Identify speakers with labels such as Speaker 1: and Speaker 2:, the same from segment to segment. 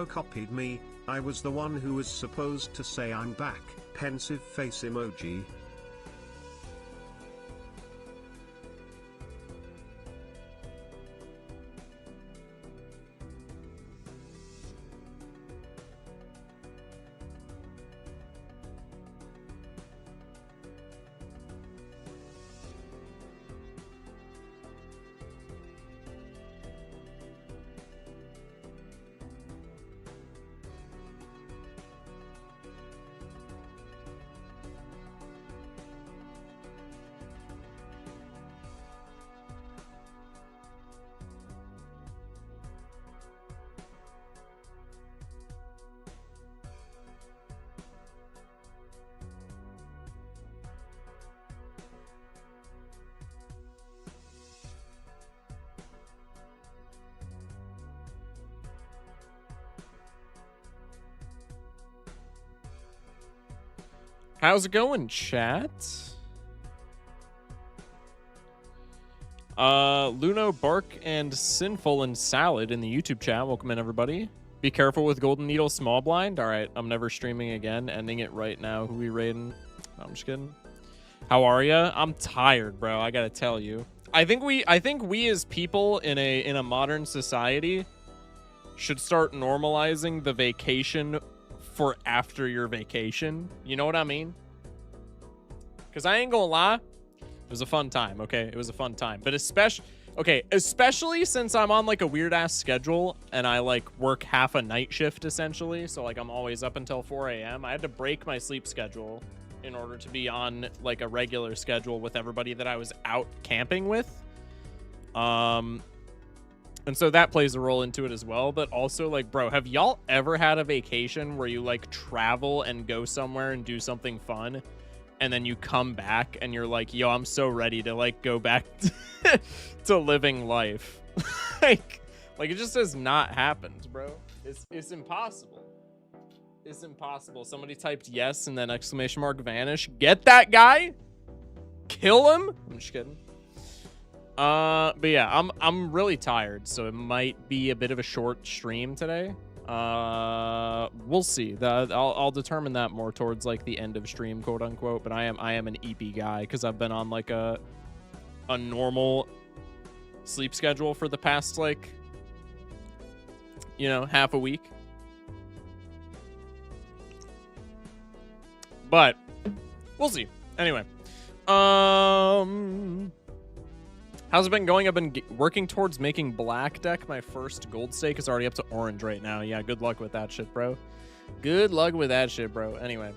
Speaker 1: Balatro copied me. I was the one who was supposed to say I'm back. Pensive face emoji.
Speaker 2: How's it going, chat? Luno, Bark, and Sinful and Salad in the YouTube chat. Welcome in, everybody. Be careful with Golden Needle Small Blind. All right, I'm never streaming again. Ending it right now. Who we raiding? No, I'm just kidding. How are ya? I'm tired, bro. I gotta tell you. I think we as people in a modern society should start normalizing the vacation for after your vacation. You know what I mean? Because I ain't gonna lie, it was a fun time, okay? It was a fun time. But especially since I'm on like a weird ass schedule and I like work half a night shift essentially. So like I'm always up until 4 a.m. I had to break my sleep schedule in order to be on like a regular schedule with everybody that I was out camping with. And so that plays a role into it as well. But also, like, bro, have y'all ever had a vacation where you, like, travel and go somewhere and do something fun, and then you come back and you're like, yo, I'm so ready to, like, go back to living life? like, it just has not happened, bro. It's impossible. It's impossible. Somebody typed yes and then exclamation mark vanish. Get that guy? Kill him? I'm just kidding. But yeah, I'm really tired, so it might be a bit of a short stream today. We'll see. I'll determine that more towards like the end of stream, quote unquote. But I am an EP guy because I've been on like a normal sleep schedule for the past like, you know, half a week. But we'll see. Anyway, how's it been going? I've been working towards making black deck. My first gold stake is already up to orange right now. Yeah, good luck with that shit, bro. Good luck with that shit, bro. Anyway.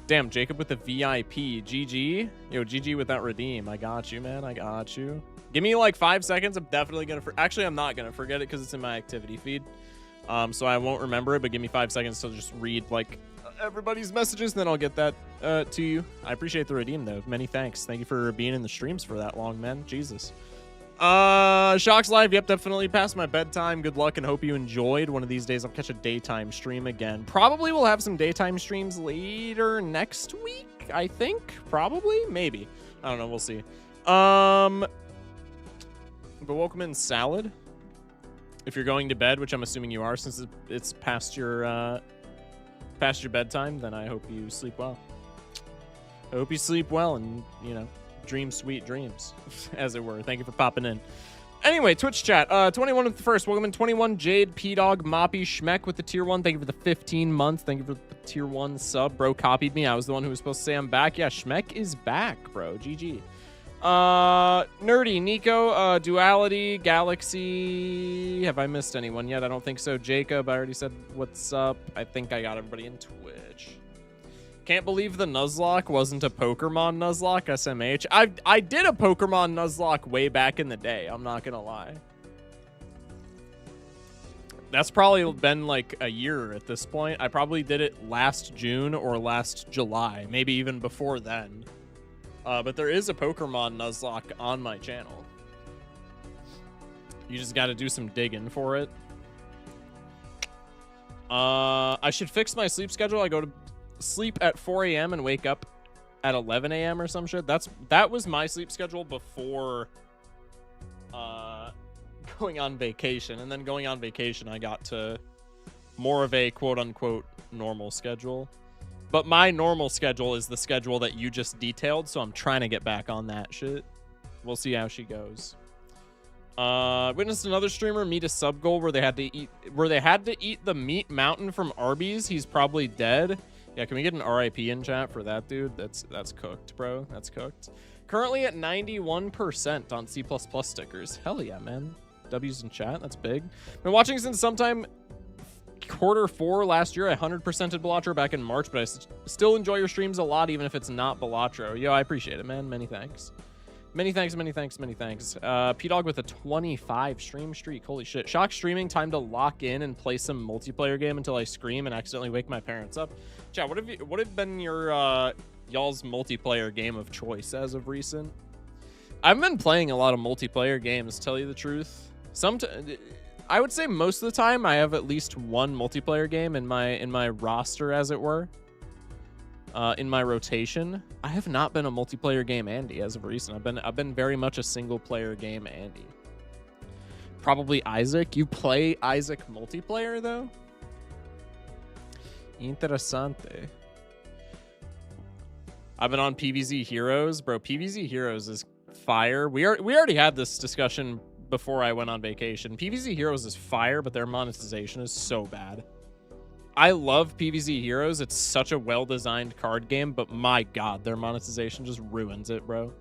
Speaker 2: Damn, Jacob with the VIP. GG. Yo, GG with that redeem. I got you, man. I got you. Give me like 5 seconds. I'm definitely going to... Actually, I'm not going to forget it because it's in my activity feed. So I won't remember it, but give me 5 seconds to just read like everybody's messages, and then I'll get that to you. I appreciate the redeem, though. Many thanks. Thank you for being in the streams for that long, man. Jesus. Shocks live. Yep, definitely past my bedtime. Good luck and hope you enjoyed. One of these days I'll catch a daytime stream again. Probably we'll have some daytime streams later next week, I think. Probably. Maybe. I don't know. We'll see. But welcome in, Salad. If you're going to bed, which I'm assuming you are, since it's past your bedtime, then I hope you sleep well. I hope you sleep well and, you know, dream sweet dreams, as it were. Thank you for popping in. Anyway, Twitch chat. 21 with the first. Welcome in 21. Jade, P-Dog, Moppy, Schmeck with the tier 1. Thank you for the 15 months. Thank you for the tier 1 sub. Bro copied me. I was the one who was supposed to say I'm back. Yeah, Schmeck is back, bro. GG. Nerdy, Nico, Duality, Galaxy. Have I missed anyone yet? I don't think so. Jacob, I already said what's up. I think I got everybody in Twitch. Can't believe the Nuzlocke wasn't a Pokemon Nuzlocke, SMH. I did a Pokemon Nuzlocke way back in the day. I'm not gonna lie. That's probably been like a year at this point. I probably did it last June or last July, maybe even before then. But there is a Pokemon Nuzlocke on my channel. You just got to do some digging for it. I should fix my sleep schedule. I go to sleep at 4 a.m. and wake up at 11 a.m. or some shit. That was my sleep schedule before going on vacation, and then going on vacation, I got to more of a quote-unquote normal schedule. But my normal schedule is the schedule that you just detailed, so I'm trying to get back on that shit. We'll see how she goes. Witnessed another streamer meet a sub goal where they had to eat the meat mountain from Arby's. He's probably dead. Yeah, can we get an RIP in chat for that dude? That's cooked, bro. That's cooked. Currently at 91% on C++ stickers. Hell yeah, man. W's in chat. That's big. Been watching since sometime Q4 last year. I 100%ed Balatro back in March, but I still enjoy your streams a lot, even if it's not Balatro. Yo, I appreciate it, man. Many thanks. Many thanks, many thanks, many thanks. P-Dog with a 25 stream streak. Holy shit. Shock streaming. Time to lock in and play some multiplayer game until I scream and accidentally wake my parents up. Chat, what have been your y'all's multiplayer game of choice as of recent? I've been playing a lot of multiplayer games, tell you the truth. I would say most of the time I have at least one multiplayer game in my roster, as it were. In my rotation. I have not been a multiplayer game Andy as of recent. I've been very much a single player game Andy. Probably Isaac. You play Isaac multiplayer though? Interessante. I've been on PvZ Heroes, bro. PvZ Heroes is fire. We already had this discussion before I went on vacation. PvZ Heroes is fire, but their monetization is so bad. I love PvZ Heroes. It's such a well-designed card game, but my god, their monetization just ruins it, bro.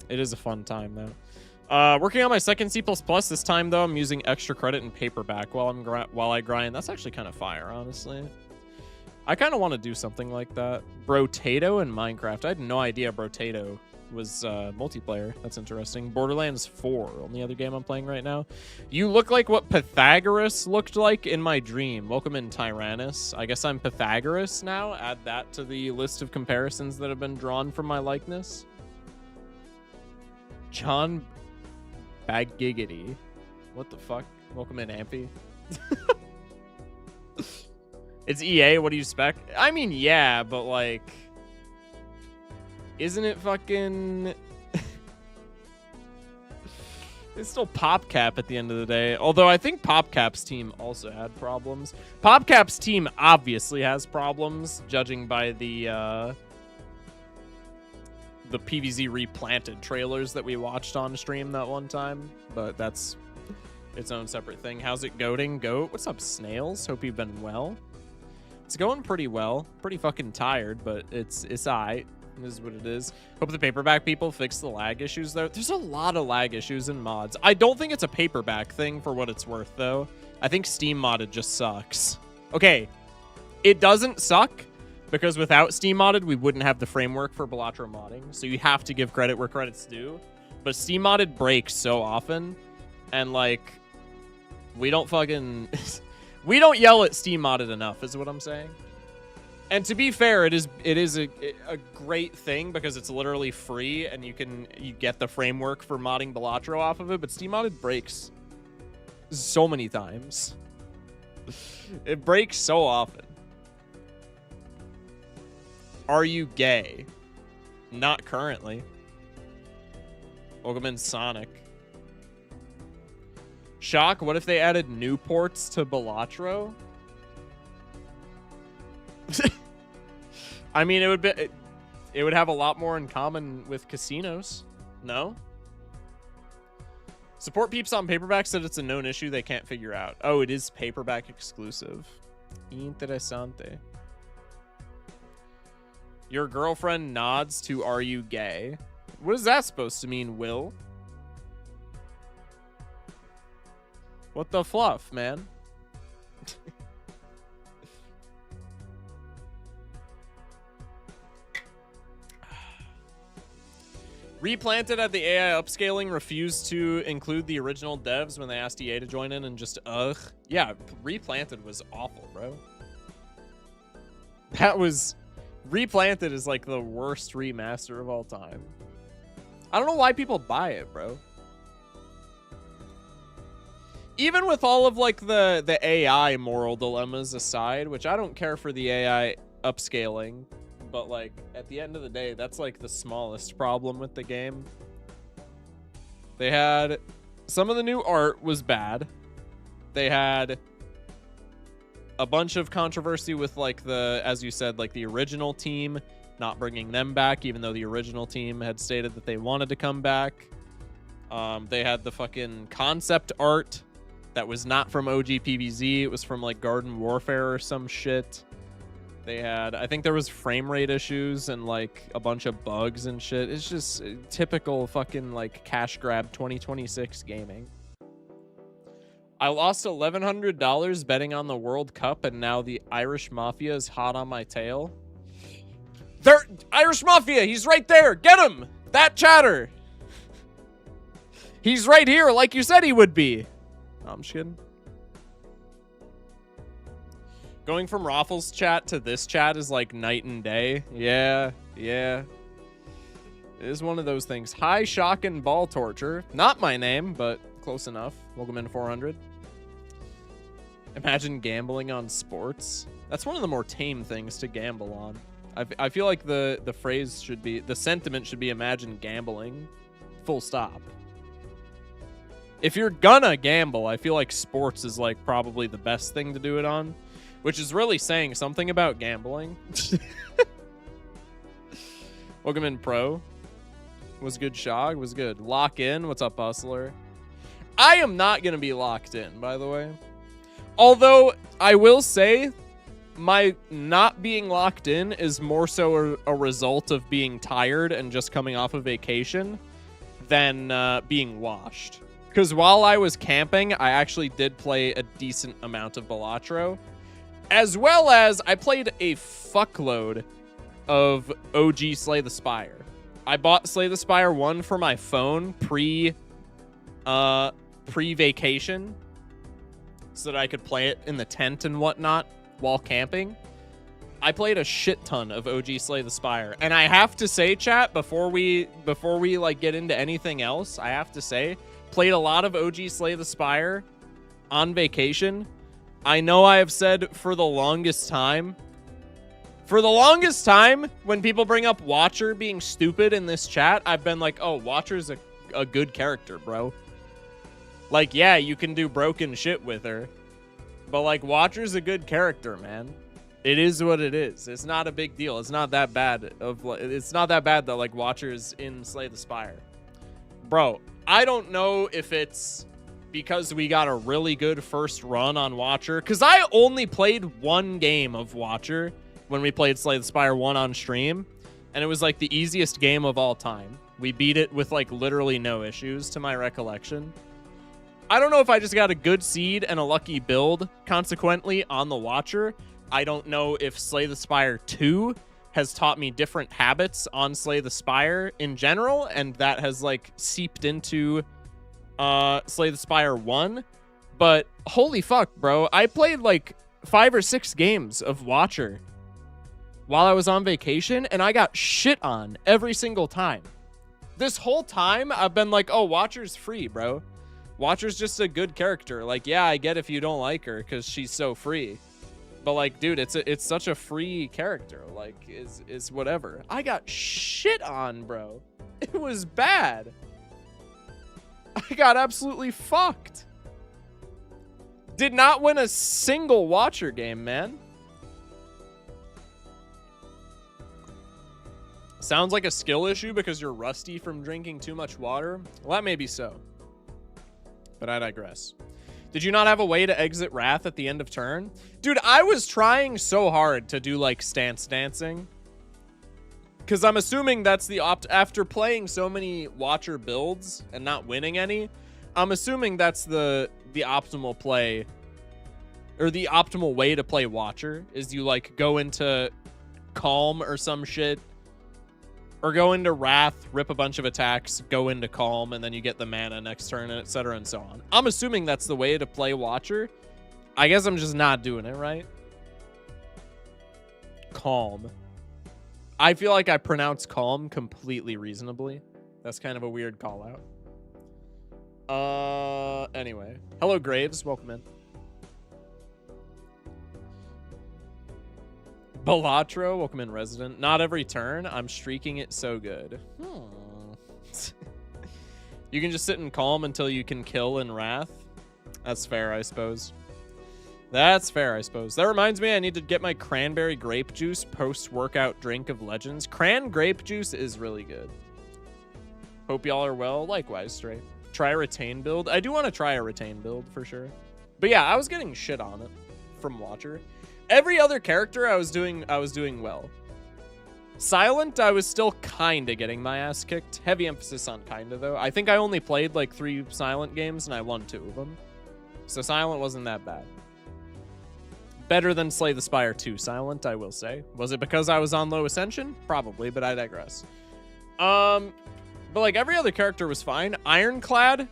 Speaker 2: It is a fun time, though. Working on my second C++. This time, though, I'm using extra credit and paperback while I grind. That's actually kind of fire, honestly. I kind of want to do something like that. Brotato in Minecraft. I had no idea Brotato was multiplayer. That's interesting. Borderlands 4, only other game I'm playing right now. You look like what Pythagoras looked like in my dream. Welcome in, Tyrannus. I guess I'm Pythagoras now. Add that to the list of comparisons that have been drawn from my likeness. John Baggiggity. What the fuck? Welcome in, Ampy. It's EA. What do you expect? I mean, yeah, but like, isn't it fucking... It's still PopCap at the end of the day. Although I think PopCap's team also had problems. PopCap's team obviously has problems, judging by the PvZ Replanted trailers that we watched on stream that one time. But that's its own separate thing. How's it goating? Goat? What's up, Snails? Hope you've been well. It's going pretty well. Pretty fucking tired, but it's alright. This is what it is. Hope the paperback people fix the lag issues, though. There's a lot of lag issues in mods. I don't think it's a paperback thing for what it's worth, though. I think Steam modded just sucks. Okay, it doesn't suck because without Steam modded, we wouldn't have the framework for Balatro modding. So you have to give credit where credit's due. But Steam modded breaks so often, and like, we don't fucking... we don't yell at Steam modded enough, is what I'm saying. And to be fair, it is a great thing because it's literally free and you get the framework for modding Balatro off of it, but Steam modded breaks so many times. It breaks so often. Are you gay? Not currently. Welcome in, Sonic. Shock, what if they added new ports to Balatro? I mean, it would have a lot more in common with casinos. No? Support peeps on paperback said it's a known issue they can't figure out. Oh, it is paperback exclusive. Interessante. Your girlfriend nods to "Are you gay?" What is that supposed to mean, Will? What the fluff, man? Replanted at the AI upscaling refused to include the original devs when they asked EA to join in and just ugh. Yeah, Replanted was awful, bro. That was... Replanted is like the worst remaster of all time. I don't know why people buy it, bro. Even with all of like the AI moral dilemmas aside, which I don't care for the AI upscaling, but like at the end of the day, that's like the smallest problem with the game. They had some of the new art was bad. They had a bunch of controversy with like the, as you said, like the original team not bringing them back, even though the original team had stated that they wanted to come back. They had the fucking concept art that was not from OG PvZ. It was from like Garden Warfare or some shit. They had, I think there was frame rate issues and like a bunch of bugs and shit. It's just typical fucking like cash grab 2026 gaming. I lost $1,100 betting on the World Cup, and now the Irish Mafia is hot on my tail. Irish Mafia, he's right there. Get him. That chatter. He's right here like you said he would be. No, I'm just kidding. Going from Raffles chat to this chat is like night and day. Yeah. It is one of those things. Hi, Shock and Ball Torture. Not my name, but close enough. Welcome into 400. Imagine gambling on sports. That's one of the more tame things to gamble on. I feel like the phrase should be, the sentiment should be imagine gambling. Full stop. If you're gonna gamble, I feel like sports is like probably the best thing to do it on. Which is really saying something about gambling. Welcome in, Pro. Was good, Shog. Was good. Lock in. What's up, Bustler? I am not going to be locked in, by the way. Although, I will say, my not being locked in is more so a result of being tired and just coming off a vacation than being washed. Because while I was camping, I actually did play a decent amount of Balatro. As well as I played a fuckload of OG Slay the Spire. I bought Slay the Spire 1 for my phone pre-vacation so that I could play it in the tent and whatnot while camping. I played a shit ton of OG Slay the Spire. And I have to say, chat, before we like get into anything else, I have to say, played a lot of OG Slay the Spire on vacation. I know I have said for the longest time, when people bring up Watcher being stupid in this chat, I've been like, oh, Watcher's a good character, bro. Like, yeah, you can do broken shit with her, but like, Watcher's a good character, man. It is what it is. It's not a big deal. It's not that bad. It's not that bad that like Watcher's in Slay the Spire. Bro, I don't know if it's because we got a really good first run on Watcher, because I only played one game of Watcher when we played Slay the Spire 1 on stream, and it was like the easiest game of all time. We beat it with like literally no issues to my recollection. I don't know if I just got a good seed and a lucky build consequently on the Watcher. I don't know if Slay the Spire 2 has taught me different habits on Slay the Spire in general, and that has like seeped into Slay the Spire 1, but holy fuck, bro. I played like 5 or 6 games of Watcher while I was on vacation, and I got shit on every single time. This whole time, I've been like, oh, Watcher's free, bro. Watcher's just a good character. Like, yeah, I get if you don't like her because she's so free. But like, dude, it's such a free character. Like, is whatever. I got shit on, bro. It was bad. I got absolutely fucked. Did not win a single Watcher game, man. Sounds like a skill issue because you're rusty from drinking too much water. Well, that may be so. But I digress. Did you not have a way to exit Wrath at the end of turn? Dude, I was trying so hard to do like stance dancing. Because I'm assuming that's the after playing so many Watcher builds and not winning any, I'm assuming that's the optimal play, or the optimal way to play Watcher is you like go into Calm or some shit, or go into Wrath, rip a bunch of attacks, go into Calm, and then you get the mana next turn, and etc. and so on. I'm assuming that's the way to play Watcher. I guess I'm just not doing it right. Calm. I feel like I pronounce Calm completely reasonably. That's kind of a weird call out. Anyway. Hello, Graves. Welcome in. Balatro. Welcome in, Resident. Not every turn. I'm streaking it so good. You can just sit in calm until you can kill in wrath. That's fair, I suppose. That's fair, I suppose. That reminds me, I need to get my cranberry grape juice post-workout drink of legends. Cran grape juice is really good. Hope y'all are well. Likewise, Stray. Try a retain build. I do want to try a retain build for sure. But yeah, I was getting shit on it from Watcher. Every other character I was doing well. Silent, I was still kinda getting my ass kicked. Heavy emphasis on kinda though. I think I only played like 3 Silent games and I won 2 of them. So Silent wasn't that bad. Better than Slay the Spire 2 Silent, I will say. Was it because I was on low ascension? Probably, but I digress. But like every other character was fine. Ironclad,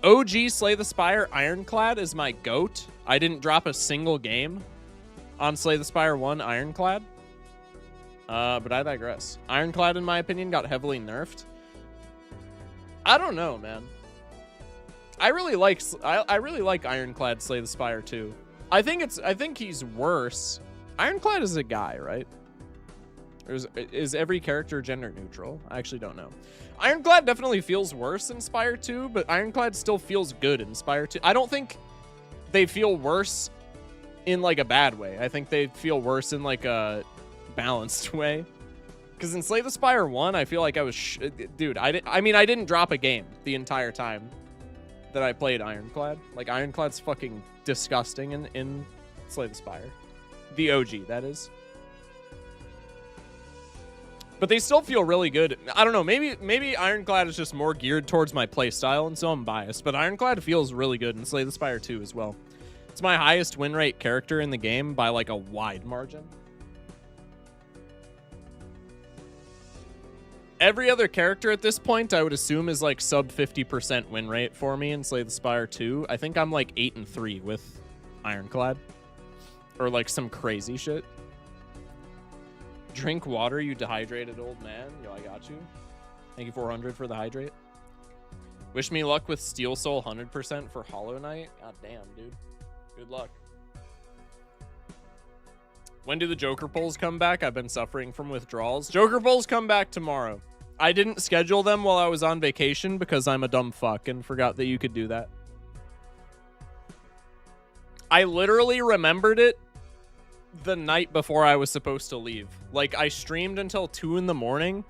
Speaker 2: OG Slay the Spire Ironclad is my GOAT. I didn't drop a single game on Slay the Spire 1 Ironclad. But I digress. Ironclad, in my opinion, got heavily nerfed. I don't know, man. I really like Ironclad Slay the Spire 2. I think he's worse. Ironclad is a guy, right? Or is every character gender neutral? I actually don't know. Ironclad definitely feels worse in Spire 2, but Ironclad still feels good in Spire 2. I don't think they feel worse in like a bad way. I think they feel worse in like a balanced way. Because in Slay the Spire 1, I feel like I was dude, I didn't drop a game the entire time that I played Ironclad. Like Ironclad's fucking disgusting in Slay the Spire. The OG, that is. But they still feel really good. I don't know, maybe Ironclad is just more geared towards my playstyle, and so I'm biased. But Ironclad feels really good in Slay the Spire 2 as well. It's my highest win rate character in the game by like a wide margin. Every other character at this point, I would assume, is like sub 50% win rate for me in Slay the Spire 2. I think I'm like 8-3 with Ironclad. Or like some crazy shit. Drink water, you dehydrated old man. Yo, I got you. Thank you, 400, for the hydrate. Wish me luck with Steel Soul 100% for Hollow Knight. God damn, dude. Good luck. When do the Joker polls come back? I've been suffering from withdrawals. Joker polls come back tomorrow. I didn't schedule them while I was on vacation because I'm a dumb fuck and forgot that you could do that. I literally remembered it the night before I was supposed to leave. Like, I streamed until 2 in the morning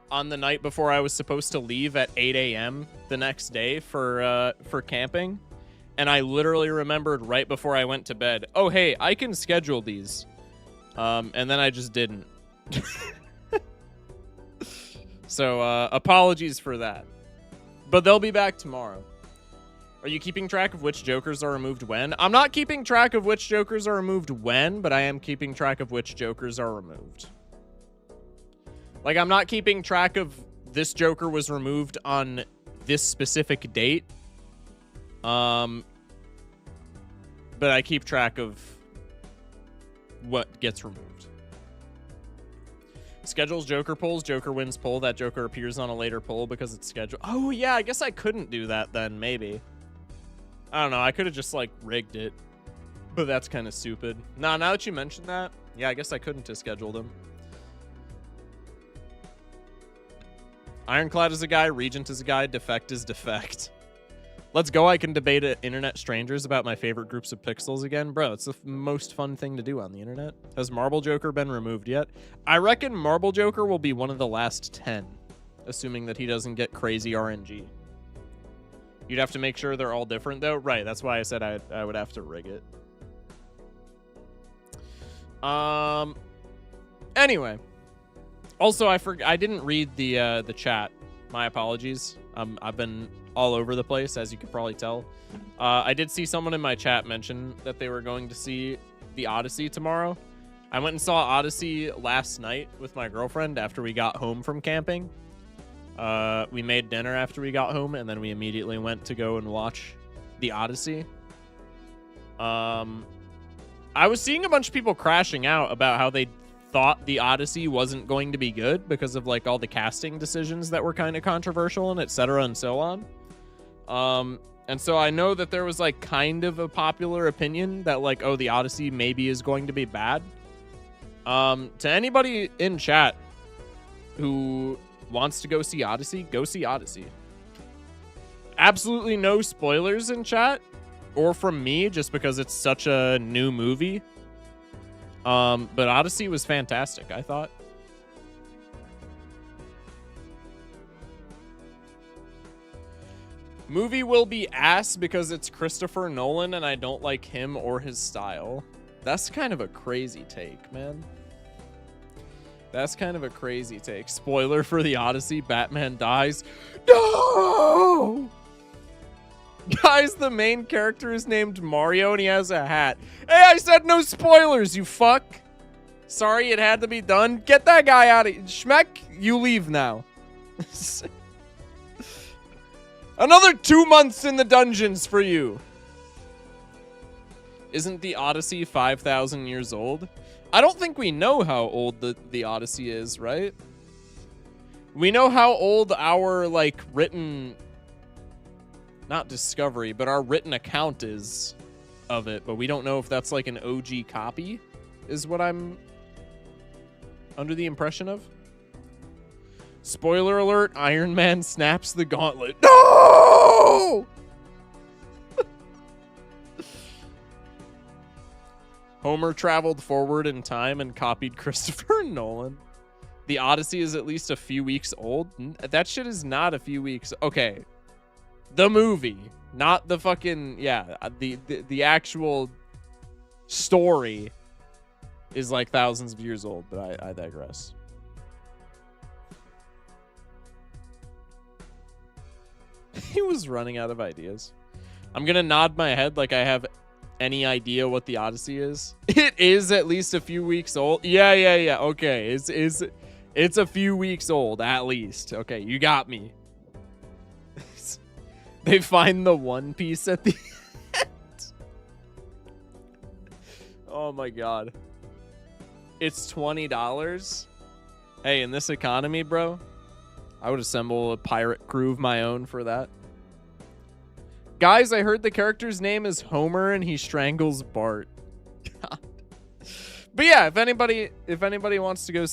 Speaker 2: on the night before I was supposed to leave at 8 a.m. the next day for camping. And I literally remembered right before I went to bed, oh, hey, I can schedule these. And then I just didn't. So, apologies for that. But they'll be back tomorrow. Are you keeping track of which Jokers are removed when? I'm not keeping track of which Jokers are removed when, but I am keeping track of which Jokers are removed. Like, I'm not keeping track of this Joker was removed on this specific date. But I keep track of what gets removed. Schedules Joker polls. Joker wins poll. That Joker appears on a later poll because it's scheduled. Oh, yeah, I guess I couldn't do that then, maybe. I don't know. I could have just, like, rigged it. But that's kind of stupid. Nah, now that you mentioned that, yeah, I guess I couldn't have scheduled him. Ironclad is a guy. Regent is a guy. Defect is defect. Let's go. I can debate internet strangers about my favorite groups of pixels again. Bro, it's the most fun thing to do on the internet. Has Marble Joker been removed yet? I reckon Marble Joker will be one of the last 10, assuming that he doesn't get crazy RNG. You'd have to make sure they're all different, though. Right, that's why I said I would have to rig it. Anyway. Also, I didn't read the chat. My apologies. I've been all over the place, as you could probably tell. I did see someone in my chat mention that they were going to see the Odyssey tomorrow. I went and saw Odyssey last night with my girlfriend after we got home from camping. We made dinner after we got home, and then we immediately went to go and watch the Odyssey. I was seeing a bunch of people crashing out about how they thought the Odyssey wasn't going to be good because of like all the casting decisions that were kind of controversial and etc. and so on. And so I know that there was like kind of a popular opinion that like, oh, the Odyssey maybe is going to be bad. To anybody in chat who wants to go see Odyssey, go see Odyssey. Absolutely no spoilers in chat or from me, just because it's such a new movie. But Odyssey was fantastic, I thought. Movie will be ass because it's Christopher Nolan and I don't like him or his style. That's kind of a crazy take, man. That's kind of a crazy take. Spoiler for the Odyssey, Batman dies. No! Guys, the main character is named Mario and he has a hat. Hey, I said no spoilers, you fuck. Sorry, it had to be done. Get that guy out of here. Schmeck, you leave now. Another 2 months in the dungeons for you. Isn't the Odyssey 5,000 years old? I don't think we know how old the Odyssey is, right? We know how old our, like, written... Not discovery, but our written account is of it. But we don't know if that's, like, an OG copy, is what I'm under the impression of. Spoiler alert, Iron Man snaps the gauntlet. No! Homer traveled forward in time and copied Christopher Nolan. The Odyssey is at least a few weeks old. That shit is not a few weeks. Okay. The movie, not the fucking, yeah, the actual story is like thousands of years old, but I digress. He was running out of ideas. I'm going to nod my head like I have any idea what the Odyssey is. It is at least a few weeks old. Yeah. Okay. It's a few weeks old at least. Okay, you got me. They find the One Piece at the end. Oh my god. It's $20. Hey, in this economy, bro, I would assemble a pirate crew of my own for that. Guys, I heard the character's name is Homer and he strangles Bart. God. But yeah, if anybody wants to go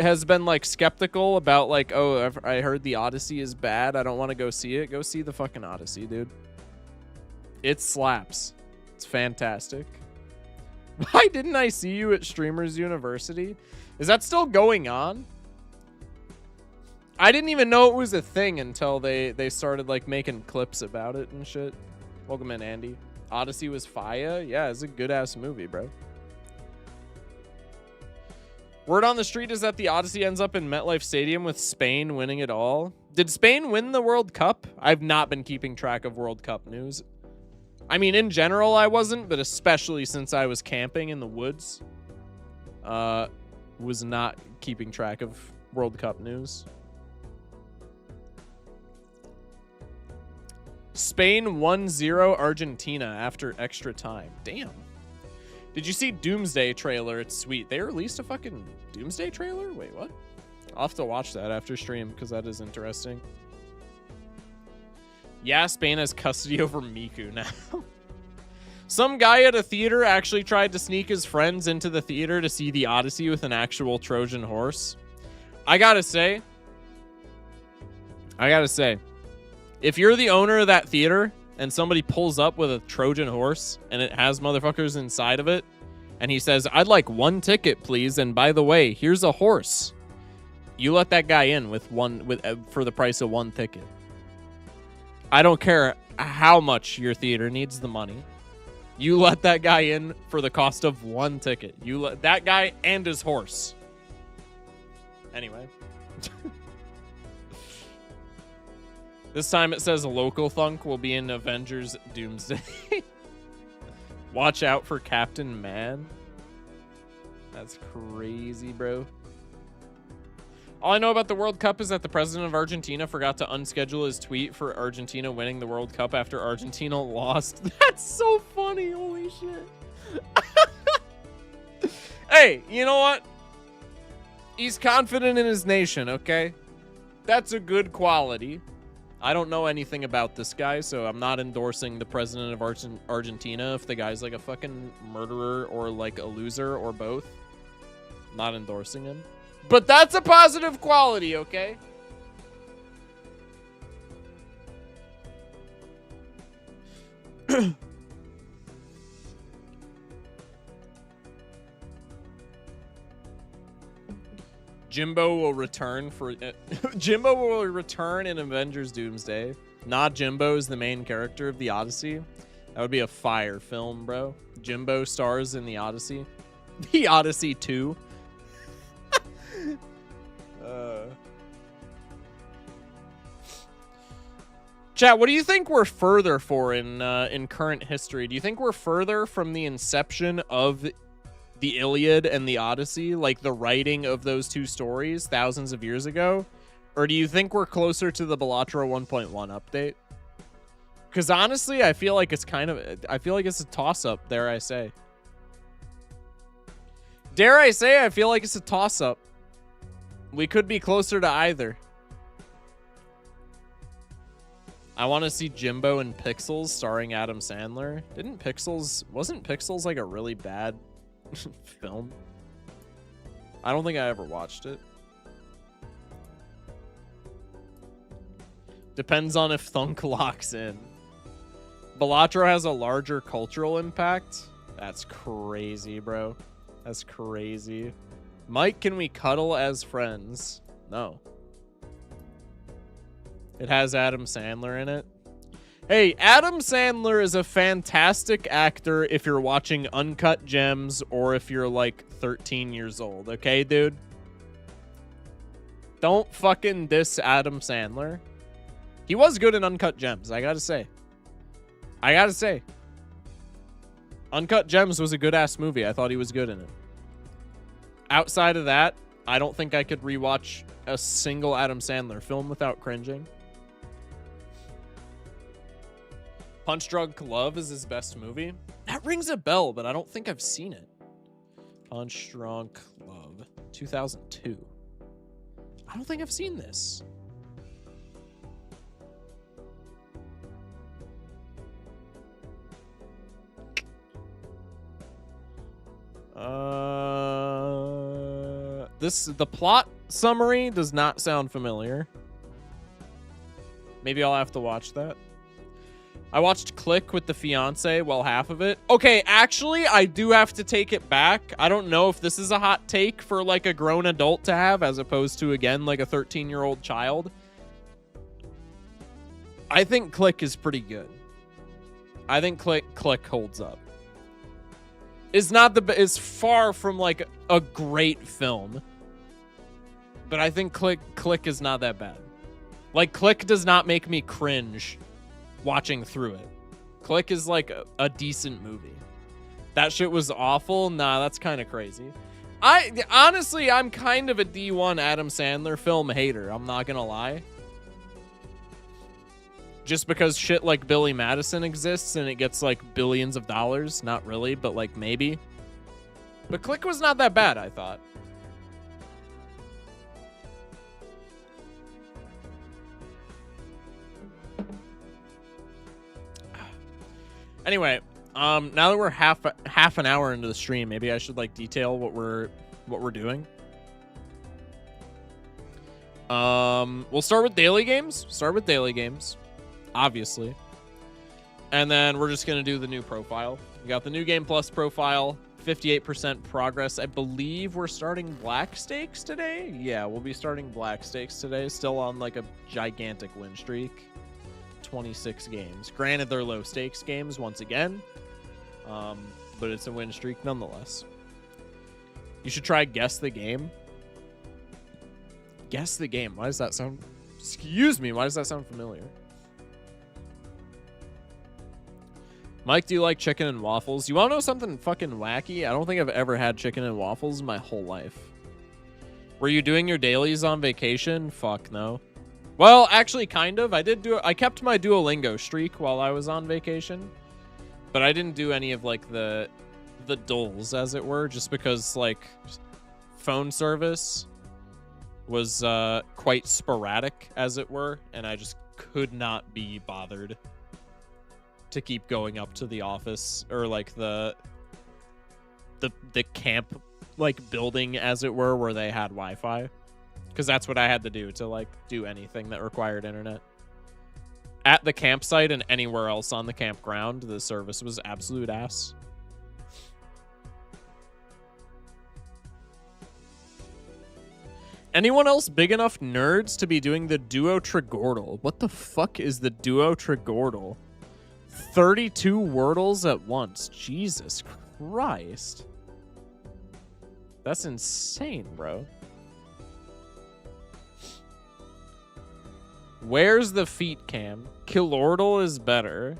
Speaker 2: has been like skeptical about like, oh, I heard the Odyssey is bad, I don't want to go see it. Go see the fucking Odyssey, dude. It slaps. It's fantastic. Why didn't I see you at Streamers University? Is that still going on? I didn't even know it was a thing until they started like making clips about it and shit. Welcome in, Andy. Odyssey was fire. Yeah, it's a good ass movie, bro. Word on the street is that the Odyssey ends up in MetLife Stadium with Spain winning it all. Did Spain win the World Cup? I've not been keeping track of World Cup news. I mean, in general, I wasn't, but especially since I was camping in the woods, was not keeping track of World Cup news. Spain 1-0 Argentina after extra time. Damn. Did you see Doomsday trailer? It's sweet. They released a fucking Doomsday trailer? Wait, what? I'll have to watch that after stream because that is interesting. Yeah, Spain has custody over Miku now. Some guy at a theater actually tried to sneak his friends into the theater to see the Odyssey with an actual Trojan horse. I gotta say, if you're the owner of that theater and somebody pulls up with a Trojan horse and it has motherfuckers inside of it, and he says, I'd like 1 ticket, please, and by the way, here's a horse. You let that guy in for the price of 1 ticket. I don't care how much your theater needs the money. You let that guy in for the cost of 1 ticket. You let that guy and his horse. Anyway. This time it says local thunk will be in Avengers Doomsday. Watch out for Captain Man. That's crazy, bro. All I know about the World Cup is that the president of Argentina forgot to unschedule his tweet for Argentina winning the World Cup after Argentina lost. That's so funny. Holy shit. Hey, you know what? He's confident in his nation, okay? That's a good quality. I don't know anything about this guy, so I'm not endorsing the president of Argentina if the guy's like a fucking murderer or like a loser or both. Not endorsing him. But that's a positive quality, okay? Jimbo will return for Jimbo will return in Avengers Doomsday. Not Jimbo is the main character of the Odyssey. That would be a fire film, bro. Jimbo stars in the Odyssey. The Odyssey 2. Chat, what do you think we're further for in current history? Do you think we're further from the inception of the Iliad and the Odyssey, like the writing of those two stories thousands of years ago? Or do you think we're closer to the Balatro 1.1 update? Because honestly, I feel like it's a toss-up, dare I say. Dare I say, I feel like it's a toss-up. We could be closer to either. I want to see Jimbo and Pixels starring Adam Sandler. Wasn't Pixels like a really bad film? I don't think I ever watched it. Depends on if Thunk locks in. Balatro has a larger cultural impact. That's crazy, bro. That's crazy. Mike, can we cuddle as friends? No. It has Adam Sandler in it. Hey, Adam Sandler is a fantastic actor if you're watching Uncut Gems or if you're like 13 years old, okay, dude? Don't fucking diss Adam Sandler. He was good in Uncut Gems, I gotta say. Uncut Gems was a good-ass movie. I thought he was good in it. Outside of that, I don't think I could rewatch a single Adam Sandler film without cringing. Punch Drunk Love is his best movie. That rings a bell, but I don't think I've seen it. Punch Drunk Love, 2002. I don't think I've seen this. The plot summary does not sound familiar. Maybe I'll have to watch that. I watched Click with the fiance, well, half of it. Okay, actually, I do have to take it back. I don't know if this is a hot take for like a grown adult to have as opposed to, again, like a 13-year-old child. I think Click is pretty good. I think Click holds up. It's far from like a great film. But I think Click is not that bad. Like, Click does not make me cringe watching through it. Click is like a decent movie. That shit was awful. Nah, that's kind of crazy. Honestly, I'm kind of a D1 Adam Sandler film hater. I'm not gonna lie. Just because shit like Billy Madison exists and it gets like billions of dollars. Not really, but like maybe. But Click was not that bad, I thought. Anyway, now that we're half an hour into the stream, maybe I should like detail what we're doing. We'll start with daily games. Obviously. And then we're just gonna do the new profile. We got the new Game Plus profile, 58% progress. I believe we're starting Black Stakes today. Yeah, we'll be starting Black Stakes today. Still on like a gigantic win streak. 26 games. Granted, they're low stakes games once again, but it's a win streak nonetheless. You should try Guess the Game. Guess the Game. Why does that sound... Excuse me. Why does that sound familiar? Mike, do you like chicken and waffles? You want to know something fucking wacky? I don't think I've ever had chicken and waffles in my whole life. Were you doing your dailies on vacation? Fuck no. Well, actually, kind of. I kept my Duolingo streak while I was on vacation, but I didn't do any of like the dulls, as it were, just because like phone service was quite sporadic, as it were, and I just could not be bothered to keep going up to the office or like the camp like building, as it were, where they had Wi-Fi. Because that's what I had to do to, like, do anything that required internet. at the campsite and anywhere else on the campground, the service was absolute ass. Anyone else big enough nerds to be doing the Duo Trigordle? What the fuck is the Duo Trigordle? 32 Wordles at once. Jesus Christ. That's insane, bro. Where's the feet cam? Killordle is better.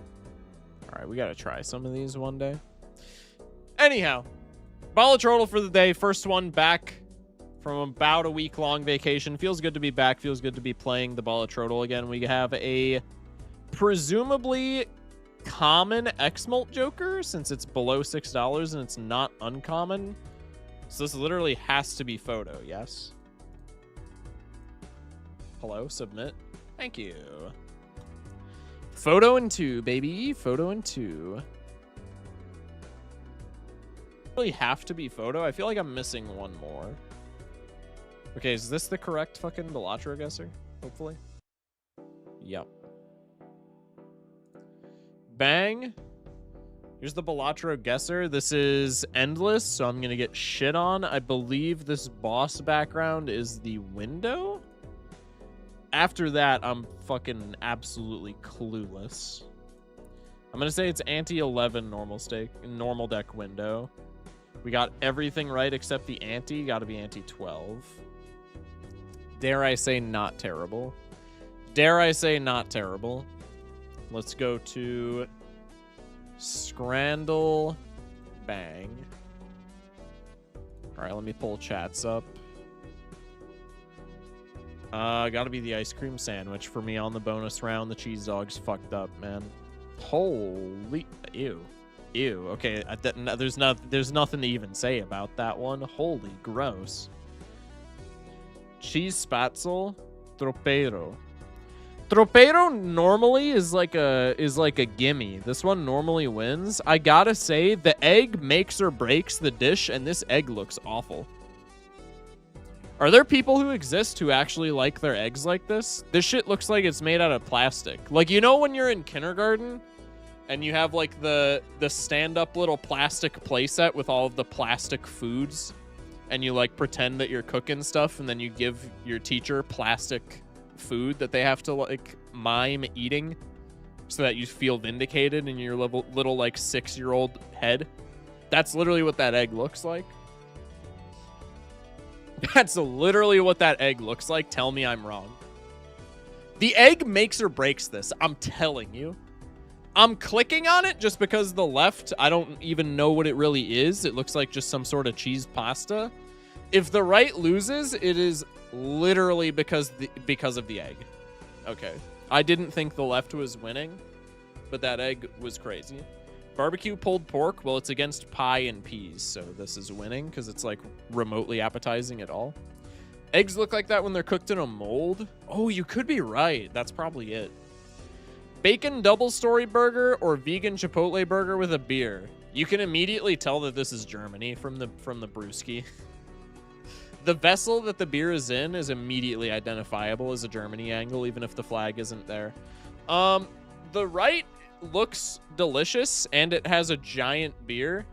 Speaker 2: All right, we got to try some of these one day. Anyhow, Balatro for the day. First one back from about a week-long vacation. Feels good to be back. Feels good to be playing the Balatro again. We have a presumably common X-Molt Joker since it's below $6 and it's not uncommon. So this literally has to be photo, yes? Hello, submit. Thank you. Photo in 2, baby. Photo in 2. Really have to be photo? I feel like I'm missing one more. Okay, is this the correct fucking Balatro guesser? Hopefully. Yep. Bang. Here's the Balatro guesser. This is endless, so I'm gonna get shit on. I believe this boss background is the window. After that, I'm fucking absolutely clueless. I'm gonna say it's anti-11 normal deck window. We got everything right except the anti. Gotta be anti-12. Dare I say not terrible. Dare I say not terrible. Let's go to Scrandle. Bang. All right, let me pull chats up. Gotta be the ice cream sandwich for me on the bonus round. The cheese dog's fucked up, man. Holy, ew. Okay, there's nothing to even say about that one. Holy gross. Cheese spatzel, Tropeiro. Tropeiro normally is like a gimme. This one normally wins. I gotta say, the egg makes or breaks the dish, and this egg looks awful. Are there people who exist who actually like their eggs like this? This shit looks like it's made out of plastic. Like, you know when you're in kindergarten and you have like the stand-up little plastic playset with all of the plastic foods and you like pretend that you're cooking stuff and then you give your teacher plastic food that they have to like mime eating so that you feel vindicated in your little like 6-year-old head? That's literally what that egg looks like. That's literally what that egg looks like. Tell me I'm wrong. The egg makes or breaks this. I'm telling you. I'm clicking on it just because the left, I don't even know what it really is. It looks like just some sort of cheese pasta. If the right loses, it is literally because of the egg. Okay. I didn't think the left was winning, but that egg was crazy. Barbecue pulled pork, well, it's against pie and peas, so this is winning because it's like remotely appetizing at all. Eggs look like that when they're cooked in a mold. Oh, you could be right. That's probably it. Bacon double story burger or vegan chipotle burger with a beer. You can immediately tell that this is Germany from the brewski. The vessel that the beer is in is immediately identifiable as a Germany angle, even if the flag isn't there. The right looks delicious, and it has a giant beer,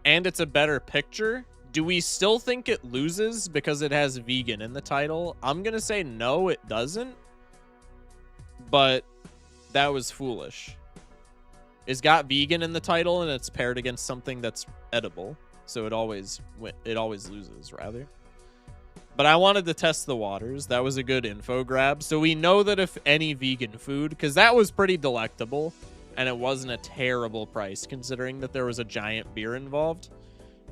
Speaker 2: and it's a better picture. Do we still think it loses because it has vegan in the title? I'm gonna say no, it doesn't, but that was foolish. It's got vegan in the title, and it's paired against something that's edible, so it always loses, rather. But I wanted to test the waters. That was a good info grab. So we know that if any vegan food, because that was pretty delectable, and it wasn't a terrible price considering that there was a giant beer involved.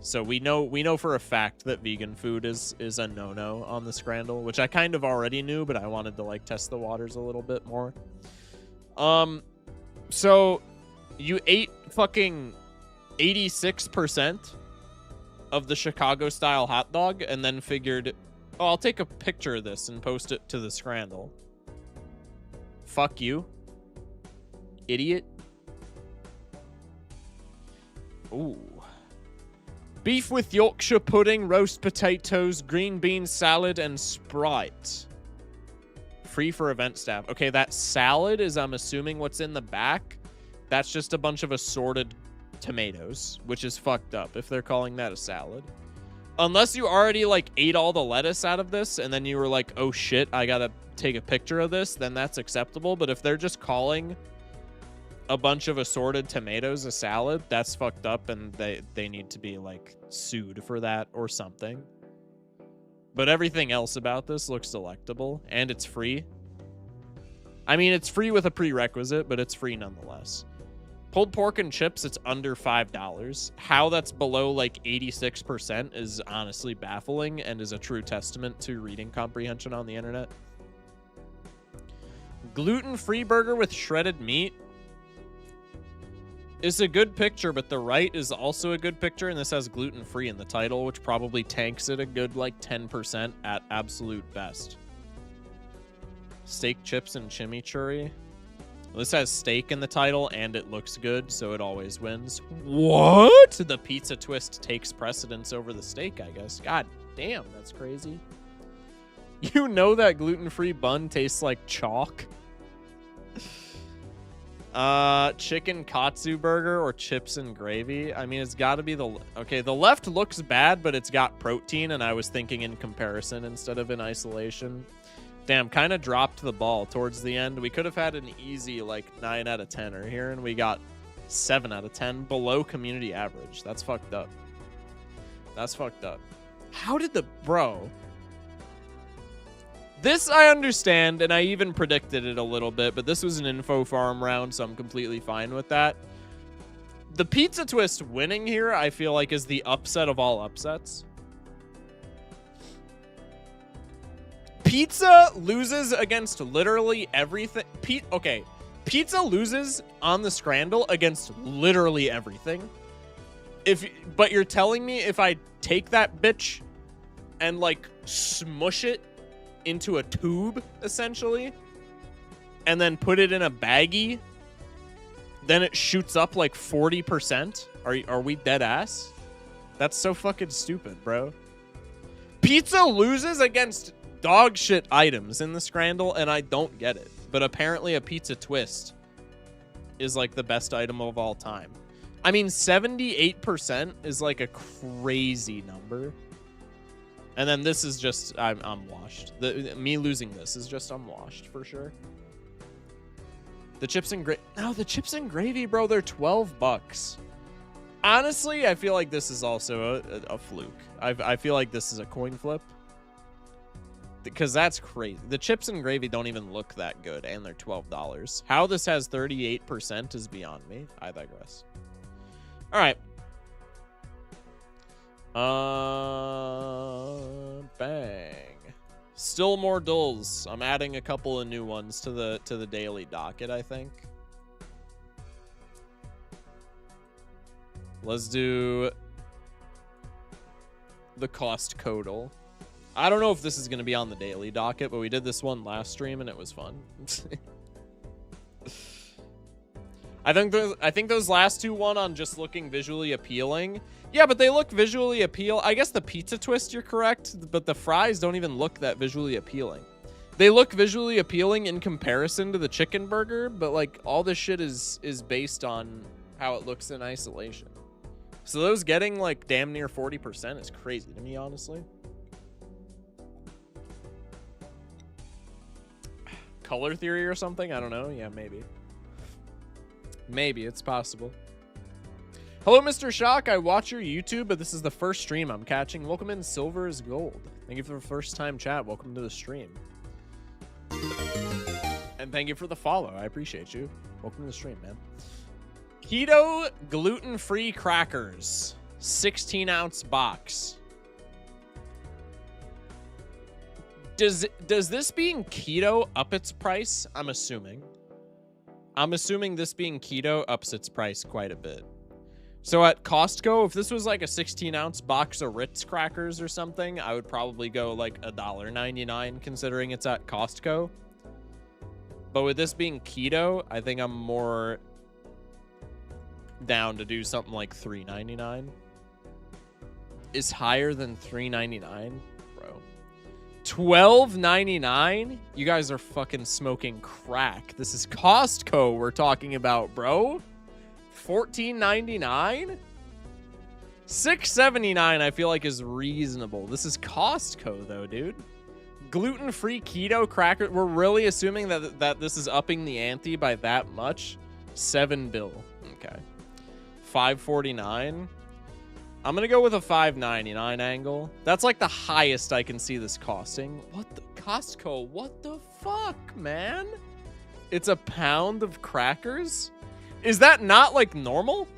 Speaker 2: So we know for a fact that vegan food is a no-no on the Scrandle, which I kind of already knew, but I wanted to like test the waters a little bit more. So you ate fucking 86% of the Chicago-style hot dog and then figured, oh, I'll take a picture of this and post it to the Scrandle. Fuck you. Idiot. Ooh. Beef with Yorkshire pudding, roast potatoes, green bean salad, and Sprite. free for event staff. Okay, that salad is, I'm assuming, what's in the back. That's just a bunch of assorted tomatoes, which is fucked up if they're calling that a salad. Unless you already, like, ate all the lettuce out of this, and then you were like, oh shit, I gotta take a picture of this, then that's acceptable. But if they're just calling a bunch of assorted tomatoes a salad, that's fucked up, and they need to be, like, sued for that or something. But everything else about this looks delectable, and it's free. I mean, it's free with a prerequisite, but it's free nonetheless. Pulled pork and chips, it's under $5. How that's below like 86% is honestly baffling and is a true testament to reading comprehension on the internet. Gluten-free burger with shredded meat is a good picture, but the right is also a good picture, and this has gluten-free in the title, which probably tanks it a good like 10% at absolute best. Steak, chips, and chimichurri. This has steak in the title, and it looks good, so it always wins. What? The pizza twist takes precedence over the steak, I guess. God damn, that's crazy. You know that gluten-free bun tastes like chalk? Chicken katsu burger or chips and gravy. I mean, it's got to be the... Okay, the left looks bad, but it's got protein, and I was thinking in comparison instead of in isolation. Damn, kind of dropped the ball towards the end. We could have had an easy, like, 9 out of 10 here, and we got 7 out of 10 below community average. That's fucked up. That's fucked up. How did the... Bro. This I understand, and I even predicted it a little bit, but this was an info farm round, so I'm completely fine with that. The pizza twist winning here, I feel like, is the upset of all upsets. Pizza loses against literally everything. Okay, pizza loses on the Scrandle against literally everything. But you're telling me if I take that bitch and like smush it into a tube essentially, and then put it in a baggie, then it shoots up like 40%? Are we dead ass? That's so fucking stupid, bro. Pizza loses against dog shit items in the Scrandle, and I don't get it. But apparently a pizza twist is like the best item of all time. I mean, 78% is like a crazy number. And then this is just, I'm washed. Me losing this is just, I'm washed for sure. The chips and gravy. No, the chips and gravy, bro, they're $12. Honestly, I feel like this is also a fluke. I feel like this is a coin flip. Because that's crazy. The chips and gravy don't even look that good, and they're $12. How this has 38% is beyond me. I digress. All right. Bang. Still more dulls. I'm adding a couple of new ones to the daily docket, I think. Let's do the cost codal. I don't know if this is going to be on the daily docket, but we did this one last stream and it was fun. I think those last two won on just looking visually appealing. Yeah, but they look visually appealing. I guess the pizza twist, you're correct, but the fries don't even look that visually appealing. They look visually appealing in comparison to the chicken burger, but like all this shit is based on how it looks in isolation. So those getting like damn near 40% is crazy to me, honestly. Color theory or something? I don't know. Yeah, maybe. Maybe. It's possible. Hello, Mr. Shock. I watch your YouTube, but this is the first stream I'm catching. Welcome in. Silver is gold. Thank you for the first time chat. Welcome to the stream. And thank you for the follow. I appreciate you. Welcome to the stream, man. Keto gluten-free crackers. 16-ounce box. Does this being keto up its price? I'm assuming this being keto ups its price quite a bit. So at Costco, if this was like a 16-ounce box of Ritz crackers or something, I would probably go like $1.99 considering it's at Costco. But with this being keto, I think I'm more down to do something like $3.99. Is higher than $3.99? $12.99? You guys are fucking smoking crack. This is Costco we're talking about, bro. $14.99? $6.79 I feel like is reasonable. This is Costco though, dude. Gluten-free keto cracker. We're really assuming that this is upping the ante by that much. $7 bill. Okay. $5.49. I'm gonna go with a $5.99 angle. That's like the highest I can see this costing. What the Costco? What the fuck, man? It's a pound of crackers? Is that not like normal?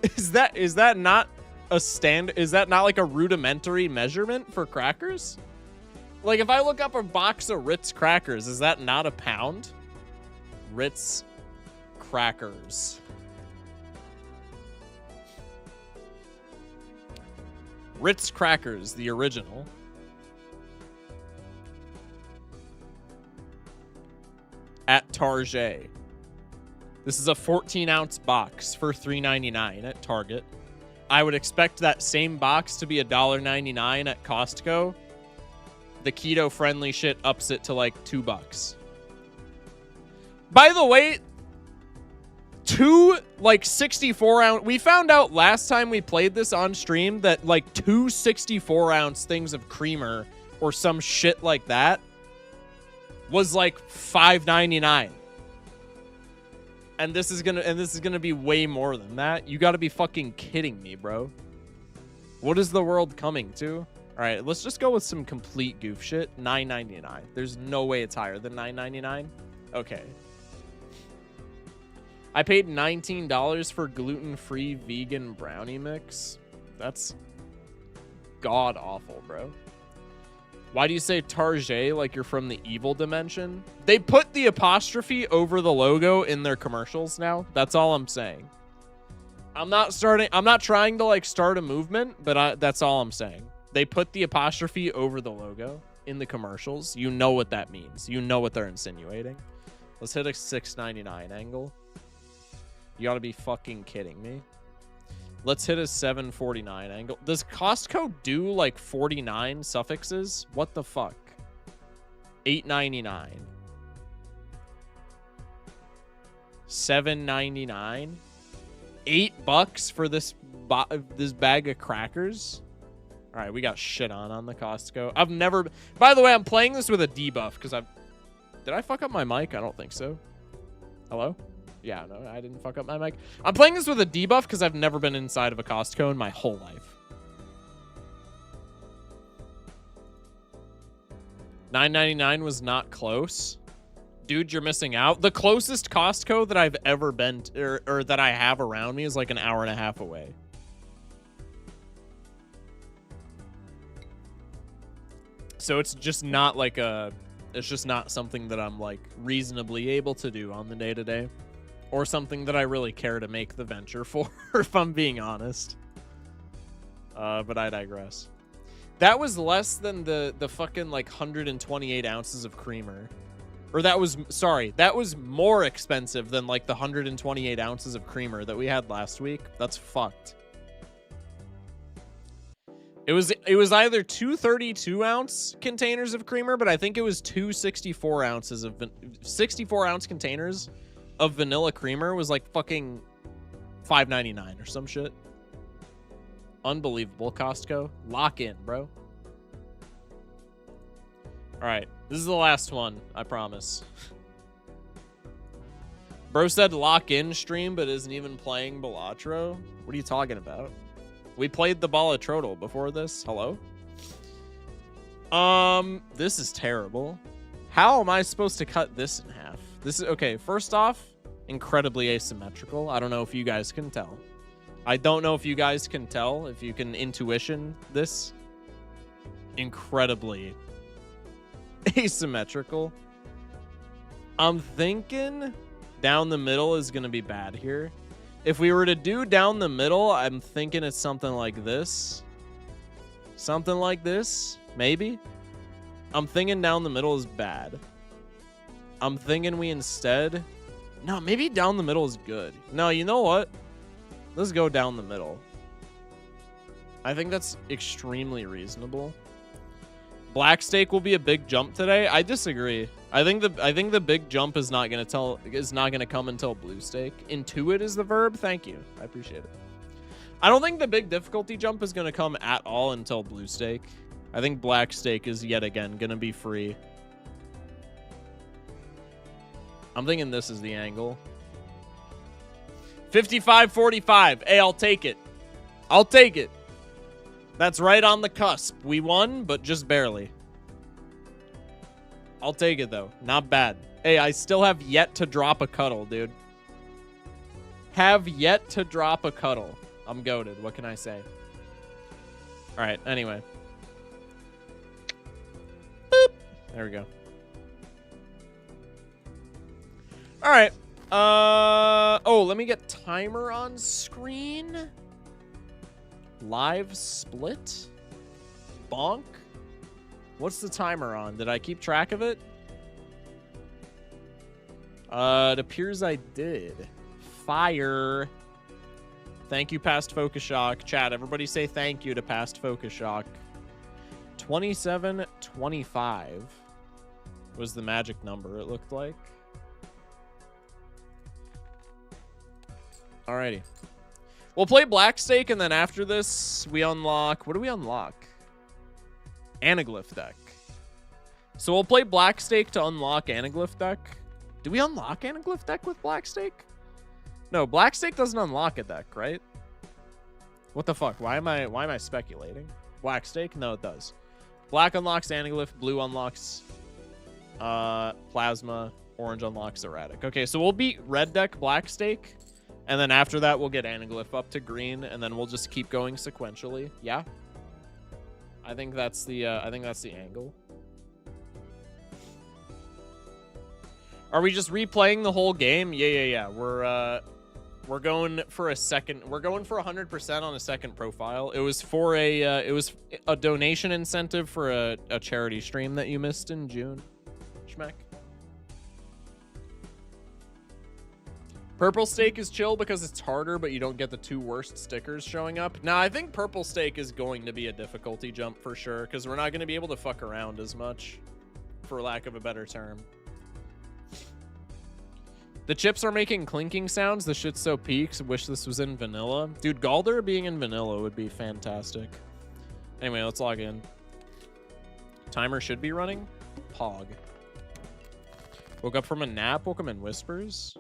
Speaker 2: Is that not a is that not like a rudimentary measurement for crackers? Like if I look up a box of Ritz crackers, is that not a pound? Ritz crackers. Ritz crackers, the original. At Target. This is a 14-ounce box for $3.99 at Target. I would expect that same box to be $1.99 at Costco. The keto-friendly shit ups it to like $2. By the way, two like 64-ounce. We found out last time we played this on stream that like two 64-ounce things of creamer or some shit like that was like $5.99. And this is gonna be way more than that. You gotta be fucking kidding me, bro. What is the world coming to? All right, let's just go with some complete goof shit. $9.99. There's no way it's higher than $9.99. Okay. I paid $19 for gluten-free vegan brownie mix. That's god awful, bro. Why do you say Target like you're from the evil dimension? They put the apostrophe over the logo in their commercials now. That's all I'm saying. I'm not trying to like start a movement, but that's all I'm saying. They put the apostrophe over the logo in the commercials. You know what that means. You know what they're insinuating. Let's hit a $6.99 angle. You gotta be fucking kidding me. Let's hit a $7.49 angle. Does Costco do like 49 suffixes? What the fuck? $8.99. $7.99. $8 for this bag of crackers. All right, we got shit on the Costco. I've never. By the way, I'm playing this with a debuff because Did I fuck up my mic? I don't think so. Hello? Yeah, no, I didn't fuck up my mic. I'm playing this with a debuff because I've never been inside of a Costco in my whole life. $9.99 was not close. Dude, you're missing out. The closest Costco that I've ever been to, or that I have around me is like an hour and a half away. So it's just not like it's just not something that I'm like reasonably able to do on the day-to-day. Or something that I really care to make the venture for, if I'm being honest. But I digress. That was less than the fucking like 128 ounces of creamer. Or that was more expensive than like the 128 ounces of creamer that we had last week. That's fucked. It was either 2 32-ounce containers of creamer, but I think it was 2 64-ounce containers of vanilla creamer was like fucking $5.99 or some shit. Unbelievable, Costco. Lock in, bro. All right, this is the last one, I promise. Bro said lock in stream, but isn't even playing Balatro. What are you talking about? We played the Balatro before this. Hello? This is terrible. How am I supposed to cut this in half? This is okay. First off, incredibly asymmetrical. I don't know if you guys can tell. I don't know if you guys can tell, if you can intuition this. Incredibly asymmetrical. I'm thinking down the middle is going to be bad here. If we were to do down the middle, I'm thinking it's something like this. Something like this, maybe. I'm thinking down the middle is bad. I'm thinking we instead... No, maybe down the middle is good. No, you know what? Let's go down the middle. I think that's extremely reasonable. Black steak will be a big jump today. I disagree. I think the big jump is not gonna come until blue steak. Intuit is the verb. Thank you. I appreciate it. I don't think the big difficulty jump is gonna come at all until blue steak. I think black steak is yet again gonna be free. I'm thinking this is the angle. 55-45. Hey, I'll take it. I'll take it. That's right on the cusp. We won, but just barely. I'll take it, though. Not bad. Hey, I still have yet to drop a cuddle, dude. Have yet to drop a cuddle. I'm goated. What can I say? All right, anyway. Boop. There we go. All right. Oh, let me get timer on screen. Live split? Bonk? What's the timer on? Did I keep track of it? It appears I did. Fire. Thank you, Past Focus Shock. Chat, everybody say thank you to Past Focus Shock. 27-25 was the magic number, it looked like. Alrighty. We'll play Black Steak, and then after this, we unlock... What do we unlock? Anaglyph deck. So we'll play Black Steak to unlock Anaglyph deck. Do we unlock Anaglyph deck with Black Steak? No, Black Steak doesn't unlock a deck, right? What the fuck? Why am I speculating? Black Steak? No, it does. Black unlocks Anaglyph, blue unlocks Plasma, orange unlocks Erratic. Okay, so we'll beat red deck Black Steak. And then after that, we'll get Anaglyph up to green, and then we'll just keep going sequentially. Yeah, I think that's the angle. Are we just replaying the whole game? Yeah. We're going for a second. We're going for 100% on a second profile. It was for a donation incentive for a charity stream that you missed in June. Schmeck. Purple Steak is chill because it's harder, but you don't get the two worst stickers showing up. Now, I think Purple Steak is going to be a difficulty jump for sure, because we're not going to be able to fuck around as much, for lack of a better term. The chips are making clinking sounds. The shit's so peaks. Wish this was in vanilla. Dude, Galder being in vanilla would be fantastic. Anyway, let's log in. Timer should be running. Pog. Woke up from a nap. Woke up in whispers.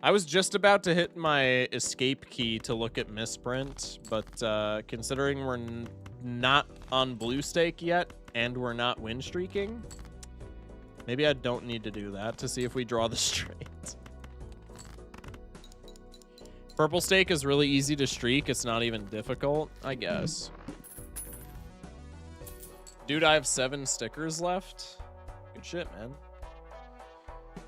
Speaker 2: I was just about to hit my escape key to look at misprint, but considering we're not on blue stake yet and we're not win streaking, maybe I don't need to do that to see if we draw the straight. Purple stake is really easy to streak. It's not even difficult, I guess. Dude, I have 7 stickers left. Good shit, man.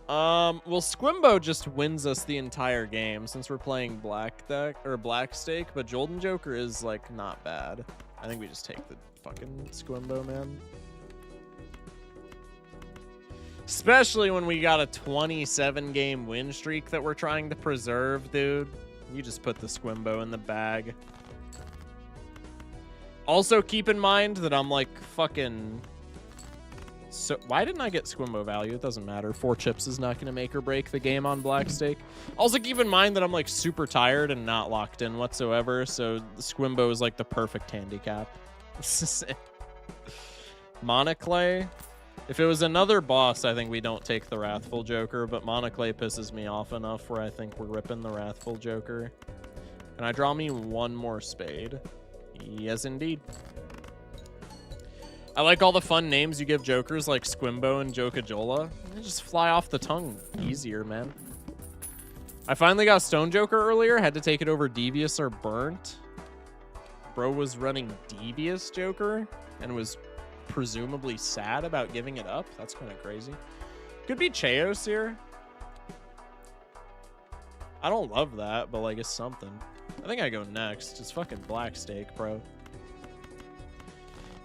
Speaker 2: Well, Squimbo just wins us the entire game since we're playing black deck or black stake, but Jolden Joker is like not bad. I think we just take the fucking Squimbo, man. Especially when we got a 27 game win streak that we're trying to preserve, dude. You just put the Squimbo in the bag. Also, keep in mind that I'm like fucking... So why didn't I get Squimbo value? It doesn't matter. 4 chips is not going to make or break the game on black stake. Also, keep in mind that I'm like super tired and not locked in whatsoever. So the Squimbo is like the perfect handicap. Monoclay. If it was another boss, I think we don't take the Wrathful Joker, but Monoclay pisses me off enough where I think we're ripping the Wrathful Joker. Can I draw me one more spade? Yes, indeed. I like all the fun names you give Jokers like Squimbo and Jokajola. They just fly off the tongue easier, man. I finally got Stone Joker earlier. Had to take it over Devious or Burnt. Bro was running Devious Joker and was presumably sad about giving it up. That's kind of crazy. Could be Chaos here. I don't love that, but like it's something. I think I go next. It's fucking black stake, bro.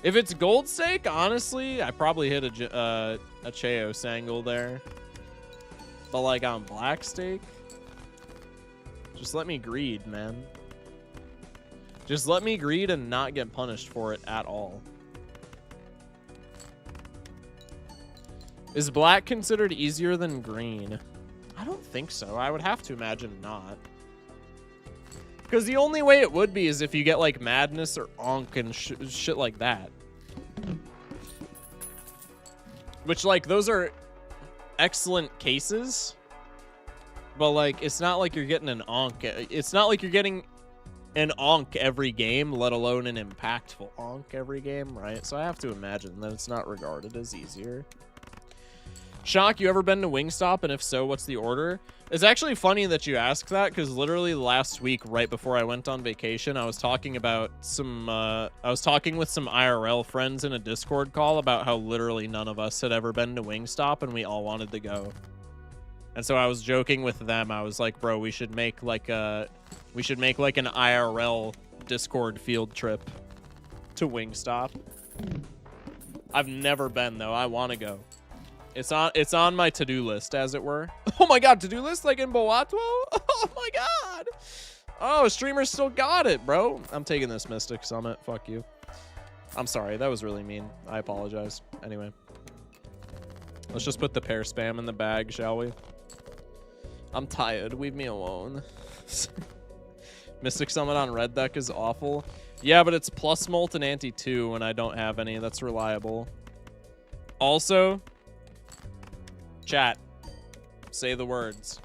Speaker 2: If it's gold stake, honestly, I probably hit a Chaos angle there. But like on black stake, just let me greed, man. Just let me greed and not get punished for it at all. Is black considered easier than green? I don't think so. I would have to imagine not. Because the only way it would be is if you get like madness or onk and shit like that. Which, like, those are excellent cases. But, like, it's not like you're getting an onk. It's not like you're getting an onk every game, let alone an impactful onk every game, right? So I have to imagine that it's not regarded as easier. Shock, you ever been to Wingstop? And if so, what's the order? It's actually funny that you ask that, because literally last week, right before I went on vacation, I was talking about some, I was talking with some IRL friends in a Discord call about how literally none of us had ever been to Wingstop and we all wanted to go. And so I was joking with them. I was like, bro, we should make like an IRL Discord field trip to Wingstop. I've never been though. I want to go. It's on my to-do list, as it were. Oh my god, to-do list like in Balatro? Oh my god. Oh, streamers still got it, bro. I'm taking this Mystic Summit. Fuck you. I'm sorry. That was really mean. I apologize. Anyway. Let's just put the pair spam in the bag, shall we? I'm tired. Leave me alone. Mystic Summit on red deck is awful. Yeah, but it's plus molt and anti 2 when I don't have any. That's reliable. Also, chat, say the words.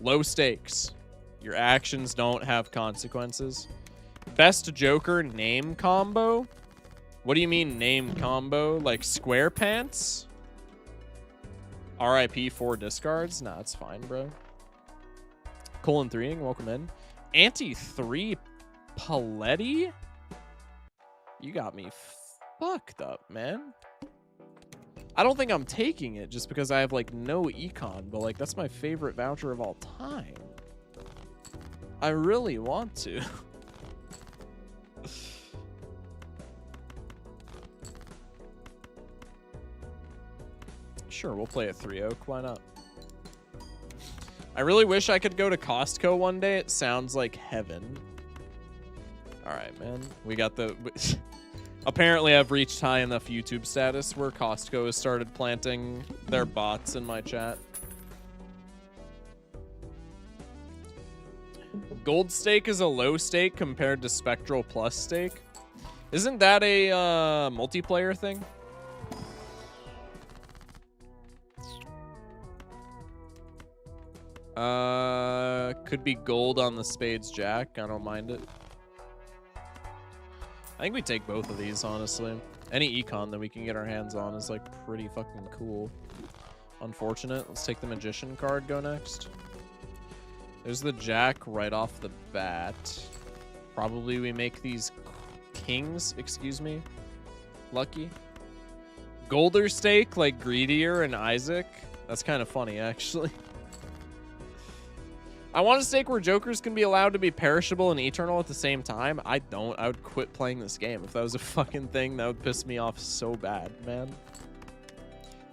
Speaker 2: Low stakes. Your actions don't have consequences. Best Joker name combo? What do you mean name combo? Like square pants? RIP 4 discards? Nah, it's fine, bro. Colon 3ing, welcome in. Anti 3 Paletti? You got me fucked up, man. I don't think I'm taking it just because I have like no econ, but like that's my favorite voucher of all time. I really want to. Sure, we'll play a 3-oak. Why not? I really wish I could go to Costco one day. It sounds like heaven. All right, man. We got the... Apparently, I've reached high enough YouTube status where Costco has started planting their bots in my chat. Gold stake is a low stake compared to Spectral plus stake. Isn't that a multiplayer thing? Could be gold on the spades jack. I don't mind it. I think we take both of these, honestly. Any econ that we can get our hands on is like pretty fucking cool. Unfortunate. Let's take the magician card, go next. There's the jack right off the bat. Probably we make these kings, excuse me. Lucky. Golder stake like Greedier and Isaac. That's kind of funny, actually. I want a stake where jokers can be allowed to be perishable and eternal at the same time. I don't. I would quit playing this game. If that was a fucking thing, that would piss me off so bad, man.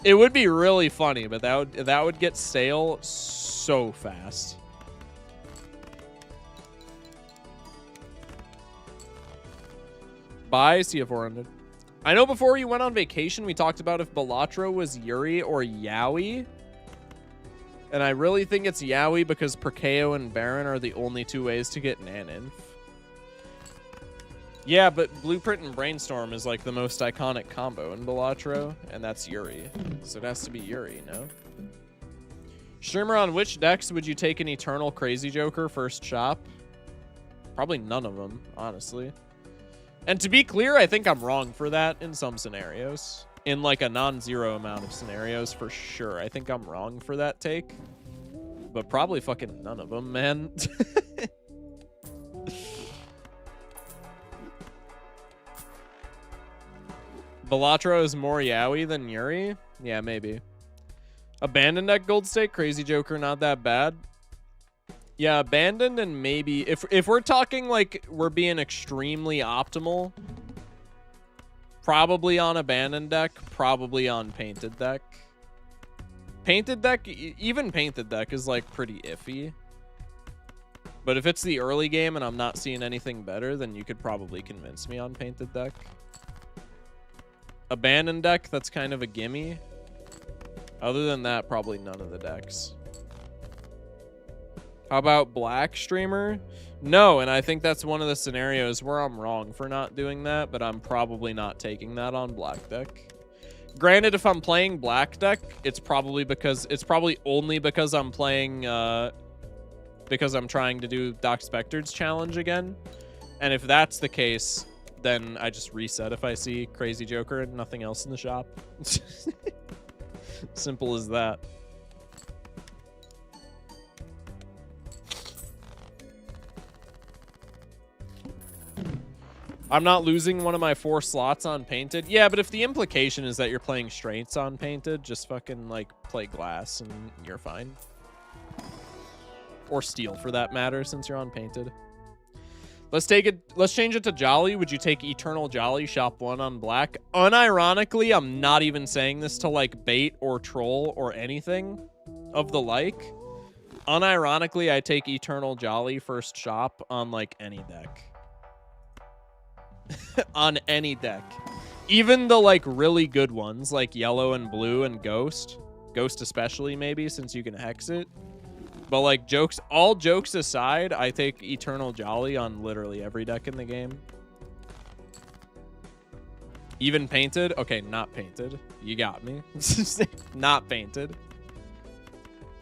Speaker 2: It would be really funny, but that would get stale so fast. Bye, see you 400. I know before you went on vacation, we talked about if Balatro was Yuri or Yowie. And I really think it's Yowie because Perkeo and Baron are the only two ways to get Naninf. Yeah, but Blueprint and Brainstorm is like the most iconic combo in Balatro, and that's Yuri. So it has to be Yuri, no? Streamer, on which decks would you take an Eternal Crazy Joker first shop? Probably none of them, honestly. And to be clear, I think I'm wrong for that in some scenarios. In like a non-zero amount of scenarios, for sure. I think I'm wrong for that take. But probably fucking none of them, man. Balatro is more Yowie than Yuri? Yeah, maybe. Abandoned deck gold stake, Crazy Joker, not that bad. Yeah, abandoned and maybe... If we're talking like we're being extremely optimal... Probably on abandoned deck, probably on painted deck. Painted deck, even painted deck is like pretty iffy. But if it's the early game and I'm not seeing anything better, then you could probably convince me on painted deck. Abandon deck, that's kind of a gimme. Other than that, probably none of the decks. How about black streamer? No, and I think that's one of the scenarios where I'm wrong for not doing that, but I'm probably not taking that on black deck. Granted, if I'm playing black deck, it's probably only because I'm playing because I'm trying to do Doc Spectre's challenge again. And if that's the case, then I just reset if I see Crazy Joker and nothing else in the shop. Simple as that. I'm not losing one of my 4 slots on Painted. Yeah, but if the implication is that you're playing straights on Painted, just fucking, like, play glass and you're fine. Or steel, for that matter, since you're on Painted. Let's change it to Jolly. Would you take Eternal Jolly, shop 1 on black? Unironically, I'm not even saying this to, like, bait or troll or anything of the like. Unironically, I take Eternal Jolly first shop on, like, any deck. On any deck. Even the, like, really good ones, like yellow and blue and ghost. Ghost especially, maybe, since you can hex it. But, like, all jokes aside, I take Eternal Jolly on literally every deck in the game. Even Painted? Okay, not Painted. You got me. Not Painted.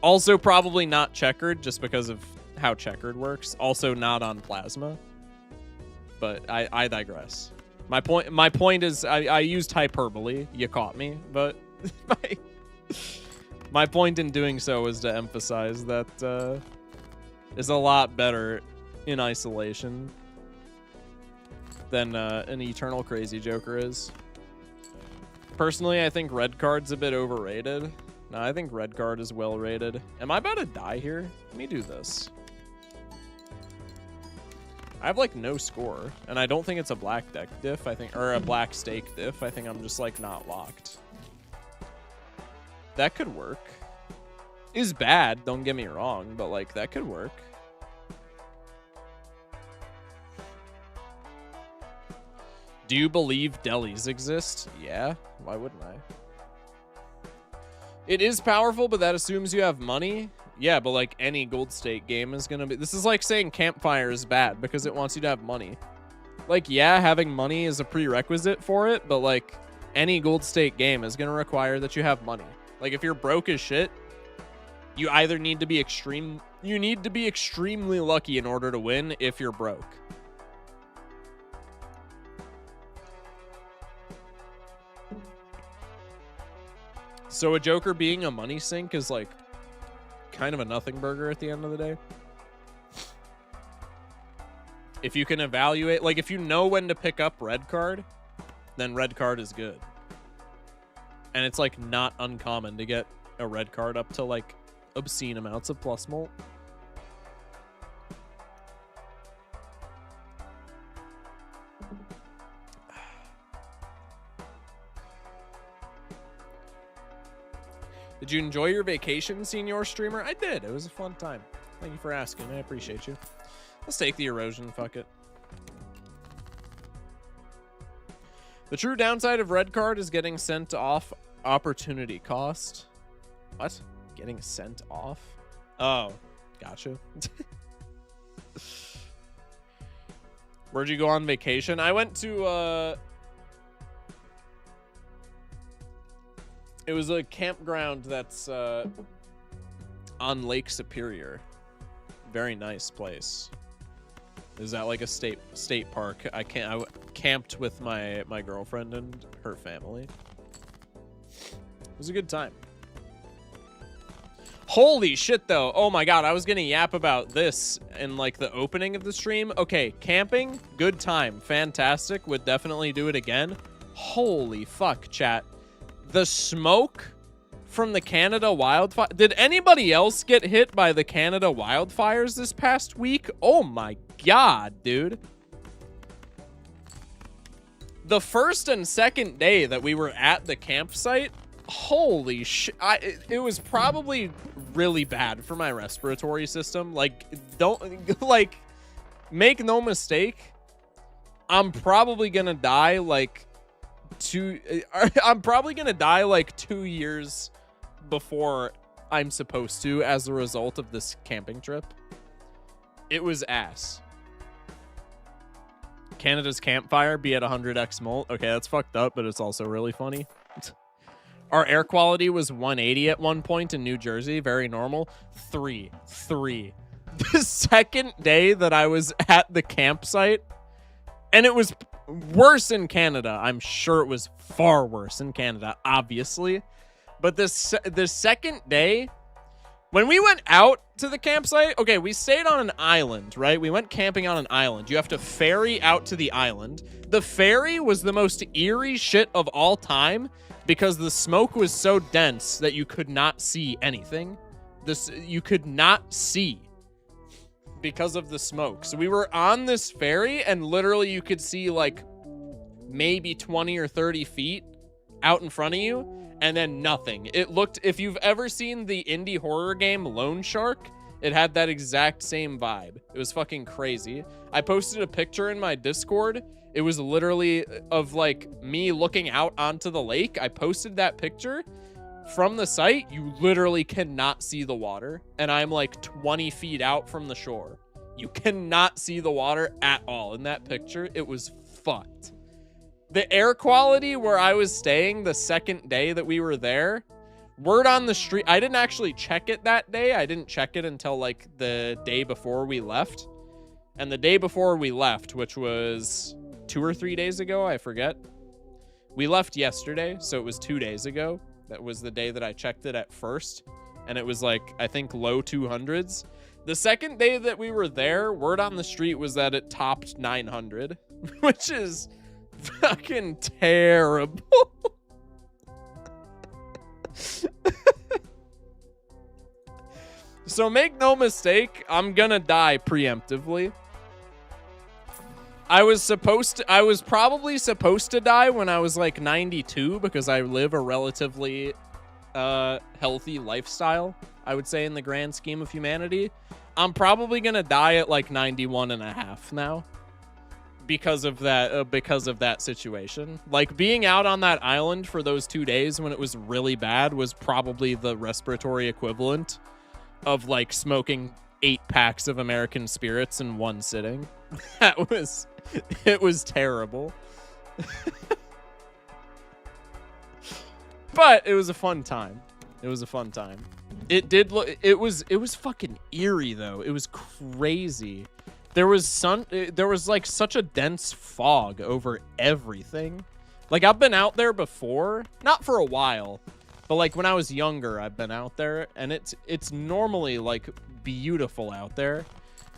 Speaker 2: Also, probably not Checkered, just because of how Checkered works. Also, not on Plasma. But I digress. My point is I used hyperbole. You caught me, but my point in doing so is to emphasize that is a lot better in isolation than an Eternal Crazy Joker is. Personally, I think red card's a bit overrated. No, I think red card is well rated. Am I about to die here? Let me do this. I have, like, no score, and I don't think it's a black deck diff, I think, or a black stake diff. I think I'm just, like, not locked. That could work. Is bad, don't get me wrong, but, like, that could work. Do you believe delis exist? Yeah, why wouldn't I? It is powerful, but that assumes you have money. Yeah, but like any gold stake game is gonna be... This is like saying Campfire is bad because it wants you to have money. Like, yeah, having money is a prerequisite for it, but like any gold stake game is gonna require that you have money. Like, if you're broke as shit, you either need to be extremely lucky in order to win if you're broke. So a Joker being a money sink is like kind of a nothing burger at the end of the day. If you can evaluate, like, if you know when to pick up red card, then red card is good. And it's like not uncommon to get a red card up to like obscene amounts of plus mult. Did you enjoy your vacation, senior streamer? I did. It was a fun time. Thank you for asking. I appreciate you. Let's take the erosion. Fuck it. The true downside of red card is getting sent off opportunity cost. What? Getting sent off? Oh, gotcha. Where'd you go on vacation? I went to, it was a campground that's on Lake Superior. Very nice place. Is that like a state park? I camped with my girlfriend and her family. It was a good time. Holy shit, though. Oh my god, I was gonna yap about this in like the opening of the stream. Okay, camping, good time, fantastic. Would definitely do it again. Holy fuck, chat. The smoke from the Canada wildfire. Did anybody else get hit by the Canada wildfires this past week? Oh my god, dude. The first and second day that we were at the campsite, holy shit. It was probably really bad for my respiratory system. Like, don't, like, make no mistake. I'm probably gonna die, like, I'm probably gonna die like 2 years before I'm supposed to as a result of this camping trip. It was ass. Canada's campfire be at 100x molt. Okay, that's fucked up, but it's also really funny. Our air quality was 180 at one point in New Jersey. Very normal. 3. The second day that I was at the campsite, and it was worse in Canada. I'm sure it was far worse in Canada, obviously. But the second day, when we went out to the campsite, okay, we stayed on an island, right? We went camping on an island. You have to ferry out to the island. The ferry was the most eerie shit of all time because the smoke was so dense that you could not see anything. You could not see because of the smoke. So we were on this ferry and literally you could see like maybe 20 or 30 feet out in front of you. And then nothing. It looked, if you've ever seen the indie horror game Lone Shark, it had that exact same vibe. It was fucking crazy. I posted a picture in my Discord. It was literally of like me looking out onto the lake. I posted that picture. From the site, you literally cannot see the water. And I'm like 20 feet out from the shore. You cannot see the water at all in that picture. It was fucked. The air quality where I was staying the second day that we were there, word on the street, I didn't actually check it that day. I didn't check it until like the day before we left. And the day before we left, which was 2 or 3 days ago, I forget. We left yesterday, so it was 2 days ago. That was the day that I checked it at first. And it was like, I think low 200s. The second day that we were there, word on the street was that it topped 900, which is fucking terrible. So make no mistake, I'm gonna die preemptively. I was probably supposed to die when I was like 92 because I live a relatively healthy lifestyle, I would say, in the grand scheme of humanity. I'm probably gonna die at like 91 and a half now. Because of that situation. Like being out on that island for those 2 days when it was really bad was probably the respiratory equivalent of like smoking 8 packs of American spirits in one sitting. It was terrible. But it was a fun time. It was fucking eerie though. It was crazy. There was like such a dense fog over everything. Like I've been out there before, not for a while, but like when I was younger, I've been out there and it's normally like beautiful out there.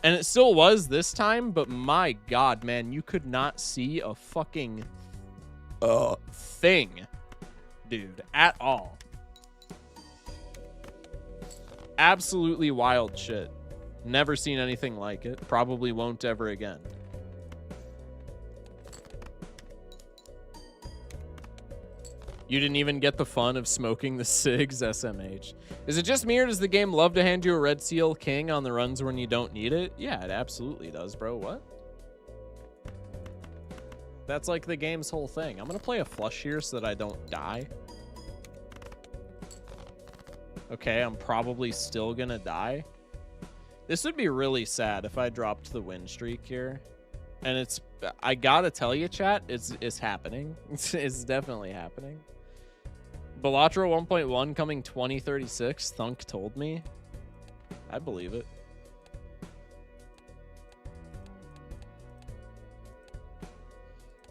Speaker 2: And it still was this time, but my God, man, you could not see a fucking thing, dude, at all. Absolutely wild shit. Never seen anything like it. Probably won't ever again. You didn't even get the fun of smoking the cigs, SMH. Is it just me or does the game love to hand you a Red Seal King on the runs when you don't need it? Yeah, it absolutely does, bro. What? That's like the game's whole thing. I'm gonna play a flush here so that I don't die. Okay, I'm probably still gonna die. This would be really sad if I dropped the win streak here. And I gotta tell you, chat, it's happening. It's definitely happening. Balatro 1.1 coming 2036. Thunk told me. I believe it.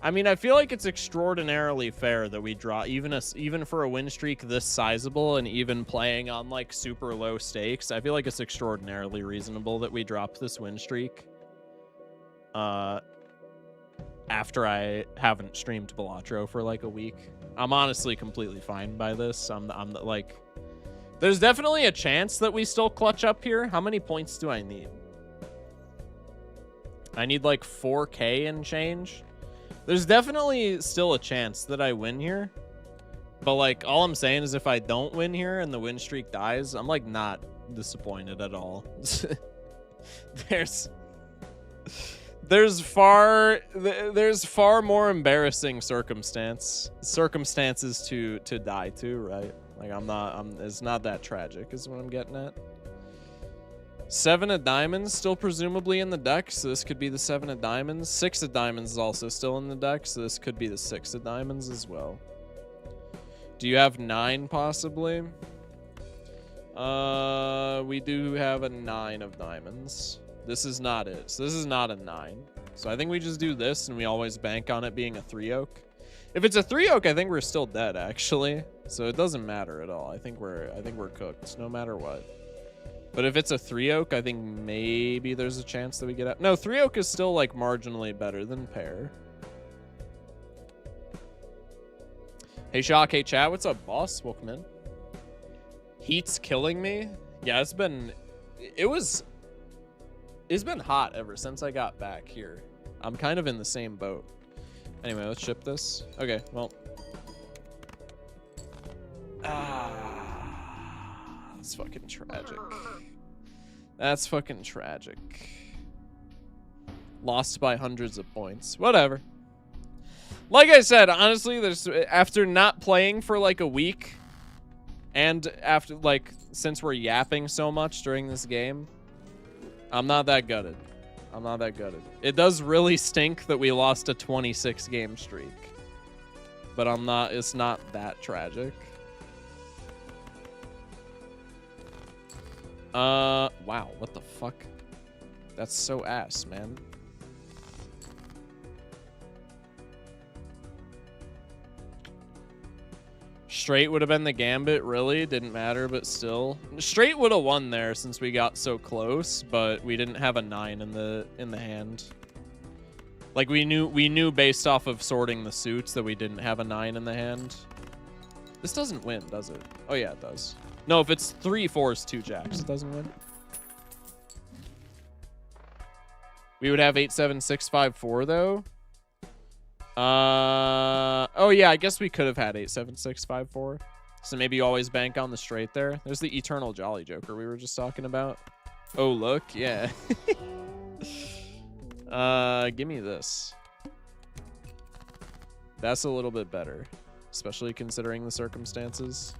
Speaker 2: I mean, I feel like it's extraordinarily fair that we draw even for a win streak this sizable and even playing on like super low stakes. I feel like it's extraordinarily reasonable that we drop this win streak after I haven't streamed Balatro for like a week. I'm honestly completely fine by this. I'm like, there's definitely a chance that we still clutch up here. How many points do I need? I need like 4K and change. There's definitely still a chance that I win here. But like, all I'm saying is if I don't win here and the win streak dies, I'm like not disappointed at all. There's far more embarrassing circumstances to die to, right? Like it's not that tragic is what I'm getting at. 7 of diamonds still presumably in the deck, so this could be the 7 of diamonds. 6 of diamonds is also still in the deck, so this could be the 6 of diamonds as well. Do you have 9 possibly? We do have a 9 of diamonds. This is not it. So this is not a 9. So I think we just do this and we always bank on it being a 3 oak. If it's a 3 oak, I think we're still dead actually. So it doesn't matter at all. I think we're cooked no matter what. But if it's a 3 oak, I think maybe there's a chance that we get out. No, 3 oak is still like marginally better than pair. Hey Shock, hey chat, what's up, boss? Welcome in. Heat's killing me. Yeah, it's been hot ever since I got back here. I'm kind of in the same boat. Anyway, let's ship this. Okay, well. That's fucking tragic. That's fucking tragic. Lost by hundreds of points. Whatever. Like I said, honestly, after not playing for like a week, and after like since we're yapping so much during this game, I'm not that gutted. I'm not that gutted. It does really stink that we lost a 26 game streak, but it's not that tragic. Wow, what the fuck? That's so ass, man. Straight would have been the gambit, really? Didn't matter, but still. Straight would have won there since we got so close, but we didn't have a 9 in the hand. Like we knew based off of sorting the suits that we didn't have a 9 in the hand. This doesn't win, does it? Oh yeah, it does. No, if it's 3 4s, 2 jacks, it doesn't win. We would have 8 7 6 5 4 though. Oh yeah, I guess we could have had 8 7 6 5 4. So maybe you always bank on the straight there. There's the eternal Jolly Joker we were just talking about. Oh look, yeah. Give me this. That's a little bit better, especially considering the circumstances.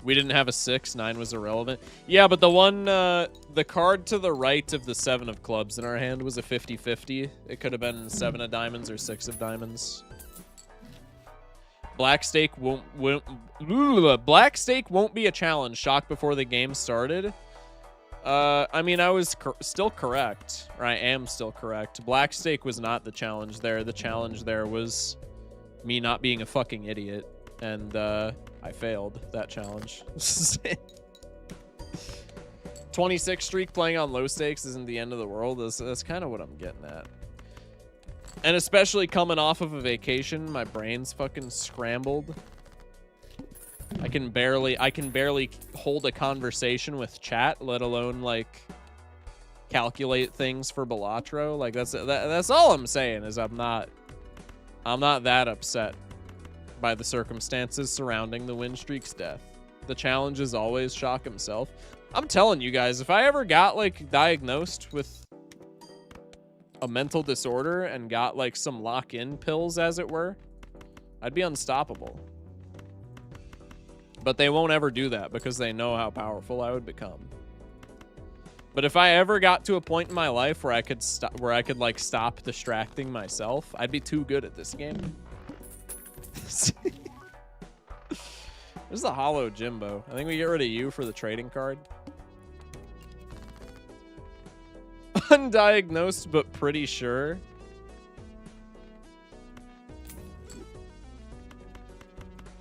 Speaker 2: We didn't have a 6. 9 was irrelevant. Yeah, but the one, the card to the right of the 7 of clubs in our hand was a 50-50. It could have been 7 of diamonds or 6 of diamonds. Black stake won't be a challenge. Shock before the game started. I mean, I was still correct, or I am still correct. Black stake was not the challenge there. The challenge there was me not being a fucking idiot, and I failed that challenge. 26 streak playing on low stakes isn't the end of the world. That's kind of what I'm getting at. And especially coming off of a vacation, my brain's fucking scrambled. I can barely hold a conversation with chat, let alone like calculate things for Balatro. Like that's all I'm saying is I'm not that upset by the circumstances surrounding the win streak's death. The challenge is always Shock himself. I'm telling you guys, if I ever got like diagnosed with a mental disorder and got like some lock-in pills, as it were, I'd be unstoppable. But they won't ever do that because they know how powerful I would become. But if I ever got to a point in my life where I could like stop distracting myself, I'd be too good at this game. This is the hollow Jimbo. I think we get rid of you for the trading card. Undiagnosed, but pretty sure.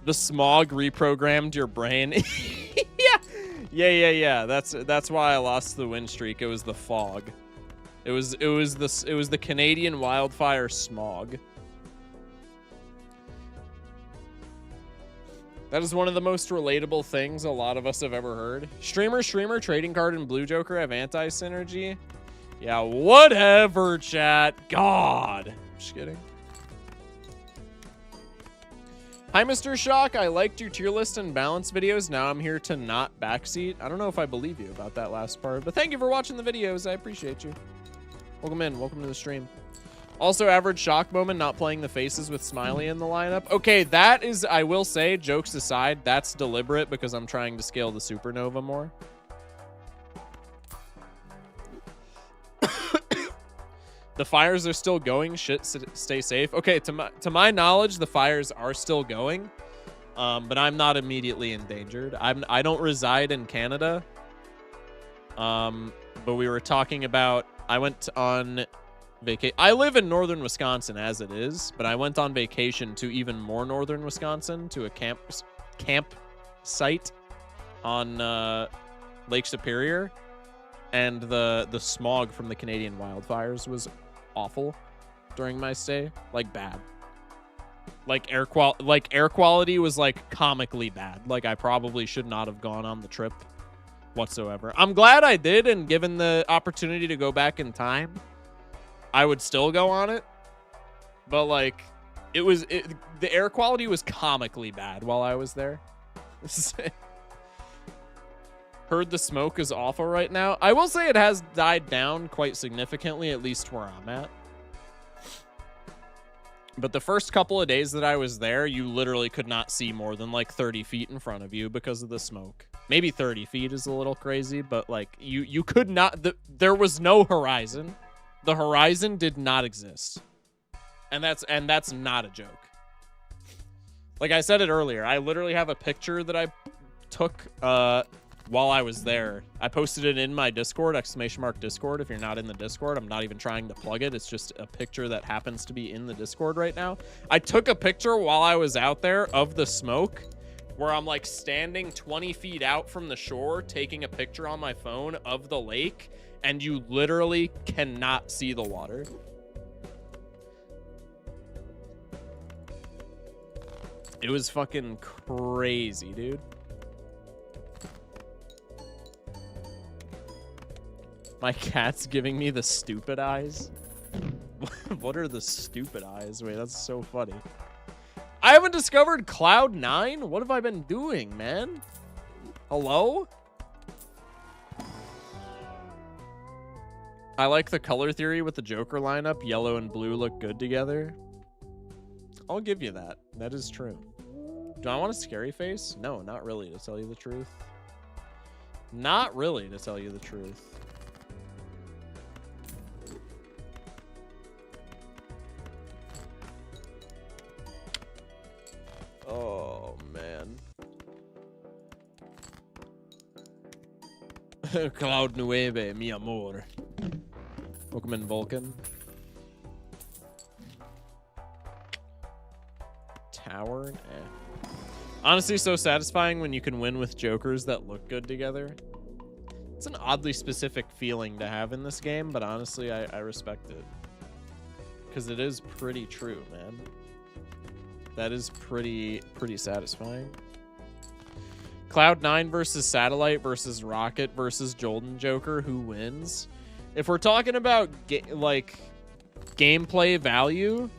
Speaker 2: The smog reprogrammed your brain. Yeah. That's why I lost the win streak. It was the fog. It was the Canadian wildfire smog. That is one of the most relatable things a lot of us have ever heard. Streamer, trading card, and Blue Joker have anti-synergy. Yeah, whatever, chat. God. Just kidding. Hi, Mr. Shock. I liked your tier list and balance videos. Now I'm here to not backseat. I don't know if I believe you about that last part, but thank you for watching the videos. I appreciate you. Welcome in. Welcome to the stream. Also, average shock moment, not playing the faces with Smiley in the lineup. Okay, that is, I will say, jokes aside, that's deliberate because I'm trying to scale the Supernova more. The fires are still going. Shit, stay safe. Okay, to my knowledge, the fires are still going, but I'm not immediately endangered. I don't reside in Canada, but we were talking about. I went on vacation. I live in northern Wisconsin as it is, but I went on vacation to even more northern Wisconsin to a camp site on Lake Superior, and the smog from the Canadian wildfires was awful during my stay, like bad. Like air quality was like comically bad. Like I probably should not have gone on the trip whatsoever. I'm glad I did, and given the opportunity to go back in time, I would still go on it. But like the air quality was comically bad while I was there. Heard the smoke is awful right now. I will say it has died down quite significantly, at least where I'm at. But the first couple of days that I was there, you literally could not see more than like 30 feet in front of you because of the smoke. Maybe 30 feet is a little crazy, but like you could not, there was no horizon. The horizon did not exist. And that's not a joke. Like I said it earlier, I literally have a picture that I took while I was there. I posted it in my Discord, !Discord. If you're not in the Discord, I'm not even trying to plug it. It's just a picture that happens to be in the Discord right now. I took a picture while I was out there of the smoke where I'm like standing 20 feet out from the shore, taking a picture on my phone of the lake, and you literally cannot see the water. It was fucking crazy, dude. My cat's giving me the stupid eyes. What are the stupid eyes? Wait, that's so funny. I haven't discovered Cloud 9? What have I been doing, man? Hello? I like the color theory with the Joker lineup. Yellow and blue look good together. I'll give you that. That is true. Do I want a scary face? No, not really, to tell you the truth. Not really, to tell you the truth. Oh, man. Cloud Nueve, mi amor. Welcome in, Vulcan. Tower? Eh. Honestly, so satisfying when you can win with jokers that look good together. It's an oddly specific feeling to have in this game, but honestly, I respect it. Because it is pretty true, man. That is pretty satisfying. Cloud9 versus Satellite versus Rocket versus Jolden Joker. Who wins? If we're talking about gameplay value,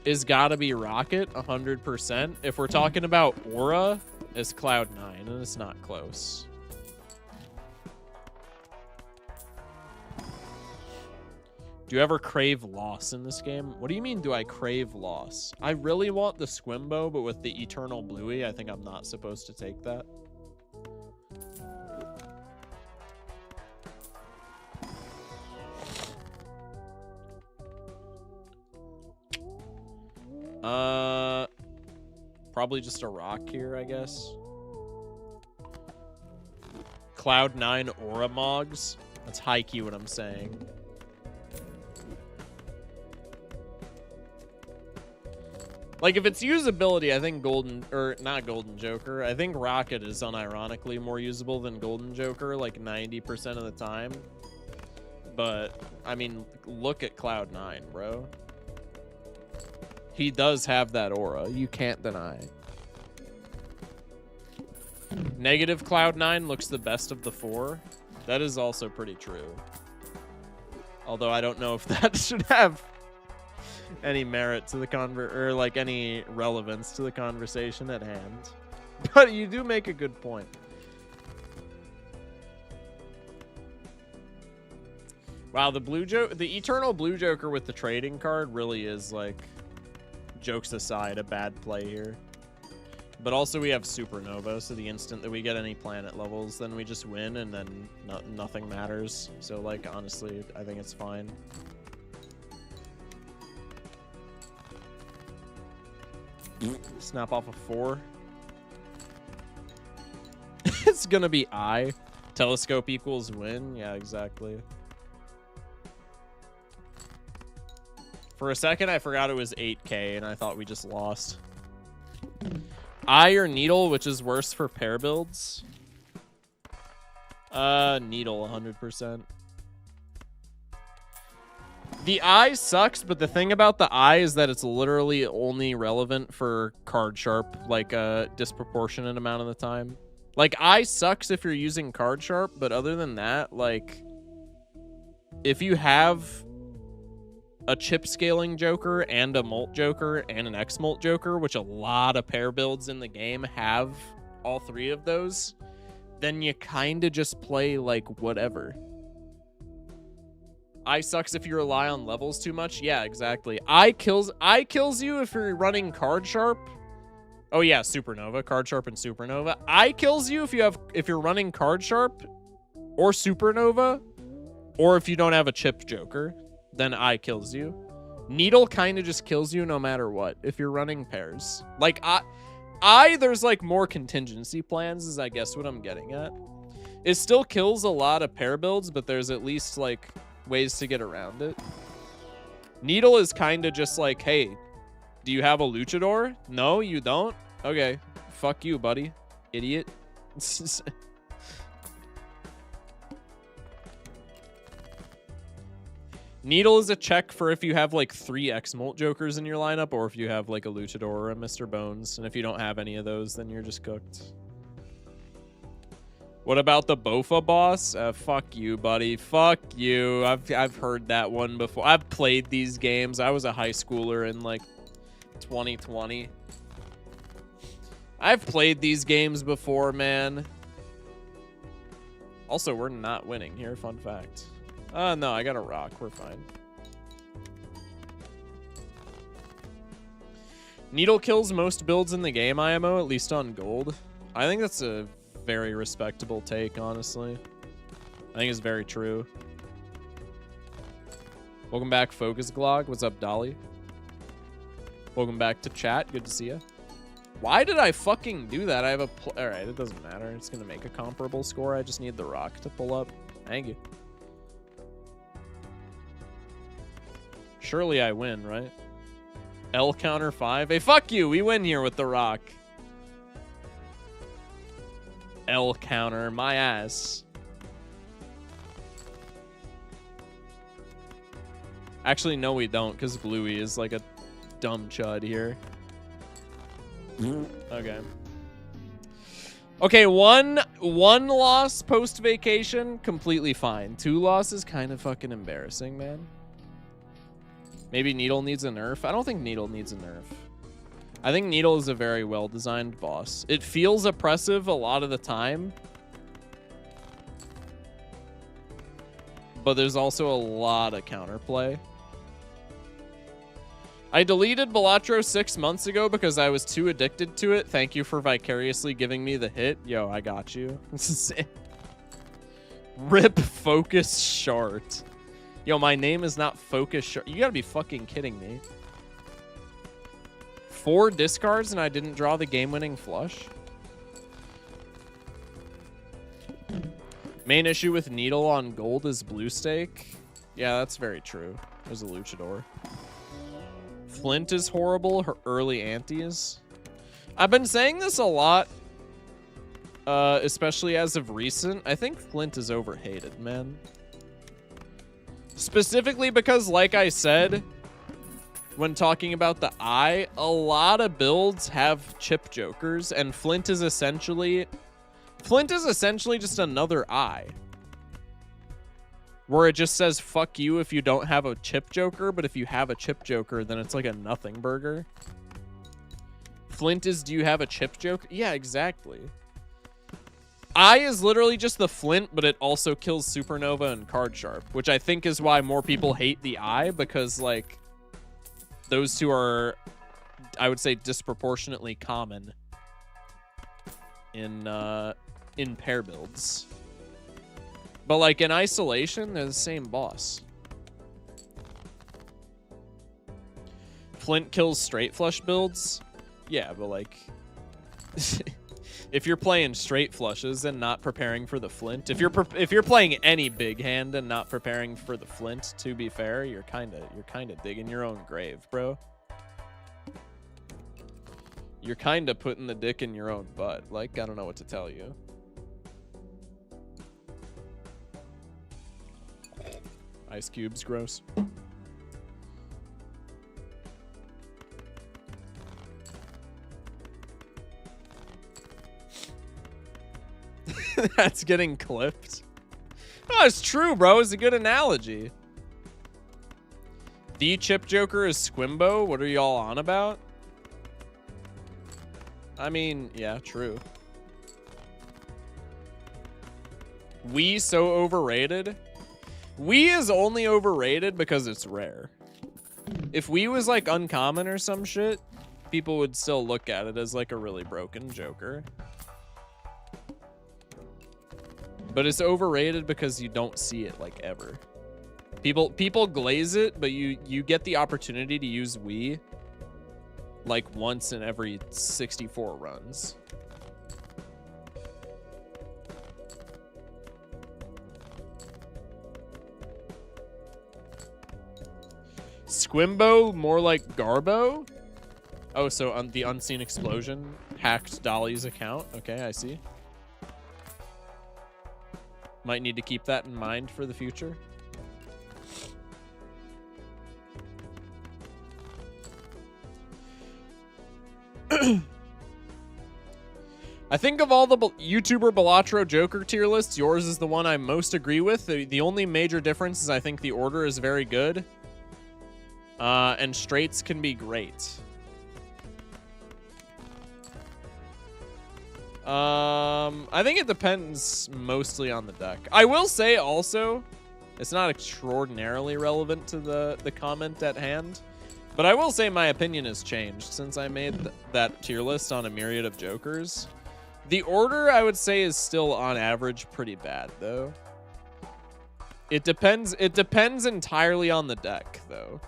Speaker 2: is gotta be Rocket 100%. If we're talking about aura, it's Cloud9, and it's not close. Do you ever crave loss in this game? What do you mean, do I crave loss? I really want the Squimbo, but with the Eternal Bluey, I think I'm not supposed to take that. Probably just a rock here, I guess. Cloud9 Aura Mogs. That's high key what I'm saying. Like, if it's usability, I think not Golden Joker. I think Rocket is unironically more usable than Golden Joker, like 90% of the time. But, I mean, look at Cloud9, bro. He does have that aura. You can't deny. Negative Cloud9 looks the best of the four. That is also pretty true. Although I don't know if that should have any merit to the or like any relevance to the conversation at hand. But you do make a good point. Wow, the Eternal Blue Joker with the trading card really is, like, jokes aside, a bad play here. But also we have Supernova, so the instant that we get any planet levels, then we just win, and then nothing matters. So, like, honestly, I think it's fine. Snap off a 4. It's gonna be I. Telescope equals win. Yeah, exactly. For a second, I forgot it was 8K, and I thought we just lost. Eye or Needle, which is worse for pair builds? Needle, 100%. The Eye sucks, but the thing about the Eye is that it's literally only relevant for card sharp, like a disproportionate amount of the time. Like, Eye sucks if you're using card sharp, but other than that, like, if you have a chip scaling Joker and a Molt Joker and an X Molt Joker, which a lot of pair builds in the game have all three of those, then you kind of just play like whatever. Eye sucks if you rely on levels too much. Yeah, exactly. Eye kills you if you're running card sharp. Oh yeah, Supernova, card sharp and Supernova. Eye kills you if you're running card sharp or Supernova, or if you don't have a chip Joker. Then Eye kills you. Needle kind of just kills you no matter what if you're running pairs. Like, Eye, there's like more contingency plans is I guess what I'm getting at. It still kills a lot of pair builds, but there's at least like ways to get around it. Needle is kind of just like, hey, do you have a luchador? No, you don't? Okay, fuck you, buddy. Idiot. Needle is a check for if you have like 3 X-Molt Jokers in your lineup, or if you have like a Luchador or a Mr. Bones. And if you don't have any of those, then you're just cooked. What about the Bofa boss? Fuck you, buddy. Fuck you. I've heard that one before. I've played these games. I was a high schooler in like 2020. I've played these games before, man. Also, we're not winning here. Fun fact. No, I got a rock. We're fine. Needle kills most builds in the game, IMO, at least on gold. I think that's a very respectable take, honestly. I think it's very true. Welcome back, Focus Glog. What's up, Dolly? Welcome back to chat. Good to see you. Why did I fucking do that? I have a... Alright, it doesn't matter. It's going to make a comparable score. I just need the rock to pull up. Thank you. Surely I win, right? L counter 5. Hey, fuck you. We win here with the rock. L counter. My ass. Actually, no, we don't, because Bluey is like a dumb chud here. Okay. Okay, one loss post-vacation, completely fine. 2 losses, kind of fucking embarrassing, man. Maybe Needle needs a nerf. I don't think Needle needs a nerf. I think Needle is a very well-designed boss. It feels oppressive a lot of the time. But there's also a lot of counterplay. I deleted Balatro 6 months ago because I was too addicted to it. Thank you for vicariously giving me the hit. Yo, I got you. Rip Focus Shart. Yo, my name is not Focus Shart. You gotta be fucking kidding me. 4 discards and I didn't draw the game-winning flush? Main issue with Needle on gold is blue stake. Yeah, that's very true. There's a luchador. Flint is horrible. Her early antes. I've been saying this a lot, especially as of recent. I think Flint is overhated, man. Specifically because, like I said, when talking about the Eye, a lot of builds have chip jokers, and Flint is essentially just another Eye. Where it just says fuck you if you don't have a chip joker, but if you have a chip joker, then it's like a nothing burger. Flint is, do you have a chip joker? Yeah, exactly. Eye is literally just the flint, but it also kills supernova and card sharp, which I think is why more people hate the eye, because like those two are, I would say, disproportionately common in pair builds. But like in isolation, they're the same boss. Flint kills straight flush builds. Yeah, but like if you're playing straight flushes and not preparing for the flint, if you're playing any big hand and not preparing for the flint, to be fair, you're kind of digging your own grave, bro. You're kind of putting the dick in your own butt. Like, I don't know what to tell you. Ice cubes, gross. That's getting clipped. Oh, it's true, bro. It's a good analogy. The chip joker is Squimbo. What are y'all on about? I mean, yeah, true. Wii so overrated? Wii is only overrated because it's rare. If Wii was like uncommon or some shit, people would still look at it as like a really broken joker. But it's overrated because you don't see it like ever. People glaze it, but you get the opportunity to use Wii like once in every 64 runs. Squimbo, more like Garbo? Oh, so the unseen explosion hacked Dolly's account. Okay, I see. Might need to keep that in mind for the future. I think of all the YouTuber Balatro Joker tier lists, yours is the one I most agree with. The only major difference is I think the order is very good. And straights can be great. I think it depends mostly on the deck. I will say also, it's not extraordinarily relevant to the comment at hand, but I will say my opinion has changed since I made that tier list on a myriad of jokers. The order, I would say, is still on average pretty bad, though. It depends entirely on the deck, though.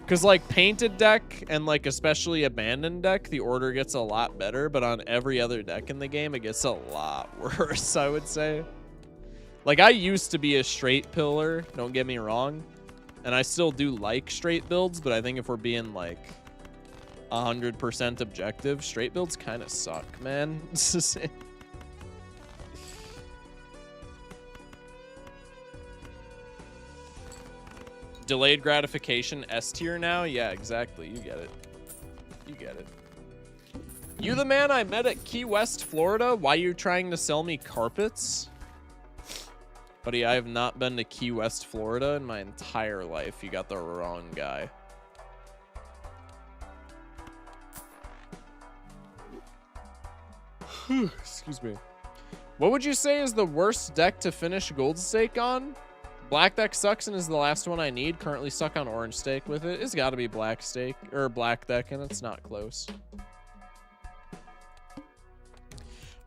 Speaker 2: Because, like, painted deck and, like, especially abandoned deck, the order gets a lot better, but on every other deck in the game, it gets a lot worse, I would say. Like, I used to be a straight pillar, don't get me wrong, and I still do like straight builds, but I think if we're being, like, 100% objective, straight builds kind of suck, man. Delayed gratification S tier now? Yeah, exactly. You get it. You get it. You the man I met at Key West, Florida? Why you trying to sell me carpets? Buddy, I have not been to Key West, Florida in my entire life. You got the wrong guy. Excuse me. What would you say is the worst deck to finish Gold Stake on? Black deck sucks and is the last one I need. Currently stuck on Orange Stake with it. It's got to be Black Stake or Black deck, and it's not close.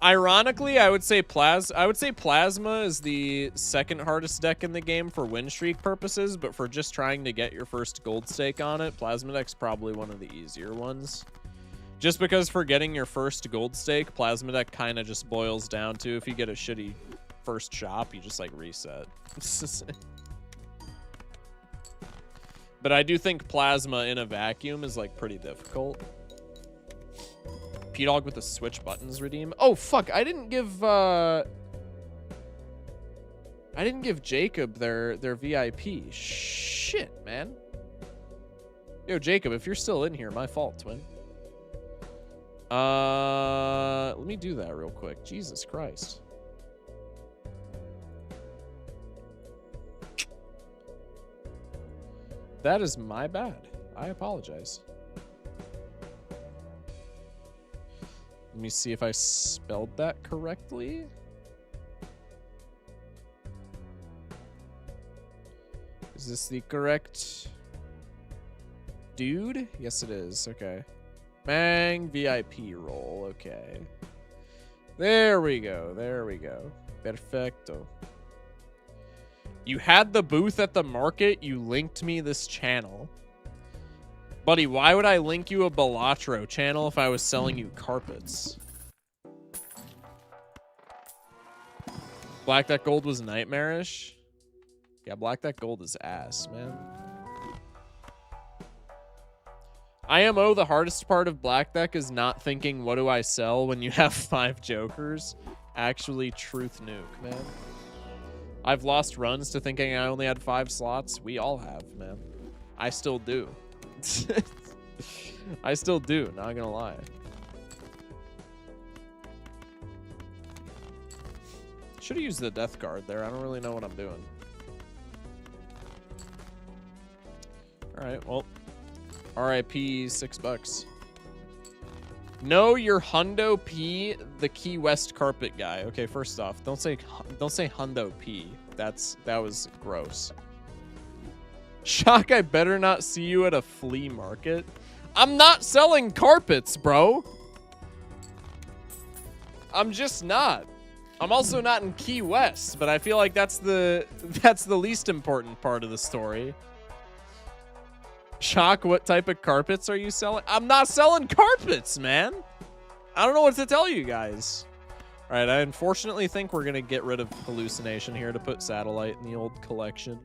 Speaker 2: Ironically, I would say Plasma is the second hardest deck in the game for win streak purposes, but for just trying to get your first Gold Stake on it, Plasma deck's probably one of the easier ones. Just because for getting your first Gold Stake, Plasma deck kind of just boils down to if you get a shitty first shop, you just like reset. But I do think Plasma in a vacuum is like pretty difficult. P-Dog with the switch buttons redeem. Oh fuck, I didn't give Jacob their VIP. Shit, man. Yo, Jacob, if you're still in here, my fault, twin. Let me do that real quick. Jesus Christ. That is my bad. I apologize. Let me see if I spelled that correctly. Is this the correct dude? Yes, it is. Okay. Bang, VIP roll. Okay. There we go. There we go. Perfecto. You had the booth at the market. You linked me this channel. Buddy, why would I link you a Balatro channel if I was selling you carpets? Black Deck Gold was nightmarish. Yeah, Black Deck Gold is ass, man. IMO, the hardest part of Black Deck is not thinking, what do I sell when you have 5 jokers? Actually, truth nuke, man. I've lost runs to thinking I only had 5 slots. We all have, man. I still do. I still do, not gonna lie. Should have used the death card there. I don't really know what I'm doing. Alright, well. RIP $6. No, you're Hundo P, the Key West carpet guy. Okay, first off, don't say Hundo P. That was gross. Shock, I better not see you at a flea market. I'm not selling carpets, bro. I'm just not. I'm also not in Key West, but I feel like that's the least important part of the story. Shock, what type of carpets are you selling? I'm not selling carpets, man. I don't know what to tell you guys. All right, I unfortunately think we're going to get rid of hallucination here to put satellite in the old collection.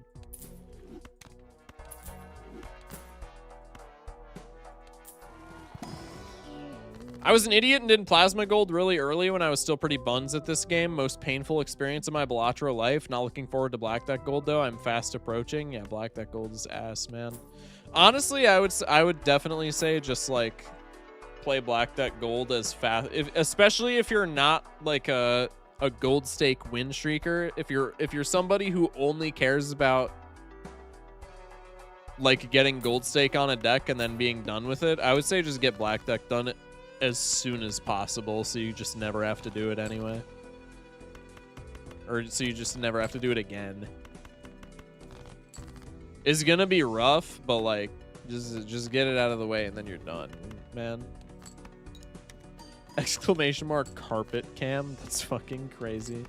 Speaker 2: I was an idiot and did plasma gold really early when I was still pretty buns at this game. Most painful experience of my Balatro life. Not looking forward to Black Deck Gold though. I'm fast approaching. Yeah, Black Deck Gold is ass, man. Honestly, I would definitely say just like play Black Deck Gold as fast, especially if you're not like a gold stake win streaker. If you're somebody who only cares about like getting gold stake on a deck and then being done with it, I would say just get Black Deck done as soon as possible, so you just never have to do it anyway, or so you just never have to do it again. It's gonna be rough, but like just get it out of the way and then you're done, man. Exclamation mark carpet cam. That's fucking crazy.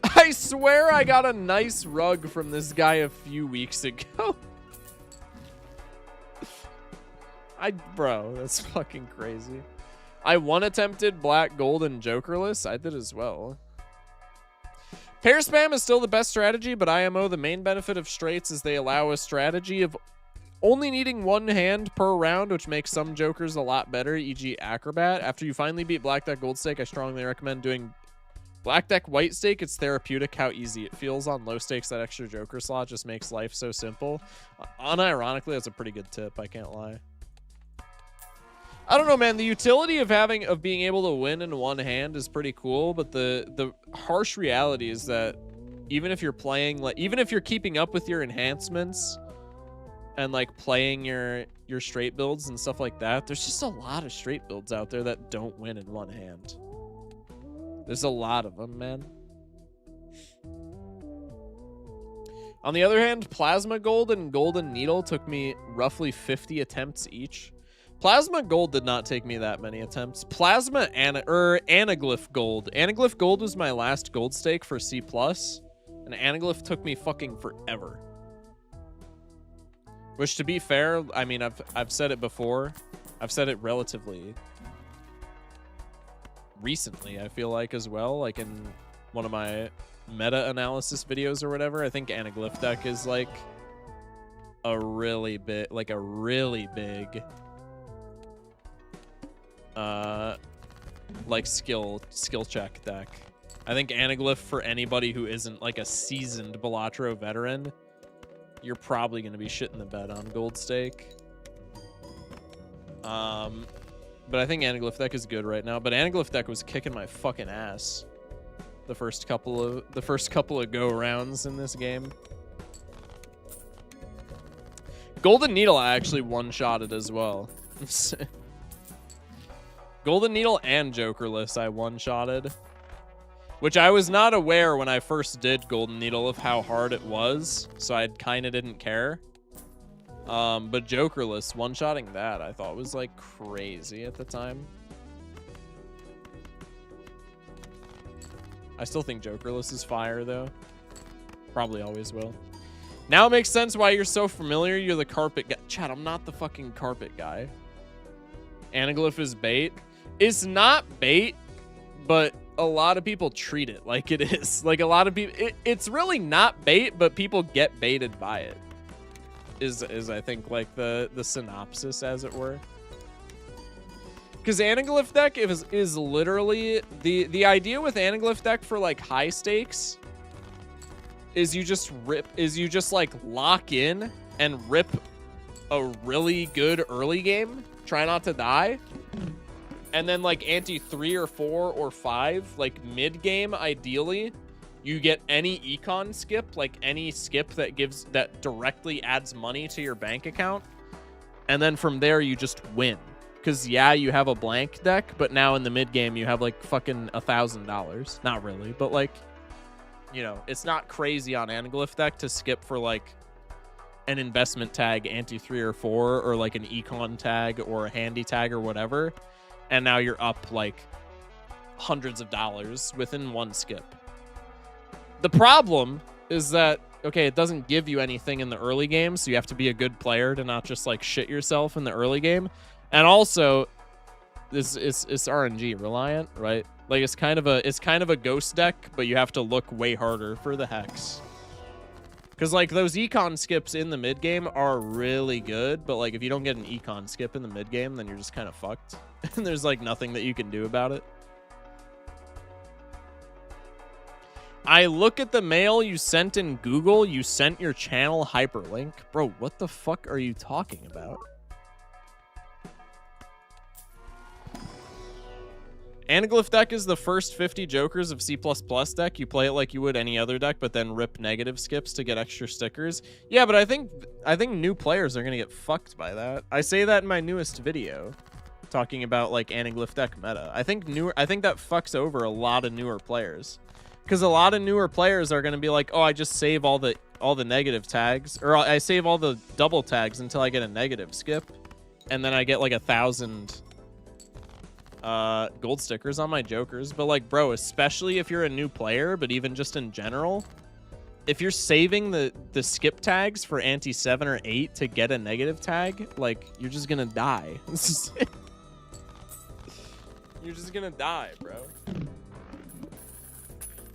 Speaker 2: I swear I got a nice rug from this guy a few weeks ago. Bro, that's fucking crazy. I one attempted black, gold, and jokerless. I did as well. Pair spam is still the best strategy, but IMO, the main benefit of straights is they allow a strategy of only needing one hand per round, which makes some jokers a lot better, e.g. Acrobat. After you finally beat Black Deck Gold Stake, I strongly recommend doing Black Deck White Stake. It's therapeutic how easy it feels on low stakes. That extra joker slot just makes life so simple. Unironically, that's a pretty good tip, I can't lie. I don't know, man. The utility of being able to win in one hand is pretty cool, but the harsh reality is that even if you're playing, like, even if you're keeping up with your enhancements and like playing your straight builds and stuff like that, there's just a lot of straight builds out there that don't win in one hand. There's a lot of them, man. On the other hand, Plasma Gold and Golden Needle took me roughly 50 attempts each. Plasma Gold did not take me that many attempts. Plasma Anaglyph Gold. Anaglyph Gold was my last gold stake for C+, and Anaglyph took me fucking forever. Which, to be fair, I mean, I've said it before. I've said it relatively recently, I feel like, as well. Like in one of my meta-analysis videos or whatever. I think Anaglyph deck is like a really big, like skill check deck. I think Anaglyph, for anybody who isn't like a seasoned Balatro veteran, you're probably going to be shitting the bed on gold stake. But I think Anaglyph deck is good right now. But Anaglyph deck was kicking my fucking ass. the first couple of go rounds in this game. Golden Needle I actually one-shotted as well. Golden Needle and Jokerless I one-shotted, which I was not aware when I first did Golden Needle of how hard it was, so I kind of didn't care. But Jokerless, one-shotting that I thought was like crazy at the time. I still think Jokerless is fire though. Probably always will. Now it makes sense why you're so familiar. You're the carpet guy. Chad, I'm not the fucking carpet guy. Anaglyph is bait. It's not bait, but a lot of people treat it like it is. Like a lot of people, it's really not bait, but people get baited by it. Is I think like the synopsis, as it were. Because Anaglyph deck is literally the idea with Anaglyph deck for like high stakes is you just like lock in and rip a really good early game, try not to die, and then like ante 3 or 4 or 5, like mid game ideally, you get any econ skip, like any skip that directly adds money to your bank account, and then from there you just win. Because yeah, you have a blank deck, but now in the mid game you have like fucking $1,000. Not really, but like, you know, it's not crazy on Anaglyph deck to skip for like an investment tag ante 3 or 4 or like an econ tag or a handy tag or whatever, and now you're up like hundreds of dollars within one skip. The problem is that, okay, it doesn't give you anything in the early game, so you have to be a good player to not just like shit yourself in the early game. And also, it's RNG reliant, right? Like it's kind of a ghost deck, but you have to look way harder for the hex. Because like those econ skips in the mid game are really good, but like if you don't get an econ skip in the mid game, then you're just kind of fucked. And there's like nothing that you can do about it. I look at the mail you sent in Google. You sent your channel hyperlink. Bro, what the fuck are you talking about? Anaglyph deck is the first 50 Jokers of C++ deck. You play it like you would any other deck, but then rip negative skips to get extra stickers. Yeah, but I think new players are gonna get fucked by that. I say that in my newest video, talking about like Anaglyph deck meta. I think that fucks over a lot of newer players, because a lot of newer players are gonna be like, oh, I just save all the negative tags, or I save all the double tags until I get a negative skip, and then I get like 1,000 gold stickers on my Jokers. But like, bro, especially if you're a new player, but even just in general, if you're saving the skip tags for ante 7 or 8 to get a negative tag, like, you're just gonna die. You're just gonna die, bro.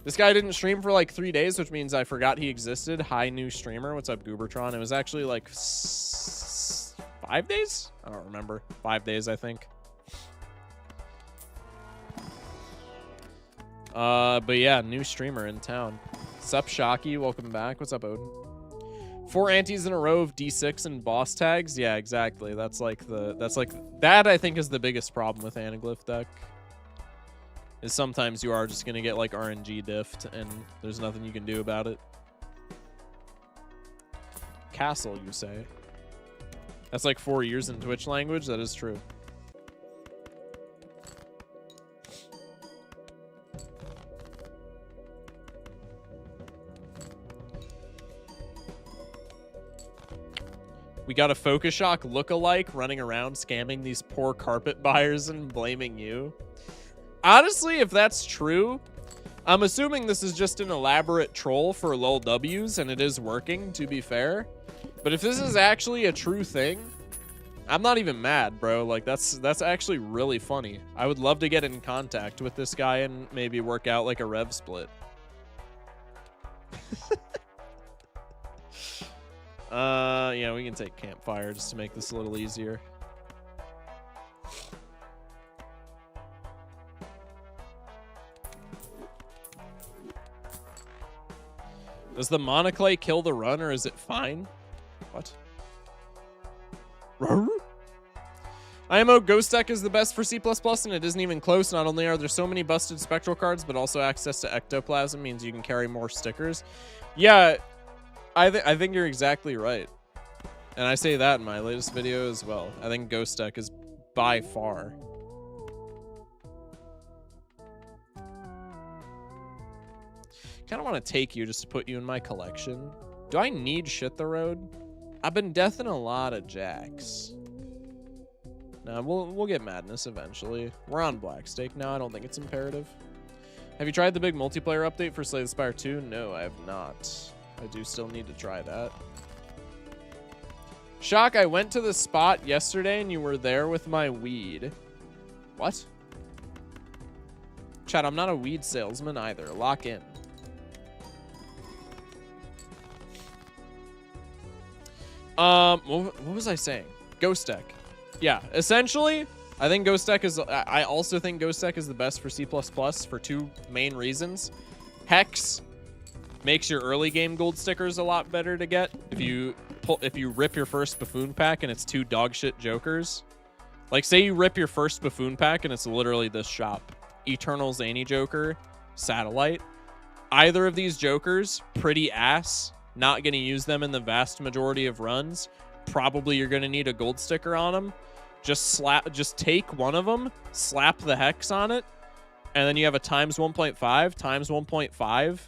Speaker 2: This guy didn't stream for like 3 days, which means I forgot he existed. Hi, new streamer. What's up, Goobertron? It was actually like 5 days? I don't remember. 5 days, I think. But yeah, new streamer in town. Sup, Shocky? Welcome back. What's up, Odin? 4 antes in a row of D6 and boss tags. Yeah, exactly. That I think is the biggest problem with Anaglyph deck. Is sometimes you are just gonna get like RNG diffed and there's nothing you can do about it. Castle, you say? That's like 4 years in Twitch language. That is true. We got a Focus Shock look-alike running around scamming these poor carpet buyers and blaming you. Honestly, if that's true, I'm assuming this is just an elaborate troll for lol W's, and it is working, to be fair. But if this is actually a true thing, I'm not even mad, bro. Like, that's actually really funny. I would love to get in contact with this guy and maybe work out like a rev split. Yeah, we can take Campfire just to make this a little easier. Does the Monoclay kill the run, or is it fine? What? IMO Ghost Deck is the best for C++, and it isn't even close. Not only are there so many busted spectral cards, but also access to ectoplasm means you can carry more stickers. Yeah, I think you're exactly right. And I say that in my latest video as well. I think Ghost Deck is by far. Kind of want to take you just to put you in my collection. Do I need Shit the Road? I've been deathing a lot of jacks. Nah, we'll get Madness eventually. We're on Blackstake now. I don't think it's imperative. Have you tried the big multiplayer update for Slay the Spire 2? No, I have not. I do still need to try that. Shock, I went to the spot yesterday and you were there with my weed. What? Chat, I'm not a weed salesman either. Lock in. What was I saying? Ghost Deck. Yeah, essentially, I think Ghost Deck is... I also think Ghost Deck is the best for C++ for two main reasons. Hex makes your early game gold stickers a lot better to get. If you rip your first buffoon pack and it's two dogshit jokers. Like, say you rip your first buffoon pack and it's literally this shop. Eternal Zany Joker, Satellite. Either of these jokers, pretty ass. Not going to use them in the vast majority of runs. Probably you're going to need a gold sticker on them. Just take one of them, slap the hex on it, and then you have a times 1.5. Times 1.5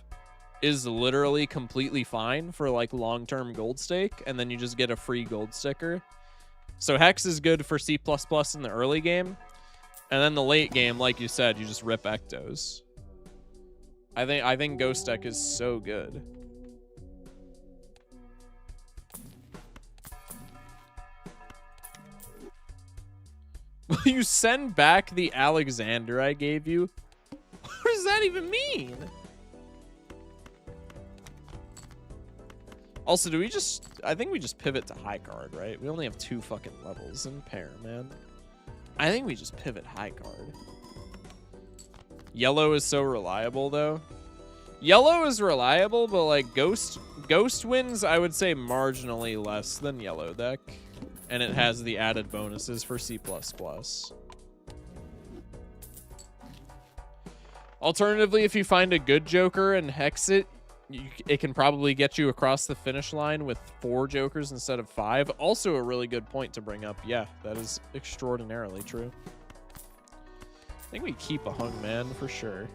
Speaker 2: is literally completely fine for like long-term gold stake, and then you just get a free gold sticker. So hex is good for C++ in the early game, and then the late game, like you said, you just rip ectos. I think Ghost Deck is so good. Will you send back the Alexander I gave you? What does that even mean? Also, do we just... I think we just pivot to high card, right? We only have 2 fucking levels in pair, man. I think we just pivot high card. Yellow is so reliable, though. Yellow is reliable, but like Ghost wins, I would say marginally less than Yellow Deck. And it has the added bonuses for C++. Alternatively, if you find a good Joker and hex it, it can probably get you across the finish line with 4 Jokers instead of 5. Also a really good point to bring up. Yeah, that is extraordinarily true. I think we keep a Hung Man for sure.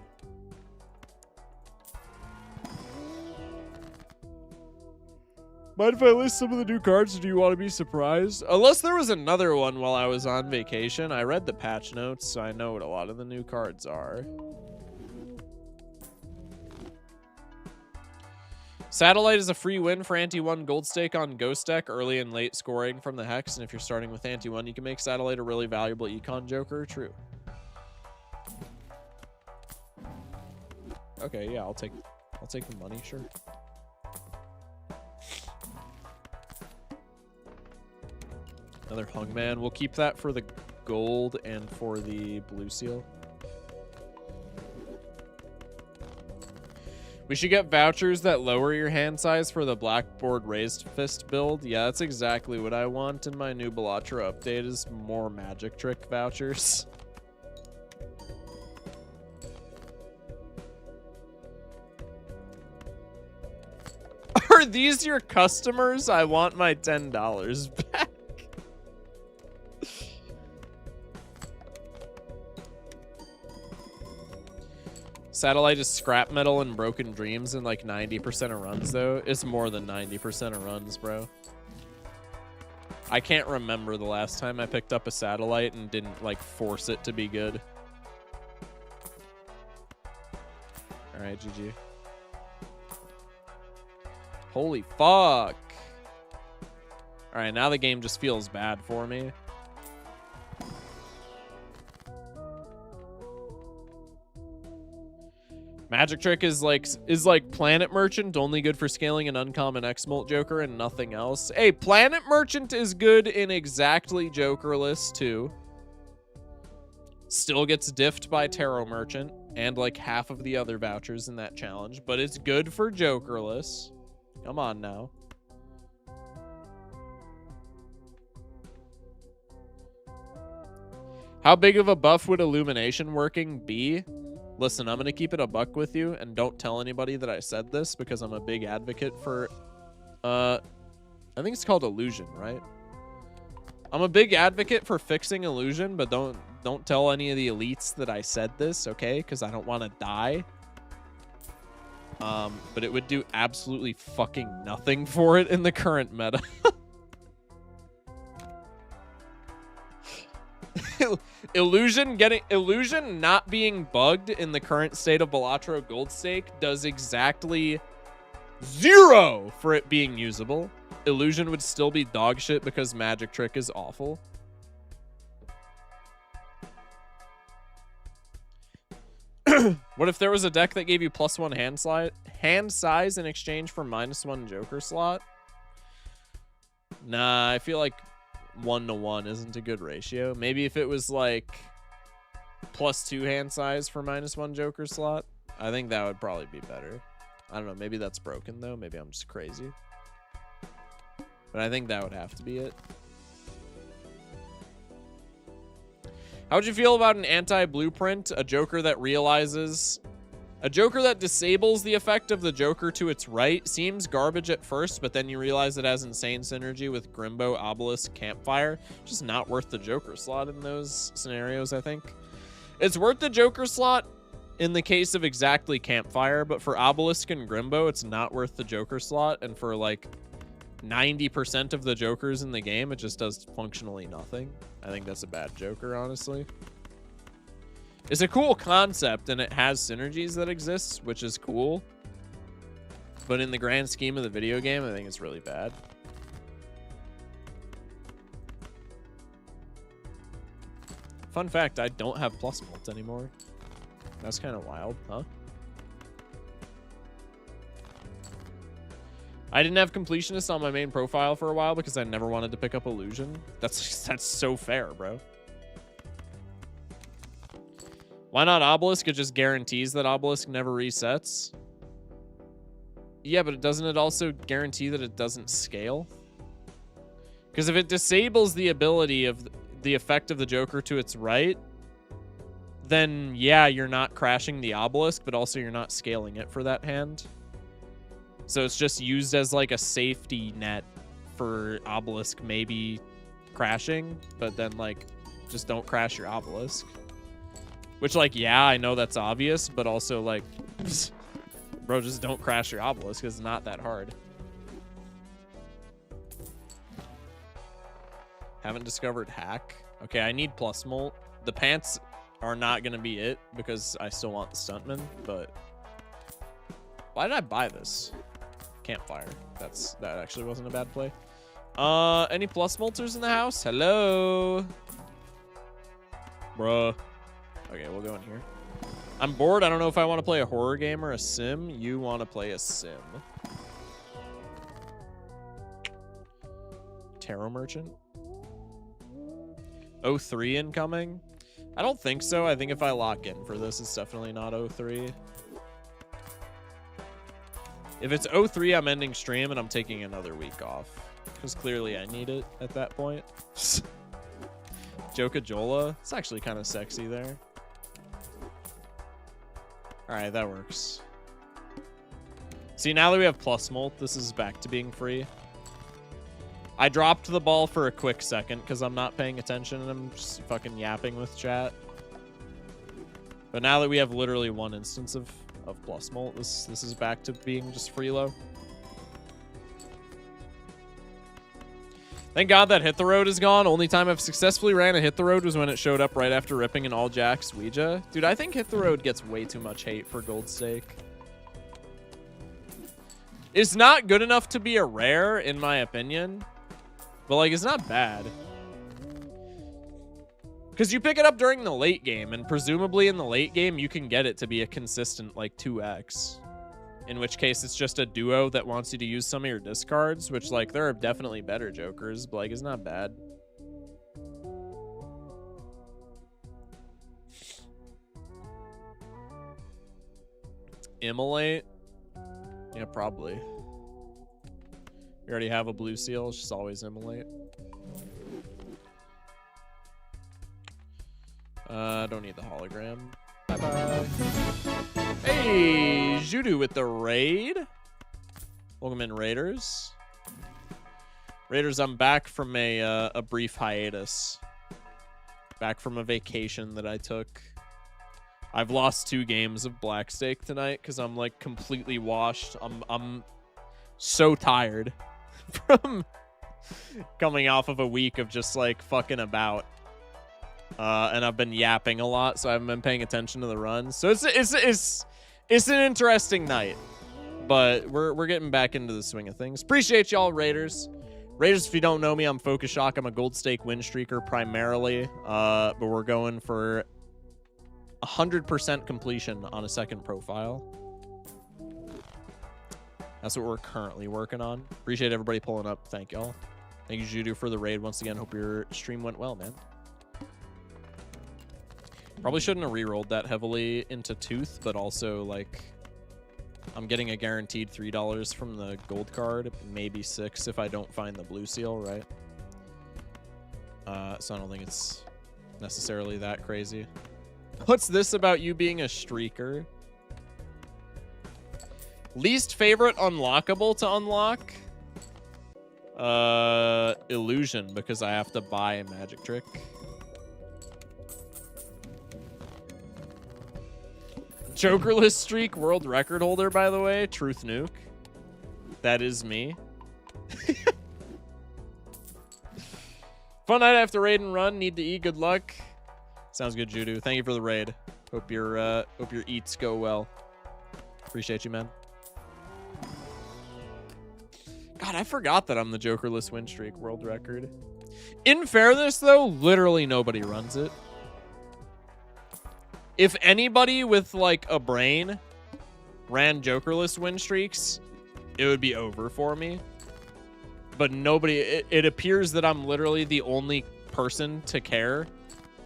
Speaker 2: Mind if I list some of the new cards, or do you want to be surprised? Unless there was another one while I was on vacation. I read the patch notes, so I know what a lot of the new cards are. Satellite is a free win for Anti-1 gold stake on Ghost Deck, early and late scoring from the Hex, and if you're starting with Anti-1, you can make Satellite a really valuable Econ Joker. True. Okay, yeah, I'll take the money, sure. Another Hungman. We'll keep that for the gold and for the blue seal. We should get vouchers that lower your hand size for the Blackboard Raised Fist build. Yeah, that's exactly what I want in my new Balatro update is more magic trick vouchers. Are these your customers? I want my $10 back. Satellite is scrap metal and broken dreams in like 90% of runs, though. It's more than 90% of runs, bro. I can't remember the last time I picked up a Satellite and didn't like force it to be good. All right, GG. Holy fuck. All right, now the game just feels bad for me. Magic Trick is like Planet Merchant, only good for scaling an uncommon X-Molt Joker and nothing else. Hey, Planet Merchant is good in exactly Jokerless too. Still gets diffed by Tarot Merchant and like half of the other vouchers in that challenge, but it's good for Jokerless. Come on now. How big of a buff would illumination working be? Listen, I'm going to keep it a buck with you, and don't tell anybody that I said this because I'm a big advocate for, I think it's called illusion, right? I'm a big advocate for fixing illusion, but don't tell any of the elites that I said this, okay? Because I don't want to die. But it would do absolutely fucking nothing for it in the current meta. Illusion not being bugged in the current state of Balatro Gold Stake does exactly 0 for it being usable. Illusion would still be dog shit because Magic Trick is awful. What if there was a deck that gave you +1 hand size in exchange for -1 Joker slot? Nah, I feel like 1-to-1 isn't a good ratio. Maybe if it was like +2 hand size for -1 Joker slot, I think that would probably be better. I don't know. Maybe that's broken though. Maybe I'm just crazy. But I think that would have to be it. How would you feel about an anti-blueprint? A Joker that disables the effect of the Joker to its right. Seems garbage at first, but then you realize it has insane synergy with Grimbo, Obelisk, Campfire. Just not worth the Joker slot in those scenarios, I think. It's worth the Joker slot in the case of exactly Campfire, but for Obelisk and Grimbo, it's not worth the Joker slot. And for like 90% of the Jokers in the game, it just does functionally nothing. I think that's a bad Joker, honestly. It's a cool concept, and it has synergies that exist, which is cool. But in the grand scheme of the video game, I think it's really bad. Fun fact, I don't have plus mult anymore. That's kind of wild, huh? I didn't have completionist on my main profile for a while because I never wanted to pick up illusion. That's so fair, bro. Why not Obelisk? It just guarantees that Obelisk never resets. Yeah, but doesn't it also guarantee that it doesn't scale? Because if it disables the ability of the effect of the Joker to its right, then yeah, you're not crashing the Obelisk, but also you're not scaling it for that hand. So it's just used as like a safety net for Obelisk maybe crashing, but then like just don't crash your Obelisk. Which, like, yeah, I know that's obvious, but also, like, bro, just don't crash your Obelisk because it's not that hard. Haven't discovered hack. Okay, I need plus molt. The pants are not going to be it because I still want the stuntman, but why did I buy this? Campfire. That actually wasn't a bad play. Any plus molters in the house? Hello? Bruh. Okay, we'll go in here. I'm bored. I don't know if I want to play a horror game or a sim. You want to play a sim. Tarot Merchant. 03 incoming? I don't think so. I think if I lock in for this, it's definitely not 03. If it's 03, I'm ending stream and I'm taking another week off. Because clearly I need it at that point. Jokajola. It's actually kind of sexy there. Alright, that works. See, now that we have plus molt, this is back to being free. I dropped the ball for a quick second because I'm not paying attention and I'm just fucking yapping with chat. But now that we have literally one instance of plus molt, this is back to being just freelo. Thank God that Hit the Road is gone. Only time I've successfully ran a Hit the Road was when it showed up right after ripping an all jacks Ouija. Dude, I think Hit the Road gets way too much hate for gold stake. It's not good enough to be a rare, in my opinion. But, like, it's not bad. Because you pick it up during the late game, and presumably in the late game, you can get it to be a consistent, like, 2x. In which case, it's just a duo that wants you to use some of your discards, which, like, there are definitely better Jokers, but, like, it's not bad. Immolate? Yeah, probably. We already have a blue seal, it's just always Immolate. Don't need the hologram. Bye-bye. Hey, Judo with the raid. Welcome in, Raiders. Raiders, I'm back from a brief hiatus. Back from a vacation that I took. I've lost 2 games of Black Stake tonight because I'm like completely washed. I'm so tired from coming off of a week of just like fucking about. And I've been yapping a lot, so I haven't been paying attention to the runs. So it's an interesting night, but we're getting back into the swing of things. Appreciate y'all, Raiders. Raiders, if you don't know me, I'm Focus Shock. I'm a gold stake win streaker primarily, but we're going for 100% completion on a second profile. That's what we're currently working on. Appreciate everybody pulling up. Thank y'all. Thank you, Judo, for the raid once again. Hope your stream went well, man. Probably shouldn't have re-rolled that heavily into Tooth, but also, like, I'm getting a guaranteed $3 from the gold card, maybe $6 if I don't find the blue seal, right? So I don't think it's necessarily that crazy. What's this about you being a streaker? Least favorite unlockable to unlock? Illusion, because I have to buy a magic trick. Jokerless streak world record holder, by the way. Truth Nuke. That is me. Fun night after raid and run. Need to eat. Good luck. Sounds good, Judo. Thank you for the raid. Hope your eats go well. Appreciate you, man. God, I forgot that I'm the Jokerless win streak world record. In fairness, though, literally nobody runs it. If anybody with, like, a brain ran Jokerless win streaks, it would be over for me. But nobody... It appears that I'm literally the only person to care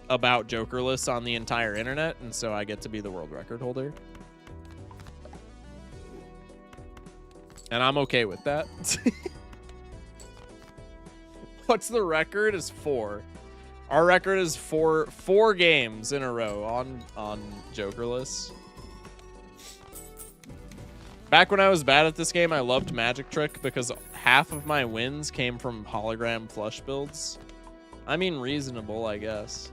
Speaker 2: about Jokerless on the entire internet, and so I get to be the world record holder. And I'm okay with that. What's the record? Is 4. Our record is four games in a row on Jokerless. Back when I was bad at this game, I loved Magic Trick because half of my wins came from hologram flush builds. I mean, reasonable, I guess.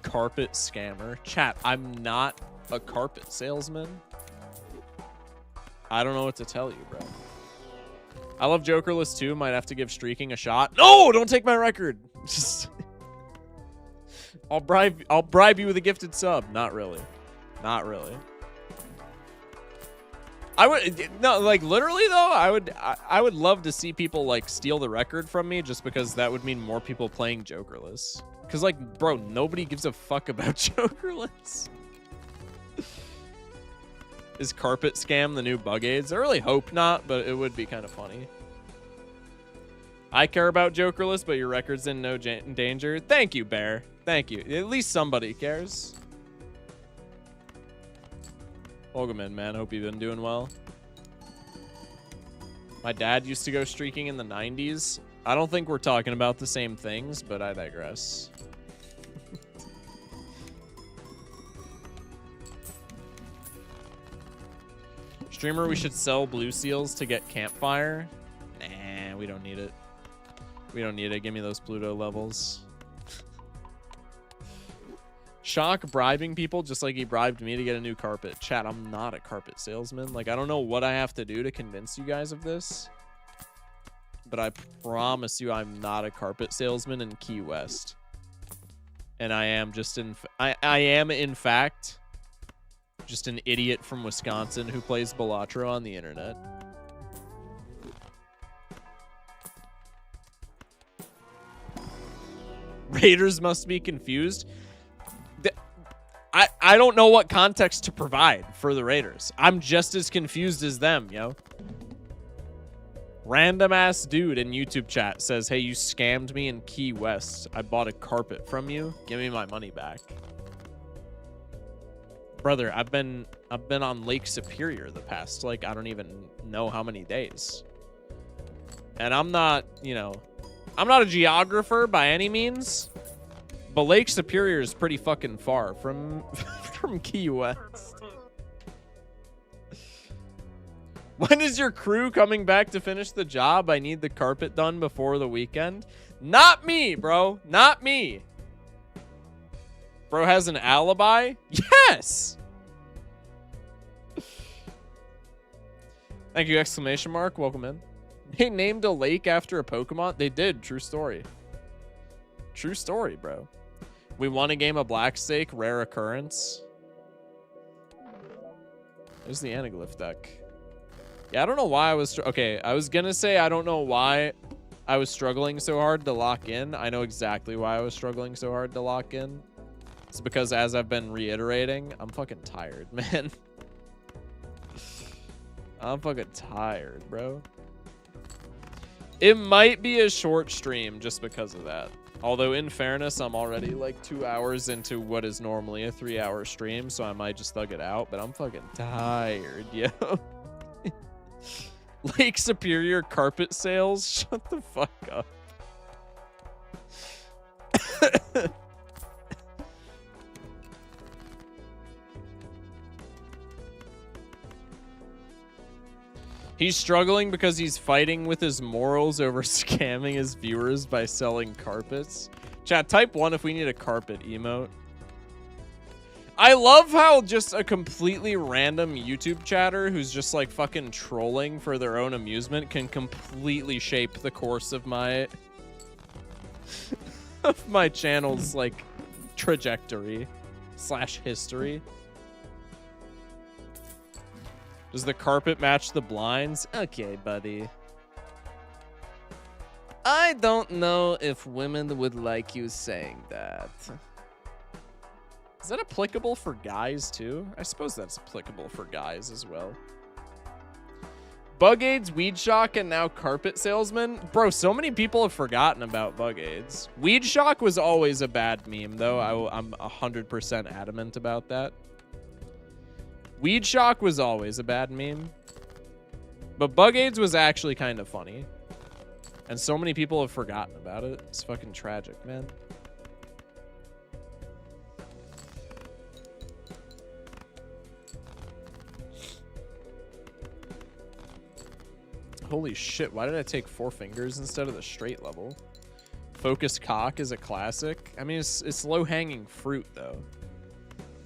Speaker 2: Carpet scammer. Chat, I'm not a carpet salesman. I don't know what to tell you, bro. I love Jokerless too. Might have to give streaking a shot. No, don't take my record. Just I'll bribe you with a gifted sub. Not really. Not really. I would no, like literally though, I would love to see people like steal the record from me just because that would mean more people playing Jokerless. Cuz like, bro, nobody gives a fuck about Jokerless. Is carpet scam the new bug aids? I really hope not, but it would be kind of funny. I care about Jokerless, but your record's in no danger. Thank you, Bear. Thank you. At least somebody cares. Welcome in, man. Hope you've been doing well. My dad used to go streaking in the 90s. I don't think we're talking about the same things, but I digress. Streamer, we should sell blue seals to get campfire. Nah, we don't need it. We don't need it. Give me those Pluto levels. Shock bribing people just like he bribed me to get a new carpet. Chat, I'm not a carpet salesman. Like, I don't know what I have to do to convince you guys of this. But I promise you I'm not a carpet salesman in Key West. And I am just I am in fact just an idiot from Wisconsin who plays Balatro on the internet. Raiders must be confused. I don't know what context to provide for the Raiders. I'm just as confused as them, yo. Random ass dude in YouTube chat says, "Hey, you scammed me in Key West. I bought a carpet from you. Give me my money back." Brother, I've been on Lake Superior the past, like, I don't even know how many days. And I'm not, you know, I'm not a geographer by any means. But Lake Superior is pretty fucking far from from Key West. When is your crew coming back to finish the job? I need the carpet done before the weekend. Not me, bro. Not me. Bro has an alibi? Yes! Thank you, exclamation mark. Welcome in. They named a lake after a Pokemon? They did. True story. True story, bro. We won a game of Black Stake. Rare occurrence. There's the Anaglyph deck. Yeah, I don't know why I was... Okay, I was going to say I don't know why I was struggling so hard to lock in. I know exactly why I was struggling so hard to lock in. It's because, as I've been reiterating, I'm fucking tired, man. I'm fucking tired, bro. It might be a short stream just because of that. Although, in fairness, I'm already like 2 hours into what is normally a 3-hour stream, so I might just thug it out, but I'm fucking tired, yo. Lake Superior carpet sales? Shut the fuck up. He's struggling because he's fighting with his morals over scamming his viewers by selling carpets. Chat, type 1 if we need a carpet emote. I love how just a completely random YouTube chatter who's just like fucking trolling for their own amusement can completely shape the course of my channel's like trajectory / history. Does the carpet match the blinds? Okay, buddy. I don't know if women would like you saying that. Is that applicable for guys too? I suppose that's applicable for guys as well. Bug AIDS, Weed Shock, and now Carpet Salesman? Bro, so many people have forgotten about Bug AIDS. Weed Shock was always a bad meme, though. I'm 100% adamant about that. Weed Shock was always a bad meme. But Bug AIDS was actually kind of funny. And so many people have forgotten about it. It's fucking tragic, man. Holy shit, why did I take 4 fingers instead of the straight level? Focus Cock is a classic. I mean, it's low-hanging fruit, though.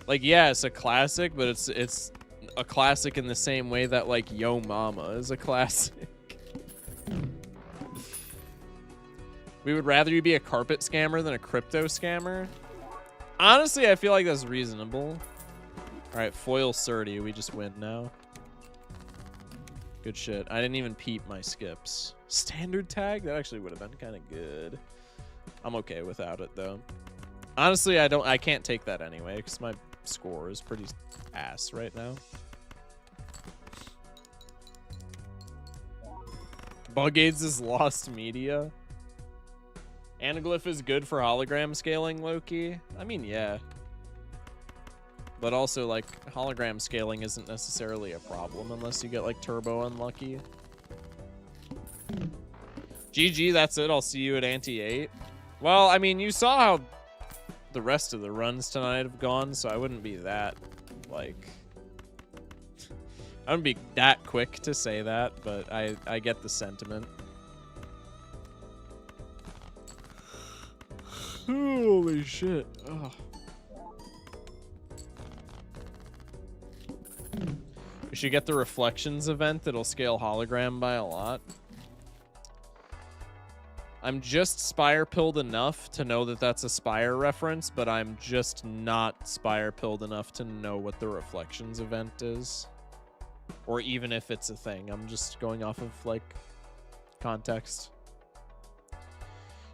Speaker 2: Like, yeah, it's a classic, but it's a classic in the same way that, like, Yo Mama is a classic. We would rather you be a carpet scammer than a crypto scammer. Honestly, I feel like that's reasonable. All right, foil 30. We just win now. Good shit. I didn't even peep my skips. Standard tag? That actually would have been kind of good. I'm okay without it, though. Honestly, I can't take that anyway, because my score is pretty ass right now. Bug AIDS is lost media. Anaglyph is good for hologram scaling, Loki. I mean, yeah. But also, like, hologram scaling isn't necessarily a problem unless you get, like, turbo unlucky. GG, that's it. I'll see you at Ante 8. Well, I mean, you saw how the rest of the runs tonight have gone, so I wouldn't be that, like... I wouldn't be that quick to say that, but I get the sentiment. Holy shit. Oh. We should get the Reflections event that'll scale hologram by a lot. I'm just Spire-pilled enough to know that that's a Spire reference, but I'm just not Spire-pilled enough to know what the Reflections event is. Or even if it's a thing. I'm just going off of, like, context.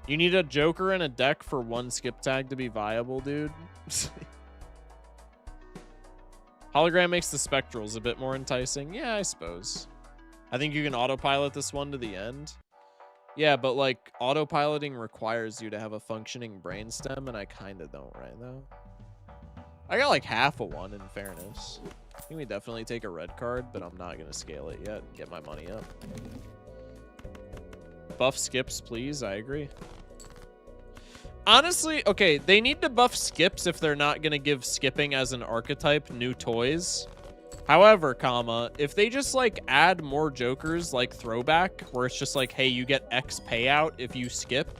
Speaker 2: You need a Joker and a deck for one skip tag to be viable, dude. Hologram makes the Spectrals a bit more enticing. Yeah, I suppose. I think you can autopilot this one to the end. Yeah, but, like, autopiloting requires you to have a functioning brainstem, and I kind of don't right now. I got, like, half a one, in fairness. I think we definitely take a red card, but I'm not going to scale it yet and get my money up. Buff skips, please. I agree. Honestly, okay, they need to buff skips if they're not going to give skipping as an archetype new toys. However, if they just like add more jokers like throwback, where it's just like, hey, you get X payout if you skip.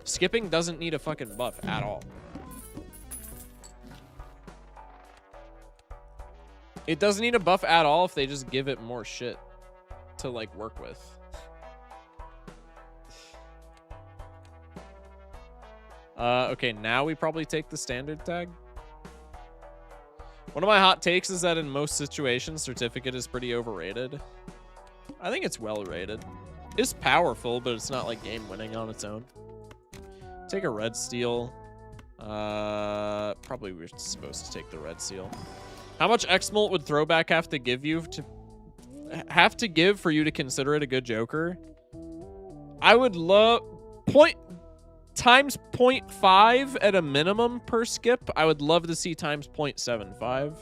Speaker 2: Skipping doesn't need a fucking buff at all. It doesn't need a buff at all if they just give it more shit to like work with. Okay, now we probably take the standard tag. One of my hot takes is that in most situations, certificate is pretty overrated. I think it's well rated. It's powerful, but it's not like game winning on its own. Take a red steel. Probably we're supposed to take the red seal. How much X-Molt would throwback have to give for you to consider it a good Joker? I would love times 0.5 at a minimum per skip. I would love to see times 0.75.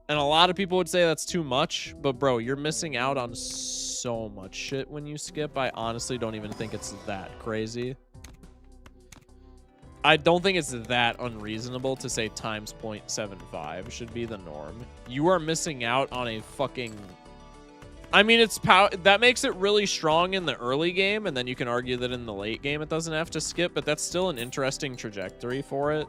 Speaker 2: And a lot of people would say that's too much, but bro, you're missing out on so much shit when you skip. I honestly don't even think it's that crazy. I don't think it's that unreasonable to say times 0.75 should be the norm. You are missing out on a fucking... I mean, that makes it really strong in the early game, and then you can argue that in the late game it doesn't have to skip, but that's still an interesting trajectory for it.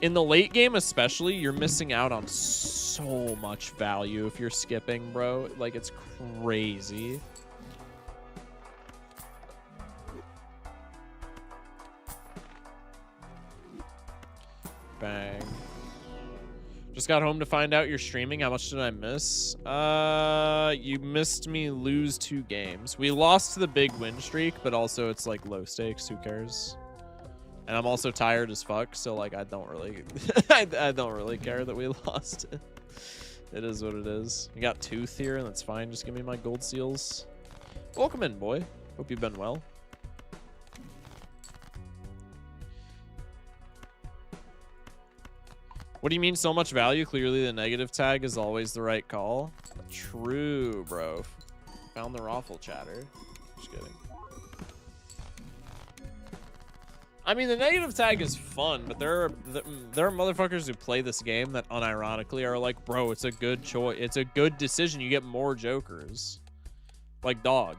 Speaker 2: In the late game especially, you're missing out on so much value if you're skipping, bro. Like, it's crazy. Bang. Just got home to find out you're streaming. How much did I miss? You missed me lose 2 games. We lost the big win streak, but also it's like low stakes. Who cares? And I'm also tired as fuck, so like I don't really, I don't really care that we lost. It is what it is. You got Tooth here, and that's fine. Just give me my gold seals. Welcome in, boy. Hope you've been well. What do you mean so much value? Clearly the negative tag is always the right call. True, bro. Found the raffle chatter. Just kidding. I mean, the negative tag is fun, but there are motherfuckers who play this game that unironically are like, bro, it's a good choice. It's a good decision. You get more jokers. Like dog.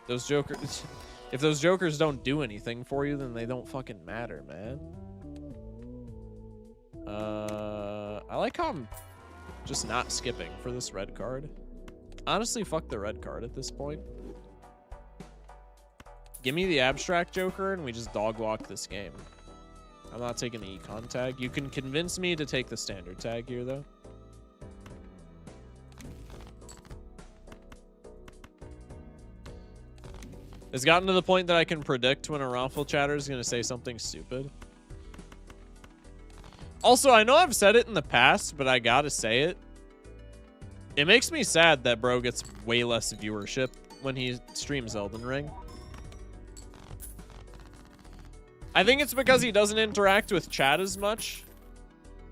Speaker 2: Those jokers... If those jokers don't do anything for you, then they don't fucking matter, man. I like how I'm just not skipping for this red card. Honestly, fuck the red card at this point. Give me the abstract Joker and we just dog walk this game. I'm not taking the econ tag. You can convince me to take the standard tag here, though. It's gotten to the point that I can predict when a raffle chatter is going to say something stupid. Also, I know I've said it in the past, but I gotta say it. It makes me sad that bro gets way less viewership when he streams Elden Ring. I think it's because he doesn't interact with chat as much,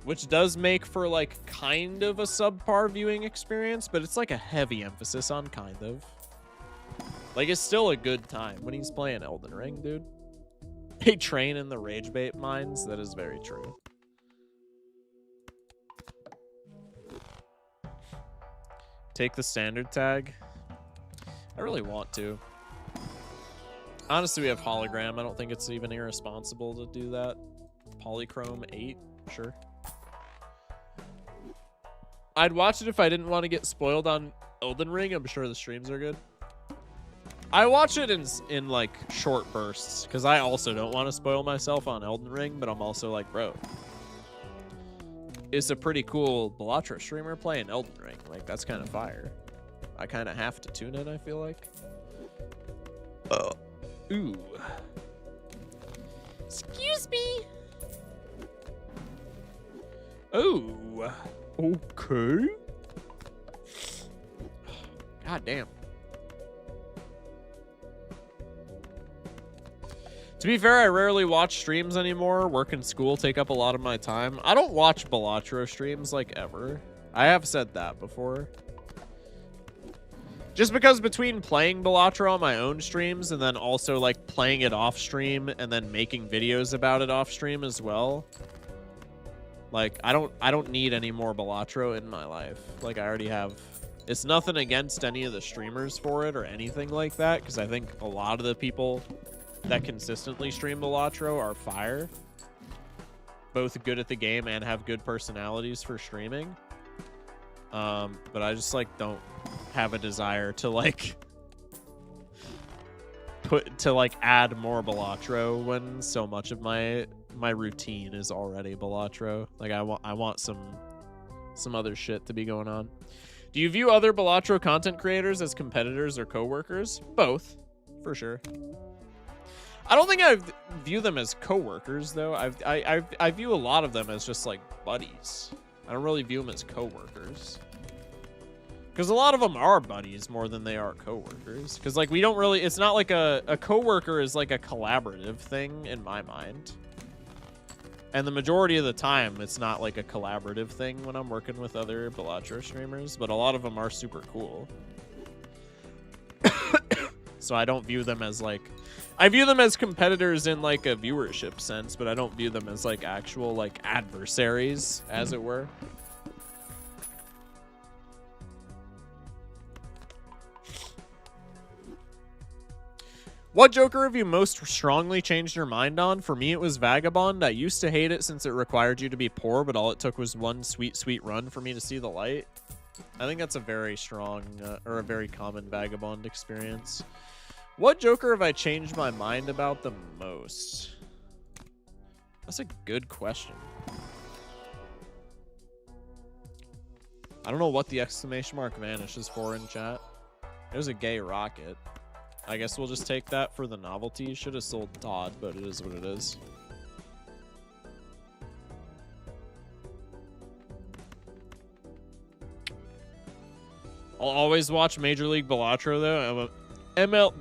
Speaker 2: which does make for like kind of a subpar viewing experience, but it's like a heavy emphasis on kind of. Like, it's still a good time when he's playing Elden Ring, dude. They train in the rage bait mines. That is very true. Take the standard tag. I really want to. Honestly, we have hologram. I don't think it's even irresponsible to do that. Polychrome 8, sure. I'd watch it if I didn't want to get spoiled on Elden Ring. I'm sure the streams are good. I watch it in like short bursts because I also don't want to spoil myself on Elden Ring, but I'm also like, bro, it's a pretty cool Balatro streamer playing Elden Ring. Like, that's kind of fire. I kind of have to tune in, I feel like. Ooh. Excuse me. Oh. Okay. God damn. To be fair, I rarely watch streams anymore. Work and school take up a lot of my time. I don't watch Balatro streams, like, ever. I have said that before. Just because between playing Balatro on my own streams and then also like playing it off stream and then making videos about it off stream as well. Like I don't need any more Balatro in my life. Like I already have. It's nothing against any of the streamers for it or anything like that, because I think a lot of the people that consistently stream Balatro are fire. Both good at the game and have good personalities for streaming. But I just like don't have a desire to like add more Balatro when so much of my routine is already Balatro. Like I want some other shit to be going on. Do you view other Balatro content creators as competitors or coworkers? Both, for sure. I don't think I view them as coworkers though. I view a lot of them as just like buddies. I don't really view them as coworkers. Because a lot of them are buddies more than they are coworkers. Because like we don't really, it's not like a coworker is like a collaborative thing in my mind. And the majority of the time, it's not like a collaborative thing when I'm working with other Balatro streamers, but a lot of them are super cool. So I don't view them as like, I view them as competitors in like a viewership sense, but I don't view them as like actual like adversaries, as it were. What Joker have you most strongly changed your mind on? For me, it was Vagabond. I used to hate it since it required you to be poor, but all it took was one sweet, sweet run for me to see the light. I think that's a very strong, or a very common Vagabond experience. What Joker have I changed my mind about the most? That's a good question. I don't know what the exclamation mark vanishes for in chat. There's a gay rocket. I guess we'll just take that for the novelty. Should have sold Todd, but it is what it is. I'll always watch Major League Balatro though.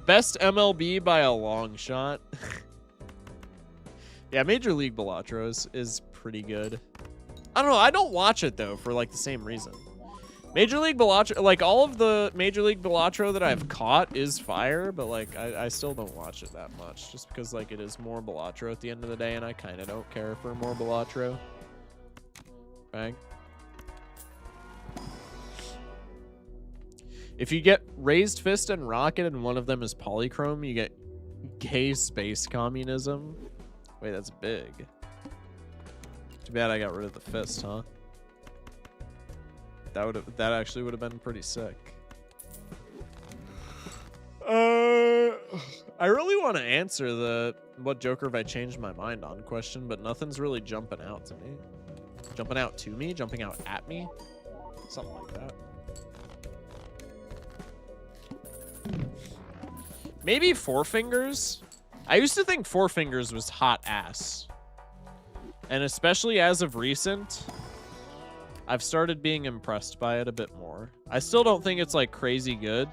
Speaker 2: Best MLB by a long shot. Yeah, Major League Balatro is pretty good. I don't know. I don't watch it though for like the same reason. Major League Balatro, like all of the Major League Balatro that I've caught is fire, but like I still don't watch it that much just because like it is more Balatro at the end of the day and I kind of don't care for more Balatro. Bang. If you get Raised Fist and Rocket and one of them is Polychrome, you get Gay Space Communism. Wait, that's big. Too bad I got rid of the fist, huh? That actually would have been pretty sick. I really want to answer the what Joker have I changed my mind on question, but nothing's really jumping out to me. Jumping out to me? Jumping out at me? Something like that. Maybe Four Fingers? I used to think Four Fingers was hot ass. And especially as of recent, I've started being impressed by it a bit more. I still don't think it's like crazy good.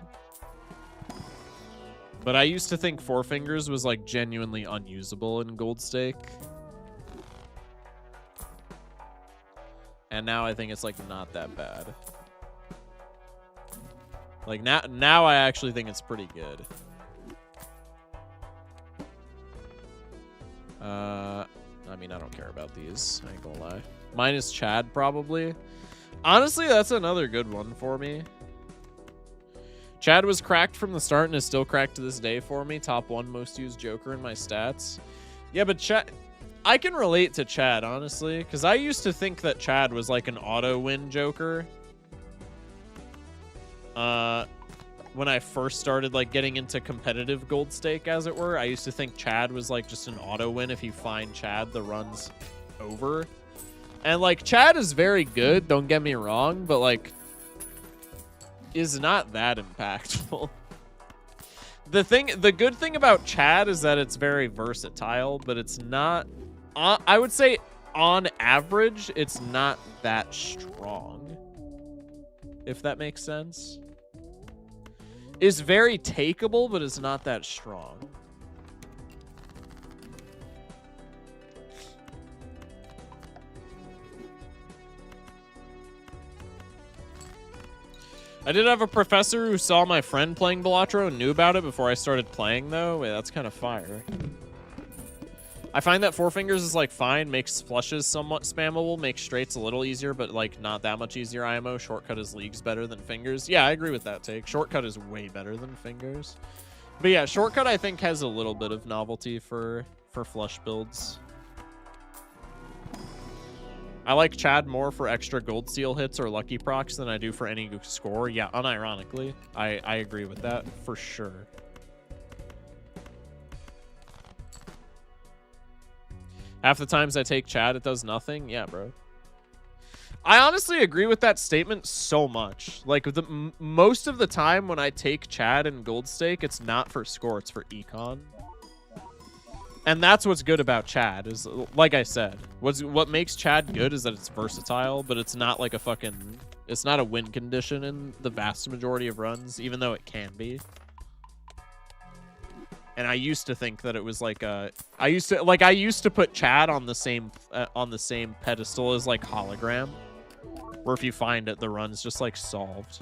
Speaker 2: But I used to think Four Fingers was like genuinely unusable in Gold Stake. And now I think it's like not that bad. Like now I actually think it's pretty good. I mean, I don't care about these. I ain't gonna lie. Mine is Chad, probably. Honestly, that's another good one for me. Chad was cracked from the start and is still cracked to this day for me. Top 1 most used Joker in my stats. Yeah, but Chad... I can relate to Chad, honestly, because I used to think that Chad was like an auto-win Joker. When I first started like getting into competitive Gold Stake, as it were, I used to think Chad was like just an auto win. If you find Chad, the run's over. And like Chad is very good, don't get me wrong, but like is not that impactful. The good thing about Chad is that it's very versatile, but it's not, I would say on average, it's not that strong. If that makes sense. Is very takeable, but is not that strong. I did have a professor who saw my friend playing Balatro and knew about it before I started playing, though. Wait, that's kind of fire. I find that Four Fingers is, like, fine. Makes flushes somewhat spammable. Makes straights a little easier, but, like, not that much easier IMO. Shortcut is leagues better than Fingers. Yeah, I agree with that take. Shortcut is way better than Fingers. But, yeah, Shortcut, I think, has a little bit of novelty for flush builds. I like Chad more for extra gold seal hits or lucky procs than I do for any score. Yeah, unironically. I agree with that for sure. Half the times I take Chad, it does nothing. Yeah, bro. I honestly agree with that statement so much. Like, most of the time when I take Chad and gold stake, it's not for score, it's for econ. And that's what's good about Chad, is, like I said, what makes Chad good is that it's versatile, but it's not like a fucking... It's not a win condition in the vast majority of runs, even though it can be. And I used to think that it was like a... I used to put Chad on the same pedestal as, like, Hologram. Where if you find it, the run's just, like, solved.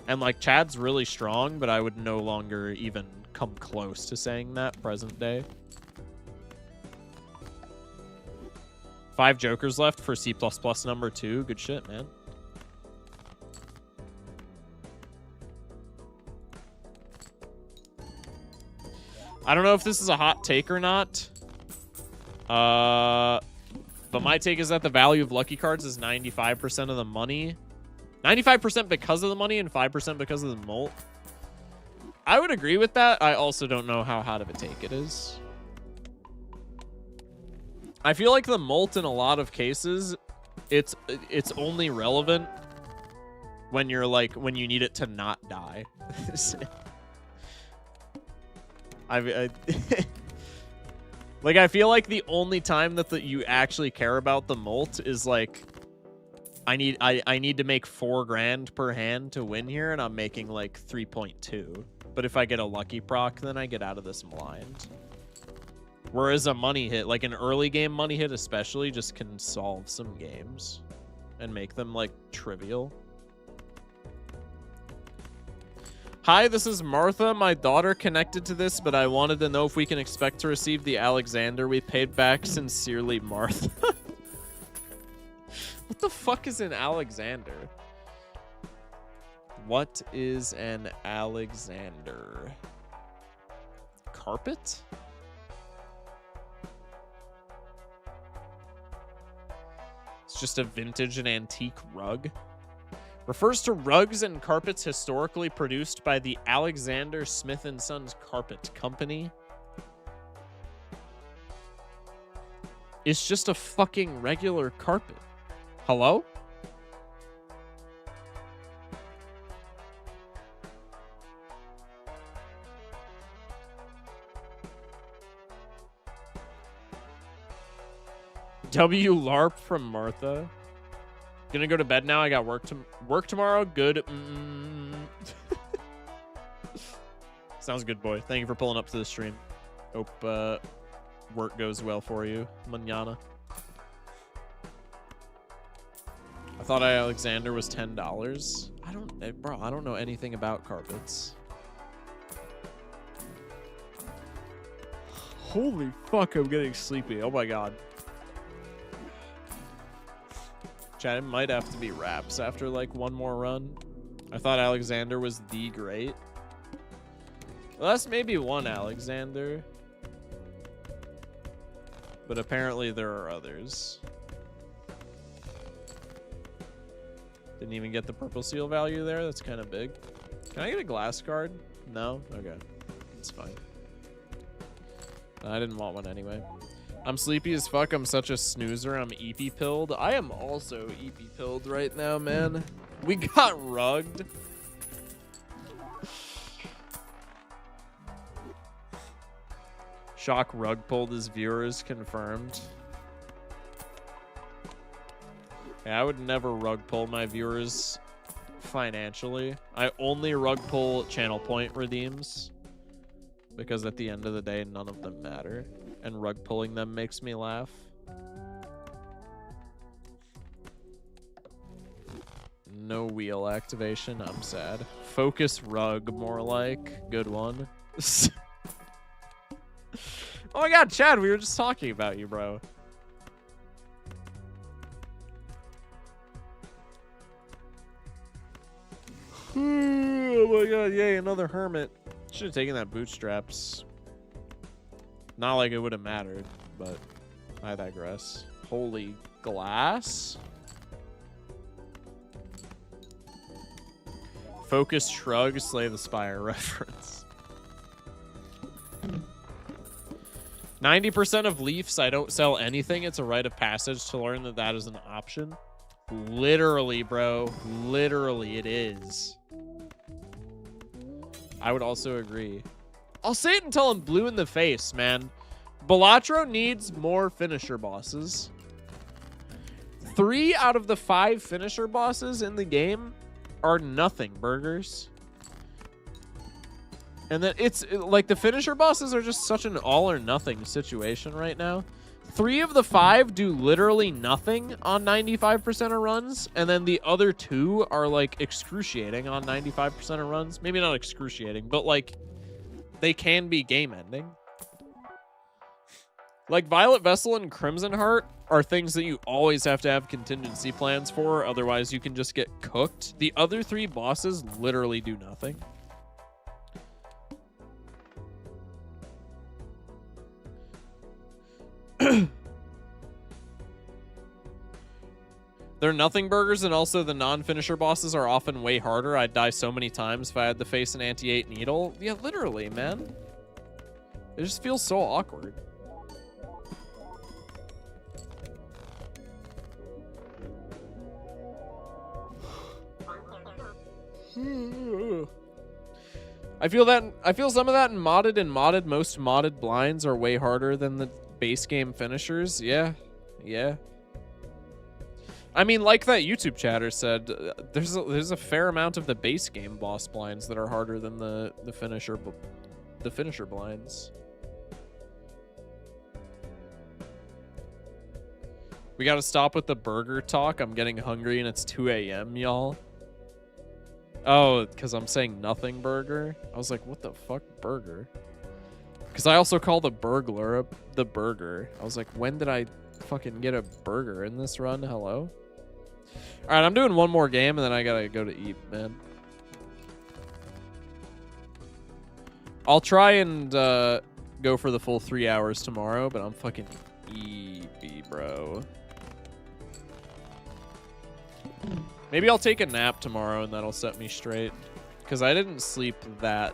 Speaker 2: And, like, Chad's really strong, but I would no longer even come close to saying that present day. 5 jokers left for C++ number 2. Good shit, man. I don't know if this is a hot take or not. But my take is that the value of lucky cards is 95% of the money. 95% because of the money and 5% because of the molt. I would agree with that. I also don't know how hot of a take it is. I feel like the molt in a lot of cases, it's only relevant when you're like when you need it to not die. Like I feel like the only time that you actually care about the molt is like I need to make 4 grand per hand to win here, and I'm making like 3.2. But if I get a lucky proc, then I get out of this blind. Whereas a money hit, like an early game money hit especially, just can solve some games and make them like trivial. Hi, this is Martha. My daughter connected to this, but I wanted to know if we can expect to receive the Alexander we paid back. Sincerely, Martha. What the fuck is an Alexander? What is an Alexander? Carpet? It's just a vintage and antique rug. Refers to rugs and carpets historically produced by the Alexander Smith & Sons Carpet Company. It's just a fucking regular carpet. Hello? W LARP from Martha. Gonna go to bed now. I got work tomorrow. Good. Sounds good, boy. Thank you for pulling up to the stream. Hope work goes well for you. Mañana. I thought Alexander was $10. I don't know anything about carpets. Holy fuck, I'm getting sleepy. Oh my god. Chat, it might have to be wraps after like one more run. I thought Alexander was the great. Well, that's maybe one Alexander. But apparently there are others. Didn't even get the purple seal value there. That's kind of big. Can I get a glass card? No? Okay. It's fine. I didn't want one anyway. I'm sleepy as fuck. I'm such a snoozer. I'm EP pilled. I am also EP pilled right now, man. We got rugged. Shock rug pulled his viewers confirmed. Yeah, I would never rug pull my viewers financially. I only rug pull channel point redeems because at the end of the day, none of them matter. And rug pulling them makes me laugh. No wheel activation. I'm sad. Focus rug, more like. Good one. Oh my god, Chad, we were just talking about you, bro. Oh my god, yay, another hermit. Should have taken that bootstraps. Not like it would have mattered, but I digress. Holy glass? Focus shrug, slay the spire reference. 90% of Leafs, I don't sell anything. It's a rite of passage to learn that that is an option. Literally, bro. Literally, it is. I would also agree. I'll say it until I'm blue in the face, man. Balatro needs more finisher bosses. 3 out of the 5 finisher bosses in the game are nothing burgers. And then like the finisher bosses are just such an all or nothing situation right now. 3 of the 5 do literally nothing on 95% of runs, and then the other 2 are like excruciating on 95% of runs. Maybe not excruciating, but like they can be game ending. Like Violet Vessel and Crimson Heart are things that you always have to have contingency plans for, otherwise you can just get cooked. The other 3 bosses literally do nothing. They're nothing burgers, and also the non-finisher bosses are often way harder. I'd die so many times if I had to face an anti-8 needle. Yeah, literally, man. It just feels so awkward. I feel some of that in modded, most modded blinds are way harder than the base game finishers. Yeah. I mean, like that YouTube chatter said, there's a fair amount of the base game boss blinds that are harder than the finisher blinds. We got to stop with the burger talk. I'm getting hungry and it's 2 a.m., y'all. Oh, because I'm saying nothing burger? I was like, what the fuck burger? Because I also call the burglar the burger. I was like, when did I fucking get a burger in this run? Hello? All right, I'm doing one more game and then I gotta go to eat, man. I'll try and go for the full 3 hours tomorrow, but I'm fucking eepy, bro. Maybe I'll take a nap tomorrow and that'll set me straight. Because I didn't sleep that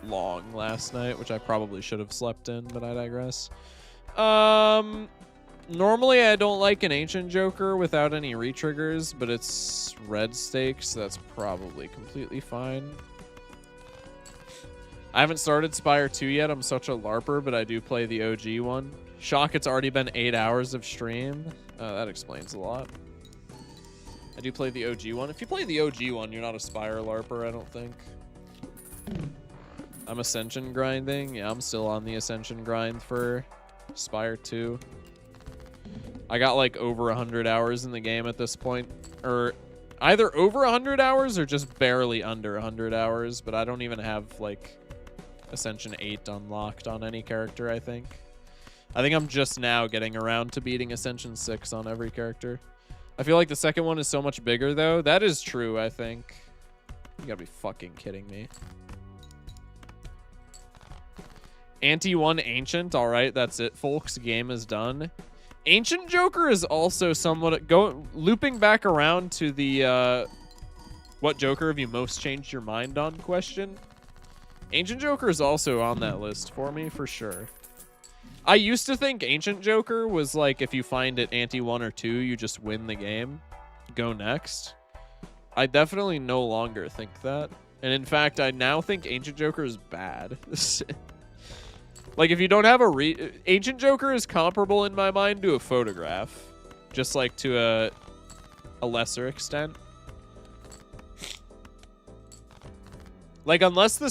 Speaker 2: long last night, which I probably should have slept in, but I digress. Normally I don't like an Ancient Joker without any retriggers, but it's red stakes, so that's probably completely fine. I haven't started Spire 2 yet. I'm such a LARPer, but I do play the OG one. Shock, it's already been 8 hours of stream. That explains a lot. I do play the OG one. If you play the OG one, you're not a Spire LARPer, I don't think. I'm Ascension grinding. Yeah, I'm still on the Ascension grind for Spire 2. I got like over 100 hours in the game at this point. Or either over 100 hours or just barely under 100 hours. But I don't even have like Ascension 8 unlocked on any character, I think. I think I'm just now getting around to beating Ascension 6 on every character. I feel like the second one is so much bigger, though. That is true, I think. You gotta be fucking kidding me. Anti-1 Ancient. All right, that's it, folks. Game is done. Ancient Joker is also somewhat... looping back around to the... what Joker have you most changed your mind on question? Ancient Joker is also on that list for me, for sure. I used to think Ancient Joker was like, if you find it anti-1 or 2, you just win the game. Go next. I definitely no longer think that. And in fact, I now think Ancient Joker is bad. Like, if you don't have a Ancient Joker is comparable in my mind to a photograph. Just like to a lesser extent. Like, unless the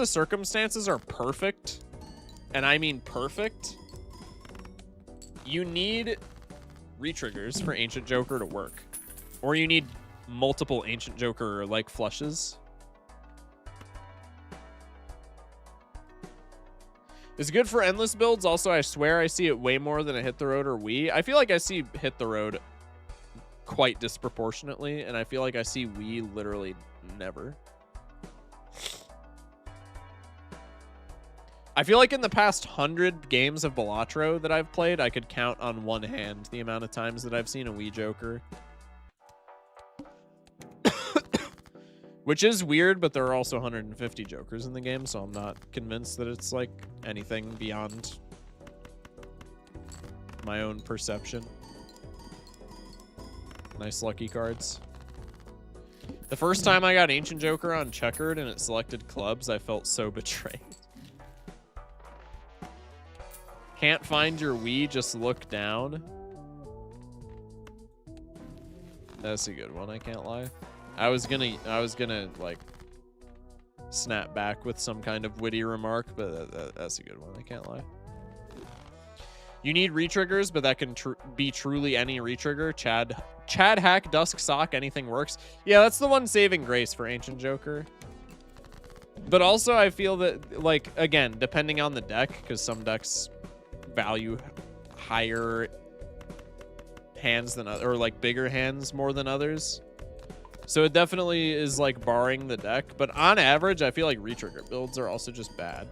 Speaker 2: circumstances are perfect... And I mean perfect. You need retriggers for Ancient Joker to work. Or you need multiple Ancient Joker like flushes. It's good for endless builds. Also, I swear I see it way more than a Hit the Road or Wii. I feel like I see Hit the Road quite disproportionately, and I feel like I see Wii literally never. I feel like in the past 100 games of Balatro that I've played, I could count on one hand the amount of times that I've seen a Wii Joker. Which is weird, but there are also 150 Jokers in the game, so I'm not convinced that it's like anything beyond my own perception. Nice lucky cards. The first time I got Ancient Joker on Checkered and it selected clubs, I felt so betrayed. Can't find your Wii, just look down. That's a good one, I can't lie. I was gonna like snap back with some kind of witty remark, but that's a good one, I can't lie. You need retriggers, but that can be truly any retrigger. Chad Hack, Dusk Sock, anything works. Yeah, that's the one saving grace for Ancient Joker. But also I feel that, like, again, depending on the deck, because some decks value higher hands than or like bigger hands more than others. So it definitely is like barring the deck, but on average, I feel like retrigger builds are also just bad.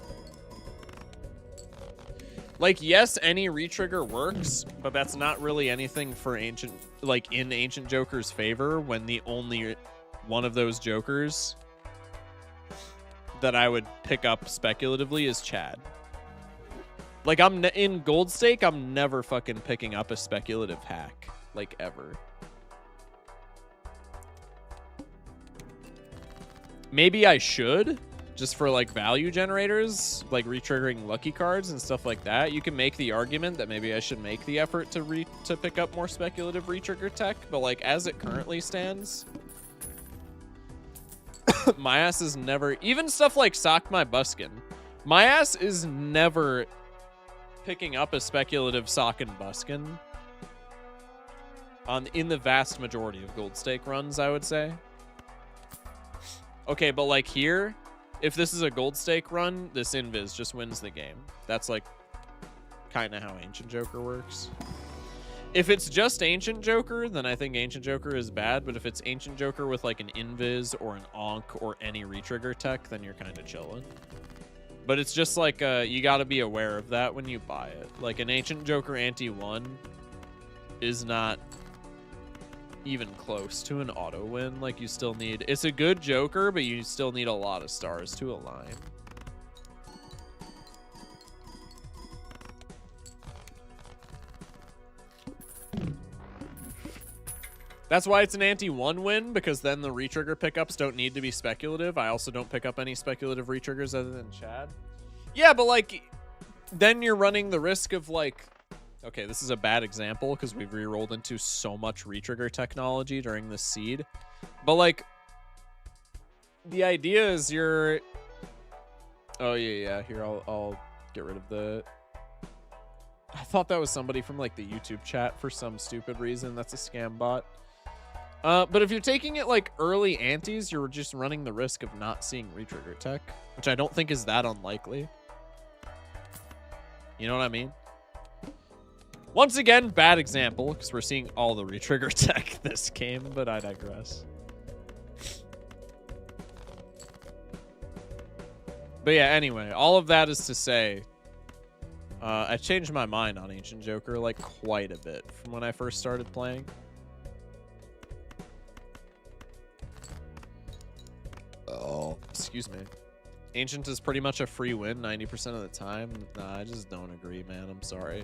Speaker 2: Like, yes, any retrigger works, but that's not really anything for Ancient, like in Ancient Joker's favor when the only one of those Jokers that I would pick up speculatively is Chad. Like, in Gold Stake, I'm never fucking picking up a speculative hack, like ever. Maybe I should, just for like value generators, like retriggering lucky cards and stuff like that. You can make the argument that maybe I should make the effort to pick up more speculative retrigger tech, but like as it currently stands, my ass is never, even stuff like Sock My Buskin, my ass is never picking up a speculative Sock and Buskin in the vast majority of Gold Stake runs, I would say. Okay, but like here, if this is a Gold Stake run, this Invis just wins the game. That's like kind of how Ancient Joker works. If it's just Ancient Joker, then I think Ancient Joker is bad, but if it's Ancient Joker with like an Invis or an Onk or any retrigger tech, then you're kind of chilling. But it's just like, you gotta be aware of that when you buy it. Like an Ancient Joker Ante-1 is not even close to an auto win. Like you still need, it's a good Joker, but you still need a lot of stars to align. That's why it's an Ante-1 win, because then the retrigger pickups don't need to be speculative. I also don't pick up any speculative retriggers other than Chad. Yeah, but like then you're running the risk of like, okay, this is a bad example because we've re-rolled into so much retrigger technology during this seed. But like, the idea is you're... Oh, yeah. Here, I'll get rid of the... I thought that was somebody from like the YouTube chat for some stupid reason. That's a scam bot. But if you're taking it like early antes, you're just running the risk of not seeing retrigger tech, which I don't think is that unlikely. You know what I mean? Once again, bad example, because we're seeing all the retrigger tech this game, but I digress. But yeah, anyway, all of that is to say, I changed my mind on Ancient Joker like quite a bit from when I first started playing. Oh, excuse me. Ancient is pretty much a free win 90% of the time. Nah, I just don't agree, man. I'm sorry.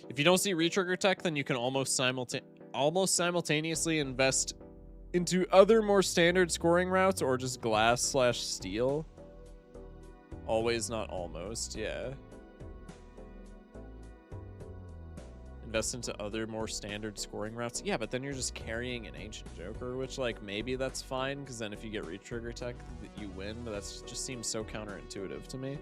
Speaker 2: If you don't see retrigger tech, then you can almost simultaneously invest into other more standard scoring routes or just glass/steel. Always, not almost, yeah. Invest into other more standard scoring routes. Yeah, but then you're just carrying an Ancient Joker, which, like, maybe that's fine, because then if you get retrigger tech, you win, but that just seems so counterintuitive to me.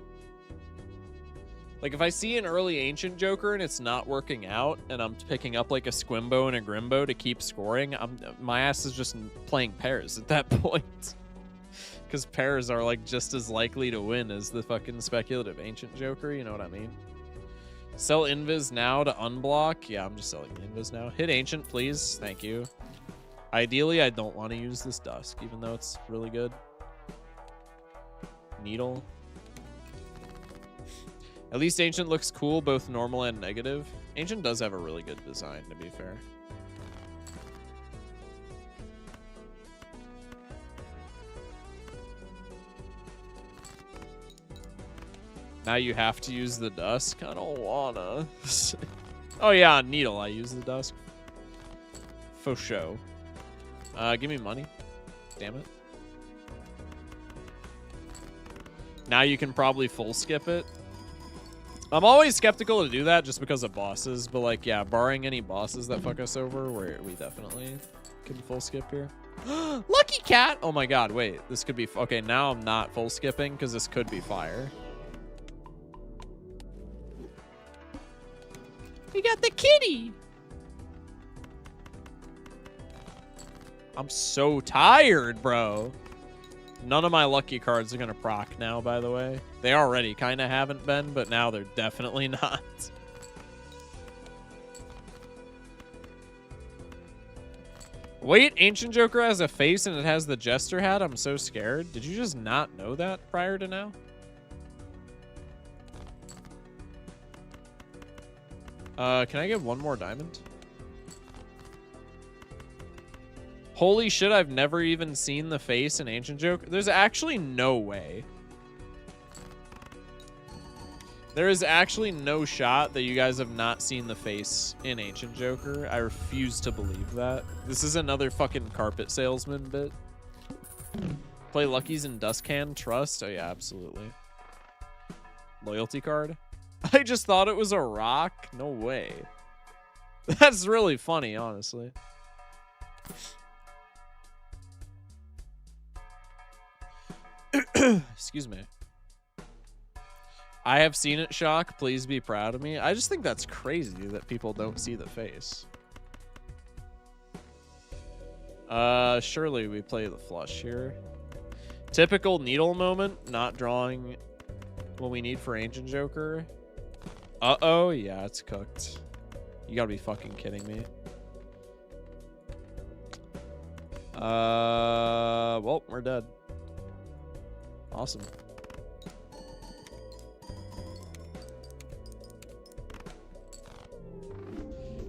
Speaker 2: Like, if I see an early Ancient Joker and it's not working out, and I'm picking up, like, a Squimbo and a Grimbo to keep scoring, my ass is just playing pairs at that point. Because pairs are, like, just as likely to win as the fucking speculative Ancient Joker, you know what I mean? Sell Invis now to unblock. Yeah, I'm just selling Invis now. Hit Ancient, please. Thank you. Ideally, I don't want to use this Dusk, even though it's really good. Needle. At least Ancient looks cool, both normal and negative. Ancient does have a really good design, to be fair. Now you have to use the Dusk? I don't wanna. Oh yeah, Needle, I use the Dusk. For show. Give me money. Damn it. Now you can probably full skip it. I'm always skeptical to do that just because of bosses, but like, yeah, barring any bosses that fuck us over, we definitely can full skip here. Lucky cat! Oh my god, wait, this could be, okay, now I'm not full skipping because this could be fire. We got the kitty! I'm so tired, bro. None of my lucky cards are gonna proc now, by the way. They already kind of haven't been, but now they're definitely not. Wait, Ancient Joker has a face and it has the Jester hat? I'm so scared. Did you just not know that prior to now? Can I get one more diamond? Holy shit, I've never even seen the face in Ancient Joker. There's actually no way. There is actually no shot that you guys have not seen the face in Ancient Joker. I refuse to believe that. This is another fucking carpet salesman bit. Play Luckies in Dustcan, trust? Oh yeah, absolutely. Loyalty card? I just thought it was a rock? No way. That's really funny, honestly. Excuse me. I have seen it, Shock. Please be proud of me. I just think that's crazy that people don't see the face. Surely we play the flush here. Typical Needle moment. Not drawing what we need for Ancient Joker. Uh-oh. Yeah, it's cooked. You gotta be fucking kidding me. Well, we're dead. Awesome.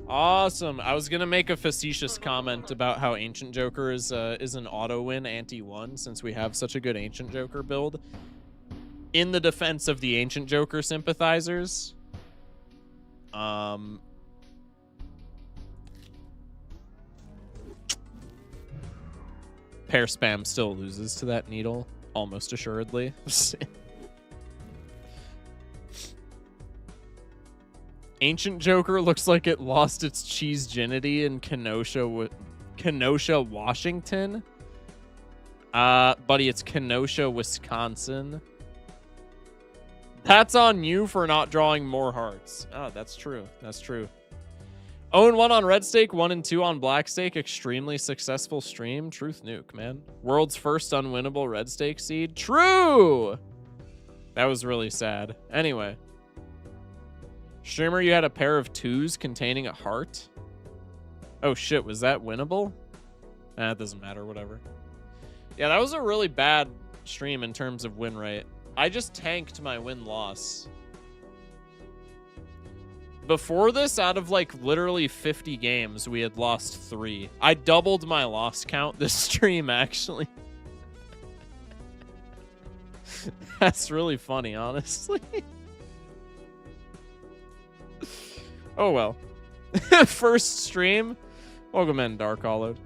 Speaker 2: Awesome. I was gonna make a facetious comment about how Ancient Joker is an auto win anti-1 since we have such a good Ancient Joker build. In the defense of the Ancient Joker sympathizers, pair spam still loses to that Needle. Almost assuredly. Ancient Joker looks like it lost its cheese virginity in Kenosha, Washington. Buddy, it's Kenosha, Wisconsin. That's on you for not drawing more hearts. Oh, that's true. That's true. 0-1 on red stake, 1-2 on black stake. Extremely successful stream. Truth nuke, man. World's first unwinnable red stake seed. True! That was really sad. Anyway. Streamer, you had a pair of 2s containing a heart? Oh shit, was that winnable? Nah, it doesn't matter, whatever. Yeah, that was a really bad stream in terms of win rate. I just tanked my win-loss. Before this, out of like literally 50 games, we had lost 3. I doubled my loss count this stream, actually. That's really funny, honestly. Oh well. First stream. Welcome in, Dark Hollowed.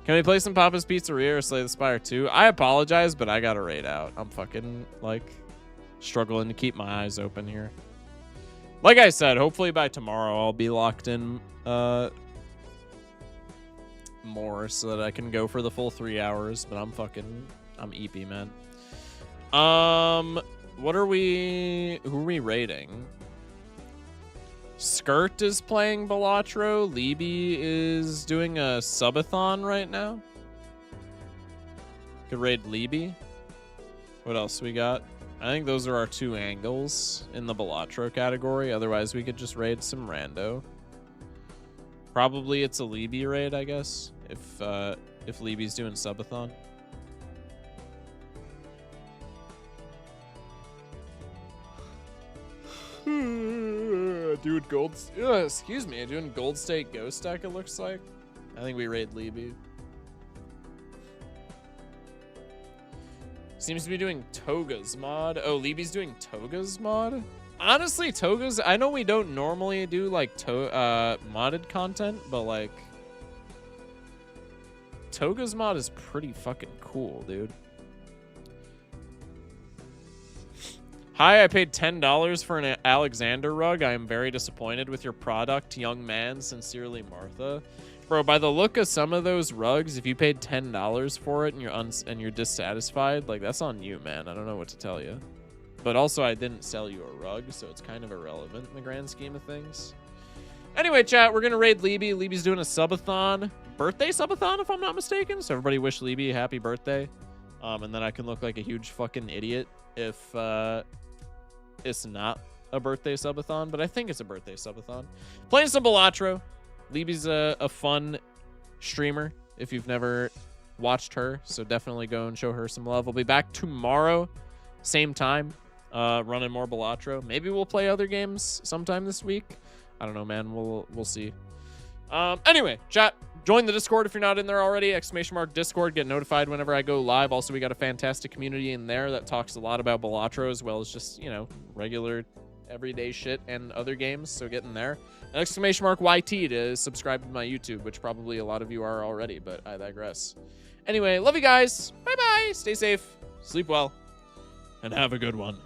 Speaker 2: Can we play some Papa's Pizzeria or Slay the Spire 2? I apologize, but I got to raid out. I'm fucking, like, struggling to keep my eyes open here. Like I said, hopefully by tomorrow I'll be locked in more so that I can go for the full 3 hours, but I'm EP, man. Who are we raiding? Skirt is playing Balatro. Libby is doing a subathon right now. Could raid Libby. What else we got? I think those are our 2 angles in the Balatro category. Otherwise, we could just raid some rando. Probably it's a Libby raid, I guess, if Libby's doing subathon. Dude, excuse me, doing Gold State Ghost deck, it looks like. I think we raid Libby. Seems to be doing Toga's mod. Oh, Libby's doing Toga's mod? Honestly, Toga's, I know we don't normally do like modded content, but like Toga's mod is pretty fucking cool, dude. Hi, I paid $10 for an Alexander rug. I am very disappointed with your product, young man. Sincerely, Martha. Bro, by the look of some of those rugs, if you paid $10 for it and you're dissatisfied, like, that's on you, man. I don't know what to tell you. But also, I didn't sell you a rug, so it's kind of irrelevant in the grand scheme of things. Anyway, chat, we're going to raid Libby. Libby's doing a subathon. Birthday subathon, if I'm not mistaken. So everybody wish Libby a happy birthday. And then I can look like a huge fucking idiot if it's not a birthday subathon. But I think it's a birthday subathon. Playing some Balatro. Libby's a fun streamer if you've never watched her. So definitely go and show her some love. We'll be back tomorrow, same time, running more Balatro. Maybe we'll play other games sometime this week. I don't know, man. We'll see. Anyway, chat, join the Discord if you're not in there already. !Discord. Get notified whenever I go live. Also, we got a fantastic community in there that talks a lot about Balatro as well as just, you know, regular everyday shit and other games. So get in there. And !YT to subscribe to my YouTube, which probably a lot of you are already, but I digress. Anyway, love you guys. Bye-bye. Stay safe. Sleep well. And have a good one.